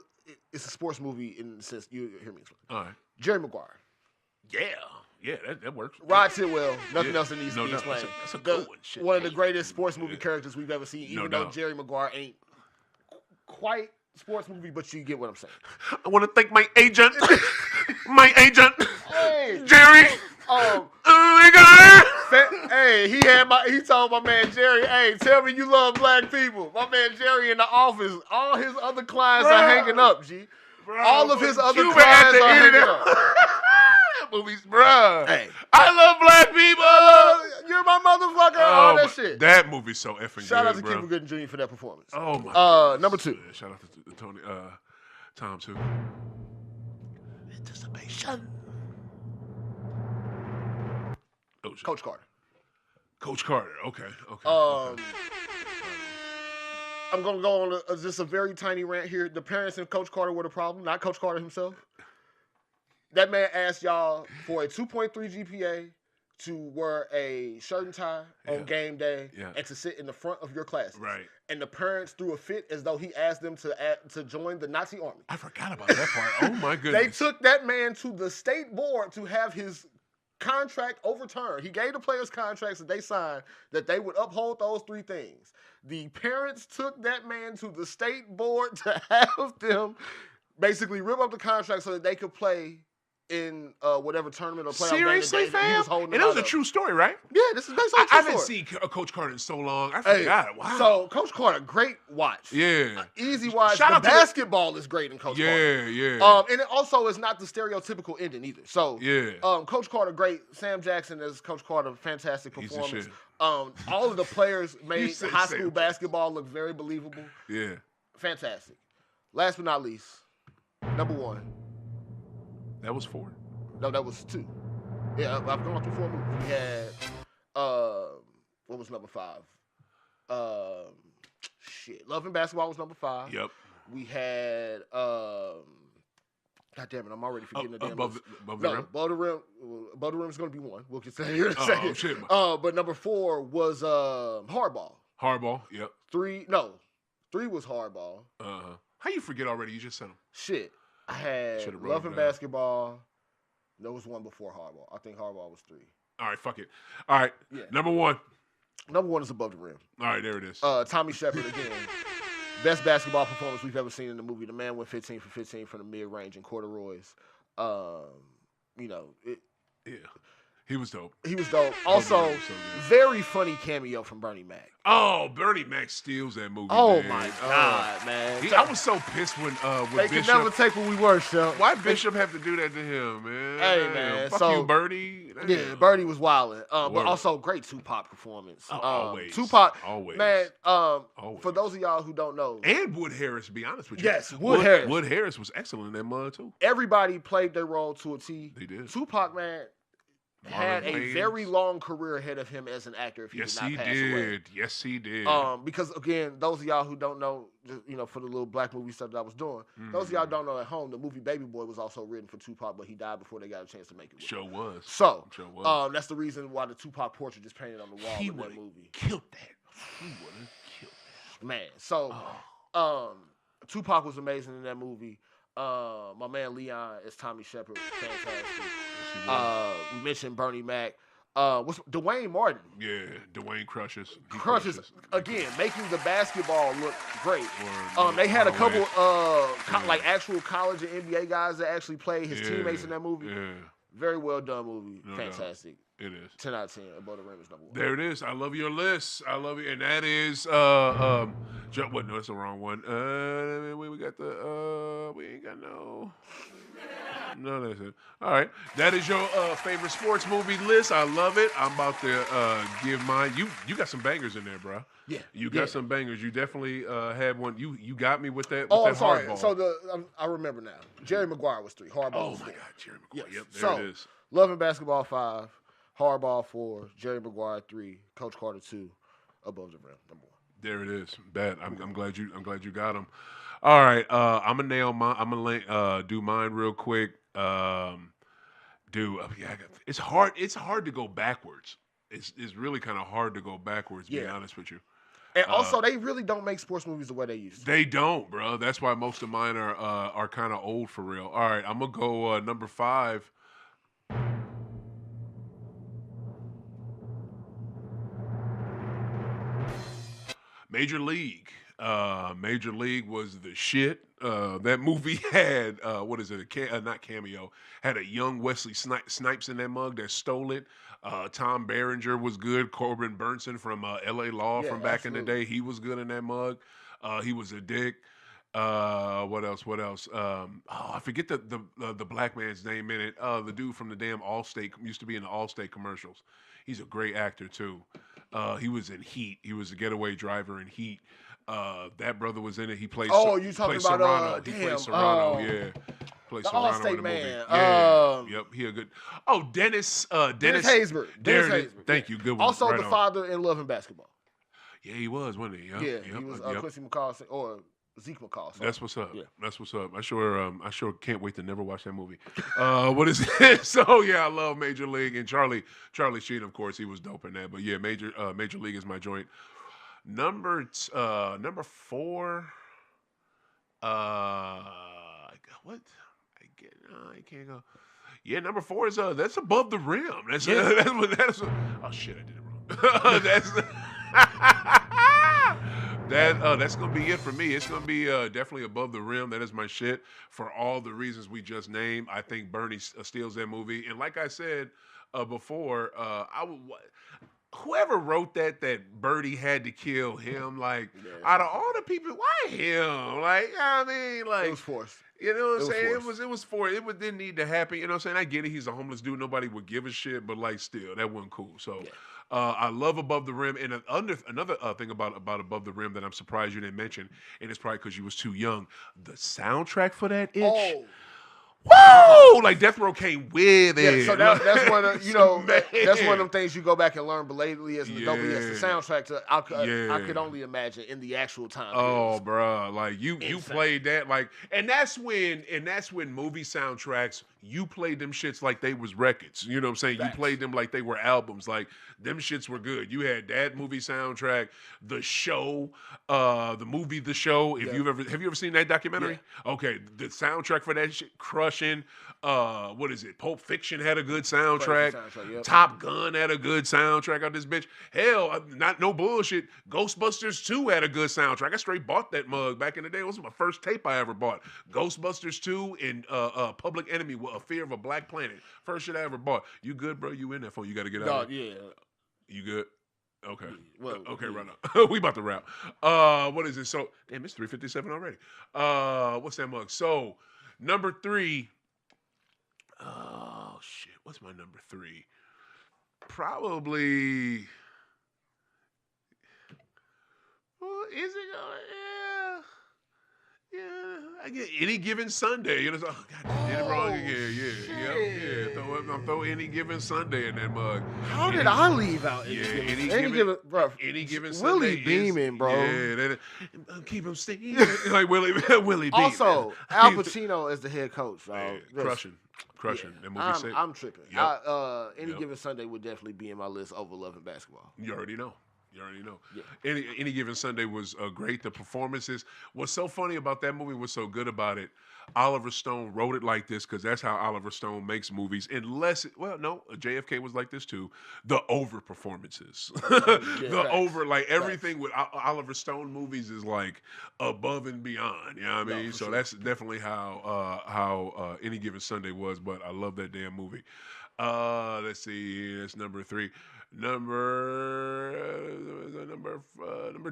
S2: it's a sports movie in the sense you hear me explain.
S1: All right.
S2: Jerry Maguire.
S1: Yeah, that works.
S2: Rod Tidwell. Nothing else that needs to be explained.
S1: That's a good one. Shit.
S2: One of the greatest sports movie characters we've ever seen. Even though Jerry Maguire ain't quite sports movie, but you get what I'm saying.
S1: I want to thank my agent.
S2: Hey,
S1: Jerry.
S2: Hey, he told my man Jerry, hey, tell me you love black people. My man Jerry in the office, all his other clients are hanging up, G.
S1: Bro,
S2: all of his other clients are hanging up.
S1: That movie's, bro.
S2: Hey,
S1: I love black people.
S2: You're my motherfucker. All that shit.
S1: That movie's so effing good.
S2: Shout out to Cuba Gooding Jr. for that performance.
S1: Oh my God.
S2: Number 2.
S1: Shout out to Tony, Tom too.
S2: Anticipation.
S1: Oh, shit.
S2: Coach Carter.
S1: Coach Carter. Okay.
S2: I'm going to go on just a very tiny rant here. The parents and Coach Carter were the problem, not Coach Carter himself. That man asked y'all for a 2.3 GPA, to wear a shirt and tie on game day and to sit in the front of your classes.
S1: Right.
S2: And the parents threw a fit as though he asked them to join the Nazi army.
S1: I forgot about that part. Oh, my goodness.
S2: They took that man to the state board to have his contract overturned. He gave the players contracts that they signed that they would uphold those 3 things. The parents took that man to the state board to have them basically rip up the contract so that they could play in whatever tournament or playoff game
S1: Seriously,
S2: that he was
S1: fam?
S2: holding.
S1: And that was a true story, right?
S2: Yeah, this is based on a
S1: I
S2: true
S1: haven't
S2: story.
S1: seen Coach Carter in so long. I forgot it. Wow.
S2: So Coach Carter, great watch.
S1: Yeah.
S2: Easy watch.
S1: Shout
S2: The
S1: out to
S2: basketball is great in Coach Carter.
S1: Yeah.
S2: And it also is not the stereotypical ending either. So Coach Carter, great. Sam Jackson as Coach Carter, fantastic performance. All of the players made high school basketball look very believable.
S1: Yeah.
S2: Fantastic. Last but not least, number 1.
S1: That was 4.
S2: No, that was 2. Yeah, I've gone through 4 movies. We had, what was number 5? Love and Basketball was number 5.
S1: Yep.
S2: We had, God damn it, I'm already forgetting the damn
S1: above
S2: list.
S1: the rim?
S2: Above the rim is going to be 1. We'll get to that here in a second.
S1: Shit.
S2: But number 4 was Hardball.
S1: Hardball, yep.
S2: 3 was Hardball.
S1: How you forget already? You just said them.
S2: Shit. I had Love and Basketball. There was 1 before Hardball. I think Hardball was 3.
S1: All right, fuck it. All right, number 1.
S2: Number 1 is Above the Rim.
S1: All right, there it is.
S2: Tommy Shepard again. Best basketball performance we've ever seen in the movie. The man went 15 for 15 from the mid-range and corduroys.
S1: He was dope.
S2: Also, very funny cameo from Bernie Mac.
S1: Oh, Bernie Mac steals that movie.
S2: Oh,
S1: man.
S2: my God, man.
S1: I was so pissed when
S2: they
S1: Bishop.
S2: could never take what we were, Shep.
S1: Why Bishop have to do that to him, man?
S2: Hey, man.
S1: Fuck you, Bernie. Damn.
S2: Yeah, Bernie was wildin'. But also great Tupac performance.
S1: Always.
S2: Tupac.
S1: Always.
S2: Man,
S1: always.
S2: For those of y'all who don't know.
S1: And Wood Harris, to be honest with you.
S2: Yes, Wood Harris.
S1: Wood Harris was excellent in that mud, too.
S2: Everybody played their role to a T.
S1: They did.
S2: Tupac, man, had a very long career ahead of him as an actor if he did not pass away.
S1: Yes, he did.
S2: Because, again, those of y'all who don't know, for the little black movie stuff that I was doing, those of y'all don't know at home, the movie Baby Boy was also written for Tupac, but he died before they got a chance to make it.
S1: Sure was.
S2: So, that's the reason why the Tupac portrait is painted on the wall in that movie.
S1: Killed that. He would have killed that.
S2: Man, so, Tupac was amazing in that movie. My man Leon is Tommy Shepard, fantastic. We mentioned Bernie Mac. What's Dwayne Martin?
S1: Yeah, Dwayne crushes.
S2: Crushes again, making the basketball look great. They had a couple like actual college and NBA guys that actually played his teammates in that movie. Yeah. Very well done movie. No fantastic.
S1: It is.
S2: 10 out of 10. Above the Rim is number 1.
S1: There it is. I love your list. I love it. And that is no, that's the wrong one. We got we ain't got no. No, that's it. All right. That is your favorite sports movie list. I love it. I'm about to give mine. You got some bangers in there, bro.
S2: Yeah.
S1: You got some bangers. You definitely had one. You got me with that.
S2: I'm sorry. Hardball. So I remember now. Jerry Maguire was 3. Hardball was 4.
S1: Oh my God, Jerry Maguire.
S2: Yes.
S1: Yep, there it is.
S2: Love and Basketball 5, Hardball 4, Jerry Maguire 3, Coach Carter 2, Above the Rim number 1.
S1: There it is. Bad. I'm glad you got them. All right. I'm gonna nail mine. I'm gonna do mine real quick. It's hard. It's hard to go backwards. It's really kind of hard to go backwards. Being honest with you.
S2: And also, they really don't make sports movies the way they used to.
S1: They don't, bro. That's why most of mine are kind of old for real. All right, I'm gonna go number 5. Major League. Major League was the shit. That movie had not cameo, had a young Wesley Snipes in that mug that stole it. Tom Berenger was good. Corbin Burnson from L.A. Law from back in the day, he was good in that mug. He was a dick. What else? I forget the black man's name in it. The dude from the damn Allstate used to be in the Allstate commercials. He's a great actor too. He was in Heat. He was a getaway driver in Heat. That brother was in it. He played.
S2: You talking about
S1: Serrano. He played Serrano. Yeah. Played
S2: the
S1: Serrano
S2: Allstate
S1: in the
S2: man.
S1: movie. Yeah. Yep. He a good. Oh, Dennis
S2: Haysbert.
S1: Dennis Haysbert. Thank you. Good one.
S2: Also,
S1: right
S2: the
S1: on.
S2: father in Love and Basketball.
S1: Yeah, he was, wasn't he? Yep.
S2: Yeah, he was Quincy McCall or Zeke McCall. So,
S1: That's what's up.
S2: Yeah.
S1: That's what's up. I sure can't wait to never watch that movie. What is it? So yeah, I love Major League and Charlie Sheen, of course, he was dope in that. But yeah, Major League is my joint. Number 4. What? I can't go. Yeah, number 4 is that's Above the Rim. That's oh shit, I did it wrong. That's gonna be it for me. It's gonna be definitely Above the Rim. That is my shit for all the reasons we just named. I think Bernie steals that movie, and like I said before, whoever wrote that Birdie had to kill him, like out of all the people, why him? Like, I mean, like
S2: it was forced.
S1: You know what I'm saying?
S2: Forced.
S1: It was didn't need to happen. You know what I'm saying? I get it. He's a homeless dude. Nobody would give a shit, but like still, that wasn't cool. So I love Above the Rim. And another thing about Above the Rim that I'm surprised you didn't mention, and it's probably because you was too young. The soundtrack for that itch.
S2: Oh.
S1: Whoa! Like Death Row came with it.
S2: Yeah, so that's one of that's one of them things you go back and learn belatedly as an adult. But yes, the soundtrack to I could only imagine in the actual time.
S1: Oh, bro, like you played that like, and that's when movie soundtracks you played them shits like they was records. You know what I'm saying?
S2: Facts.
S1: You played them like they were albums. Like them shits were good. You had that movie soundtrack, The Show, the movie The Show. Have you ever seen that documentary?
S2: Yeah.
S1: Okay, the soundtrack for that shit, crushing. What is it? Pulp Fiction had a good soundtrack.
S2: Yep.
S1: Top Gun had a good soundtrack on this bitch. Hell, not no bullshit. Ghostbusters 2 had a good soundtrack. I straight bought that mug back in the day. It was my first tape I ever bought. Ghostbusters 2 and Public Enemy, A Fear of a Black Planet. First shit I ever bought. You good, bro? You in there phone? You got to get out.
S2: Dog, yeah.
S1: You good? Okay.
S2: Well,
S1: okay, right now. We about to wrap. What is it? So, damn, it's 3:57 already. What's that mug? So, number 3. Oh shit! What's my number 3? Probably. Well, is it? Yeah. I get Any Given Sunday. You know, oh god, I did it wrong again. Yeah. I'm throw Any Given Sunday in that mug.
S2: How did I leave out?
S1: Any Given Sunday.
S2: Willie Beeman, bro.
S1: Yeah, keep him stinging like Willie Beeman.
S2: Also, Al Pacino as the head coach.
S1: Crushing. That movie sick.
S2: I'm tripping.
S1: Yep.
S2: Any Given Sunday would definitely be in my list over Love and Basketball.
S1: You already know. Yeah. Any Given Sunday was great. The performances. What's so funny about that movie, what's so good about it, Oliver Stone wrote it like this because that's how Oliver Stone makes movies. JFK was like this too. The over performances. Everything with Oliver Stone movies is like above and beyond. You know what I mean? So that's definitely how Any Given Sunday was, but I love that damn movie. Let's see, that's number 3. Number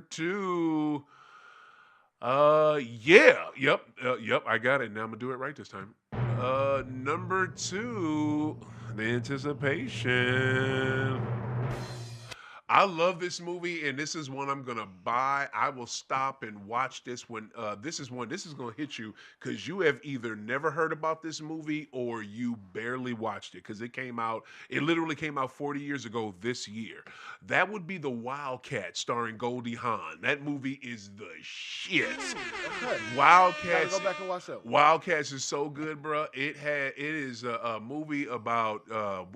S1: 2. Yep, I got it. Now I'm gonna do it right this time. Number 2, The Anticipation. I love this movie, and this is one I'm gonna buy. I will stop and watch this when this is gonna hit you because you have either never heard about this movie or you barely watched it because it literally came out 40 years ago this year. That would be The Wildcat starring Goldie Hawn. That movie is the shit.
S2: Okay.
S1: Wildcats.
S2: Gotta go back and watch that.
S1: Wildcats is so good, bro. It is a movie about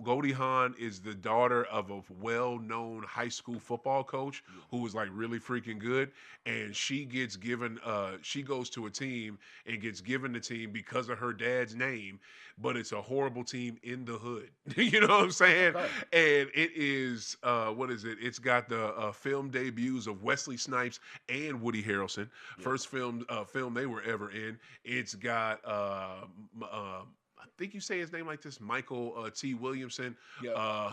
S1: Goldie Hawn is the daughter of a well-known high school football coach who was like really freaking good, and she gets given she goes to a team and gets given the team because of her dad's name, but it's a horrible team in the hood. You know what I'm saying? Okay. And it is what is it? It's got the film debuts of Wesley Snipes and Woody Harrelson. Yeah. First film they were ever in. It's got I think you say his name like this, Michael T. Williamson. Yeah.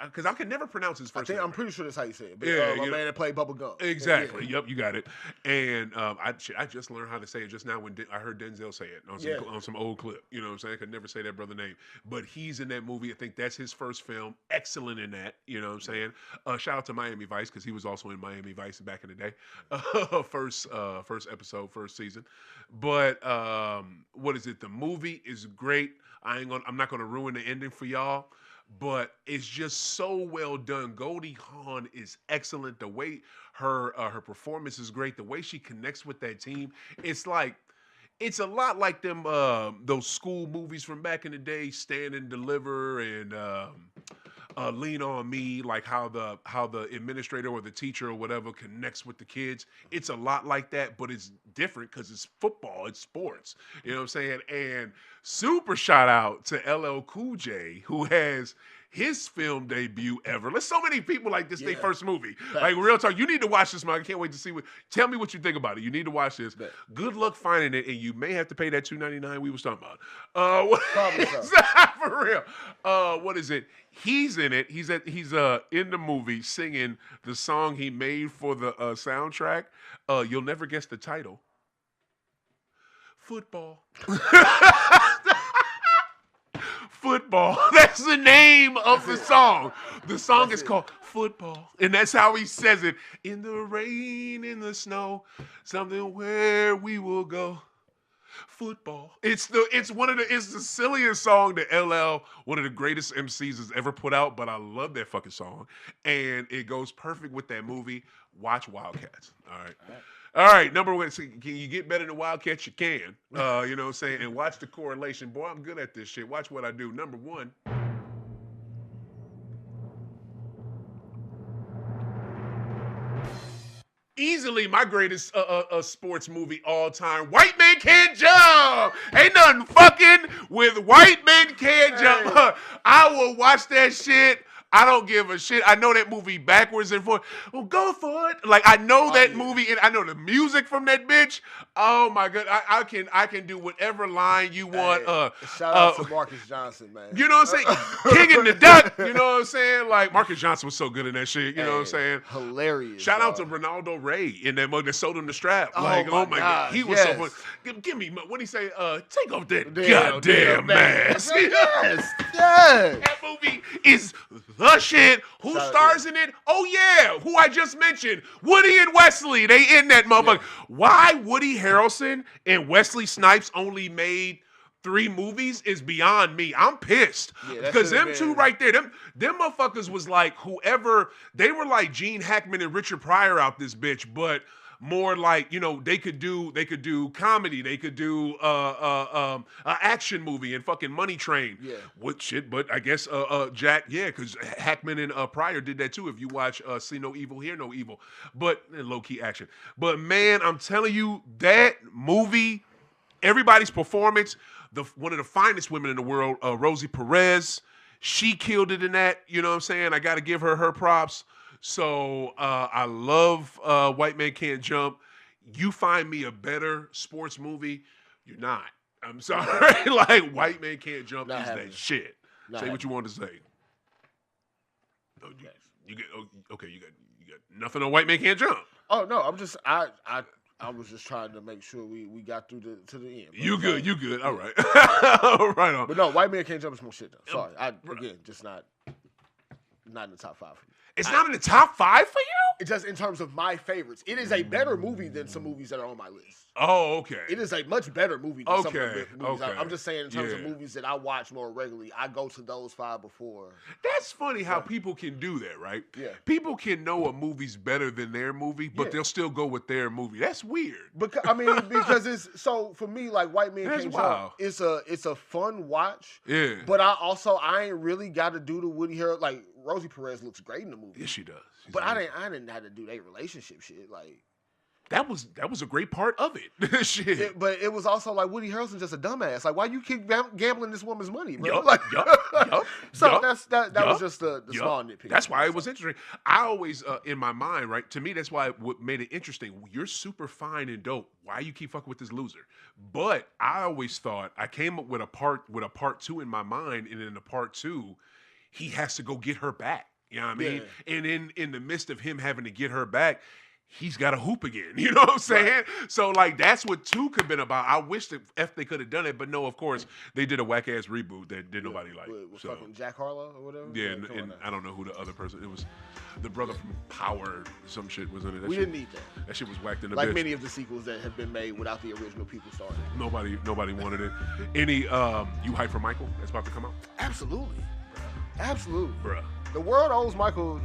S1: Because I can never pronounce his first name.
S2: I'm pretty sure that's how you say it. But, my man that played Bubba Gump.
S1: Exactly. Yeah. Yep, you got it. And I just learned how to say it just now when I heard Denzel say it on some old clip. You know what I'm saying? I could never say that brother's name. But he's in that movie. I think that's his first film. Excellent in that. You know what I'm saying? Shout out to Miami Vice because he was also in Miami Vice back in the day. First episode, first season. But what is it? The movie is great. I'm not gonna ruin the ending for y'all, but it's just so well done. Goldie Hawn is excellent. The way her performance is great. The way she connects with that team, it's like it's a lot like them those school movies from back in the day, Stand and Deliver and Lean on Me, like how the administrator or the teacher or whatever connects with the kids. It's a lot like that, but it's different because it's football, it's sports. You know what I'm saying? And super shout out to LL Cool J, who has his film debut ever. There's so many people like this, their first movie. Like real talk, you need to watch this, man. I can't wait to see what. Tell me what you think about it. You need to watch this. Good luck finding it, and you may have to pay that $2.99 we was talking about.
S2: Probably so.
S1: For real. What is it? He's in it. He's in the movie singing the song he made for the soundtrack. You'll never guess the title. Football. Football. That's the name of the song. The song is called Football. And that's how he says it. In the rain, in the snow, something where we will go. Football. It's the silliest song that LL, one of the greatest MCs, has ever put out, but I love that fucking song. And it goes perfect with that movie. Watch Wildcats. All right, number one, so can you get better than Wildcats? You can. You know what I'm saying? And watch the correlation. Boy, I'm good at this shit. Watch what I do. Number one. Easily my greatest sports movie all time. White Man Can't Jump. Ain't nothing fucking with White Man Can't Jump. I will watch that shit. I don't give a shit. I know that movie backwards and forth. Well, go for it. Like I know that movie, and I know the music from that bitch. Oh my god, I can do whatever line you want.
S2: Shout out to Marcus Johnson, man.
S1: You know what I'm saying? King and the Duck. You know what I'm saying? Like Marcus Johnson was so good in that shit. You know what I'm saying?
S2: Hilarious.
S1: Shout out to Ronaldo Ray in that mug that sold him the strap. Like, oh my god, he was so fun. Give me what he say? Take off that goddamn mask.
S2: Yes.
S1: That movie is the shit. Who stars in it? Oh yeah, who I just mentioned, Woody and Wesley. They in that motherfucker. Yeah. Why Woody Harrelson and Wesley Snipes only made 3 movies is beyond me. I'm pissed because them two right there, them motherfuckers was like whoever. They were like Gene Hackman and Richard Pryor out this bitch, but more like, you know, they could do comedy, they could do an action movie and fucking Money Train. Yeah. What shit? But I guess Jack, because Hackman and Pryor did that too. If you watch See No Evil, Hear No Evil, but low key action. But man, I'm telling you, that movie, everybody's performance, one of the finest women in the world, Rosie Perez, she killed it in that. You know what I'm saying? I got to give her props. So I love White Man Can't Jump. You find me a better sports movie, you're not. I'm sorry. Like White Man Can't Jump is that shit. Say what you want to say. Oh, you get okay. You got nothing on White Man Can't Jump.
S2: Oh no, I'm just I was just trying to make sure we got through to the end.
S1: You good? All right. Right on.
S2: But no, White Man Can't Jump is more shit though. Sorry, again just not in the top 5 for me.
S1: It's not in the top 5 for you?
S2: It just in terms of my favorites. It is a better movie than some movies that are on my list.
S1: Oh, okay.
S2: It is a much better movie than some of the movies.
S1: Okay.
S2: I'm just saying in terms of movies that I watch more regularly, I go to those 5 before.
S1: That's funny how people can do that, right? Yeah. People can know a movie's better than their movie, but they'll still go with their movie. That's weird.
S2: Because it's so for me, like White Man Can't Jump, it's a fun watch. Yeah. But I ain't really got to do the Woody Harrelson. Like Rosie Perez looks great in the movie.
S1: Yes, she does.
S2: But I didn't have to do their relationship shit. Like
S1: that was a great part of it. Shit.
S2: But it was also like Woody Harrelson's just a dumbass. Like why you keep gambling this woman's money, bro? So that was just the small nitpick.
S1: That's why it was interesting. I always in my mind, right? To me, that's why what made it interesting. You're super fine and dope. Why you keep fucking with this loser? But I always thought I came up with a part 2 in my mind, and in the part 2, he has to go get her back. You know what I mean? Yeah. And in the midst of him having to get her back, he's got to hoop again. You know what I'm saying? Right. So, like, that's what 2 could have been about. I wish that they could have done it, but no, of course, they did a whack-ass reboot that did nobody like.
S2: With fucking Jack Harlow or whatever?
S1: Yeah, and I don't know who the other person, it was the brother from Power, some shit was in it.
S2: We didn't need that.
S1: That shit was whacked in the
S2: like
S1: bitch.
S2: Many of the sequels that have been made without the original people starting.
S1: Nobody wanted it. Any, you hype for Michael that's about to come out?
S2: Absolutely. Absolutely.
S1: Bruh.
S2: The world owes Michael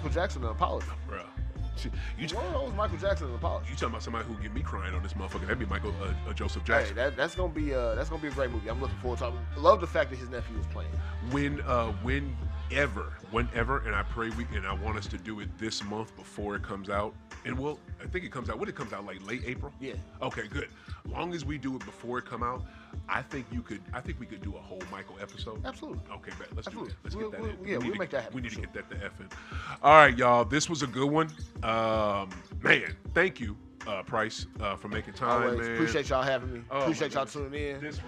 S2: Jackson an apology.
S1: Bruh.
S2: The world owes Michael Jackson an apology.
S1: You talking about somebody who get me crying on this motherfucker? That'd be Michael Joseph
S2: Hey,
S1: Jackson.
S2: that's gonna be a great movie. I'm looking forward to it. I love the fact that his nephew is playing.
S1: Whenever, and I pray I want us to do it this month before it comes out. And I think it comes out. When it comes out, like late April.
S2: Yeah.
S1: Okay, good. Long as we do it before it come out, I think we could do a whole Michael episode.
S2: Absolutely.
S1: Okay, bet. Let's do that. Let's
S2: We'll
S1: get that in.
S2: yeah, we'll make that happen.
S1: We need to
S2: Sure.
S1: get that to effing. All right, y'all. This was a good one. Man, thank you, Price, for making time.
S2: Always.
S1: Man.
S2: Appreciate y'all having me.
S1: Oh,
S2: Appreciate
S1: my
S2: y'all tuning in.
S1: This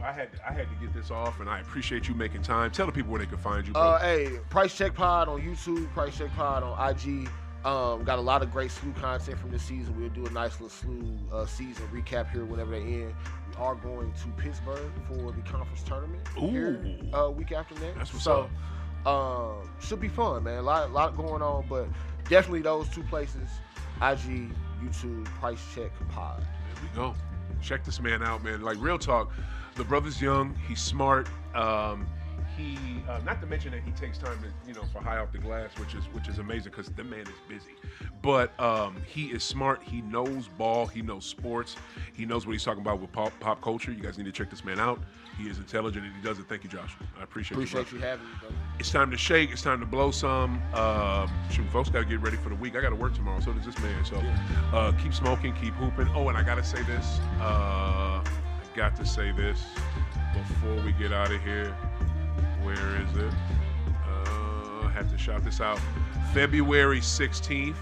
S1: I had to get this off, and I appreciate you making time. Tell the people where they can find you, bro.
S2: Hey, Price Check Pod on YouTube, Price Check Pod on IG. Got a lot of great SLU content from this season. We'll do a nice little SLU season recap here whenever they end. We are going to Pittsburgh for the conference tournament here, week after next.
S1: That's what's up.
S2: Should be fun, man. A lot going on, but definitely those two places: IG, YouTube, Price Check Pod.
S1: There we go. Check this man out, man. Like, real talk, the brother's young. He's smart. He not to mention that he takes time to, for High Off the Glass, which is amazing because the man is busy. But he is smart. He knows ball. He knows sports. He knows what he's talking about with pop culture. You guys need to check this man out. He is intelligent and he does it. Thank you, Josh. I appreciate you
S2: having me, brother.
S1: It's time to shake. It's time to blow some. Shoot, folks got to get ready for the week. I got to work tomorrow. So does this man. So keep smoking. Keep hooping. Oh, and I got to say this. Before we get out of here. Where is it? I have to shout this out. February 16th,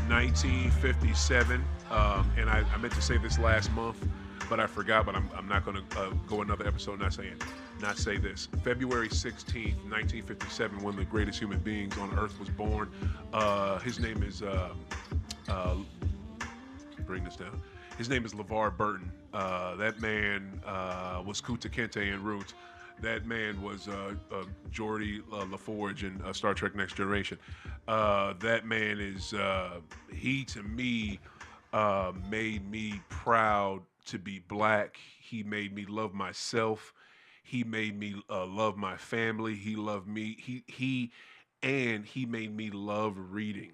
S1: 1957. And I meant to say this last month, but I forgot. But I'm not going to go another episode not say this. February 16th, 1957, one of the greatest human beings on earth was born. His name is bring this down. His name is LeVar Burton. That man was Kunta Kinte in Roots. That man was Geordie LaForge in Star Trek Next Generation. That man is, he to me made me proud to be black. He made me love myself. He made me love my family. He loved me. He made me love reading.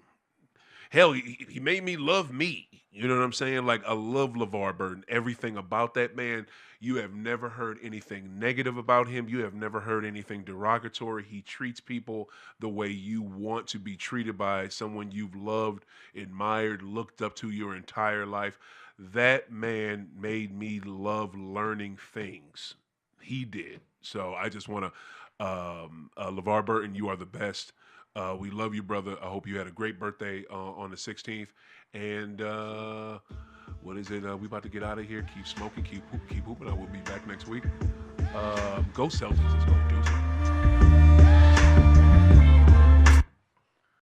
S1: Hell, he made me love me. You know what I'm saying? Like, I love LeVar Burton. Everything about that man. You have never heard anything negative about him. You have never heard anything derogatory. He treats people the way you want to be treated by someone you've loved, admired, looked up to your entire life. That man made me love learning things. He did. So I just want to, LeVar Burton, you are the best. We love you, brother. I hope you had a great birthday on the 16th. And what is it? We about to get out of here. Keep smoking, keep hooping. I will be back next week. Go Celtics. Let's go.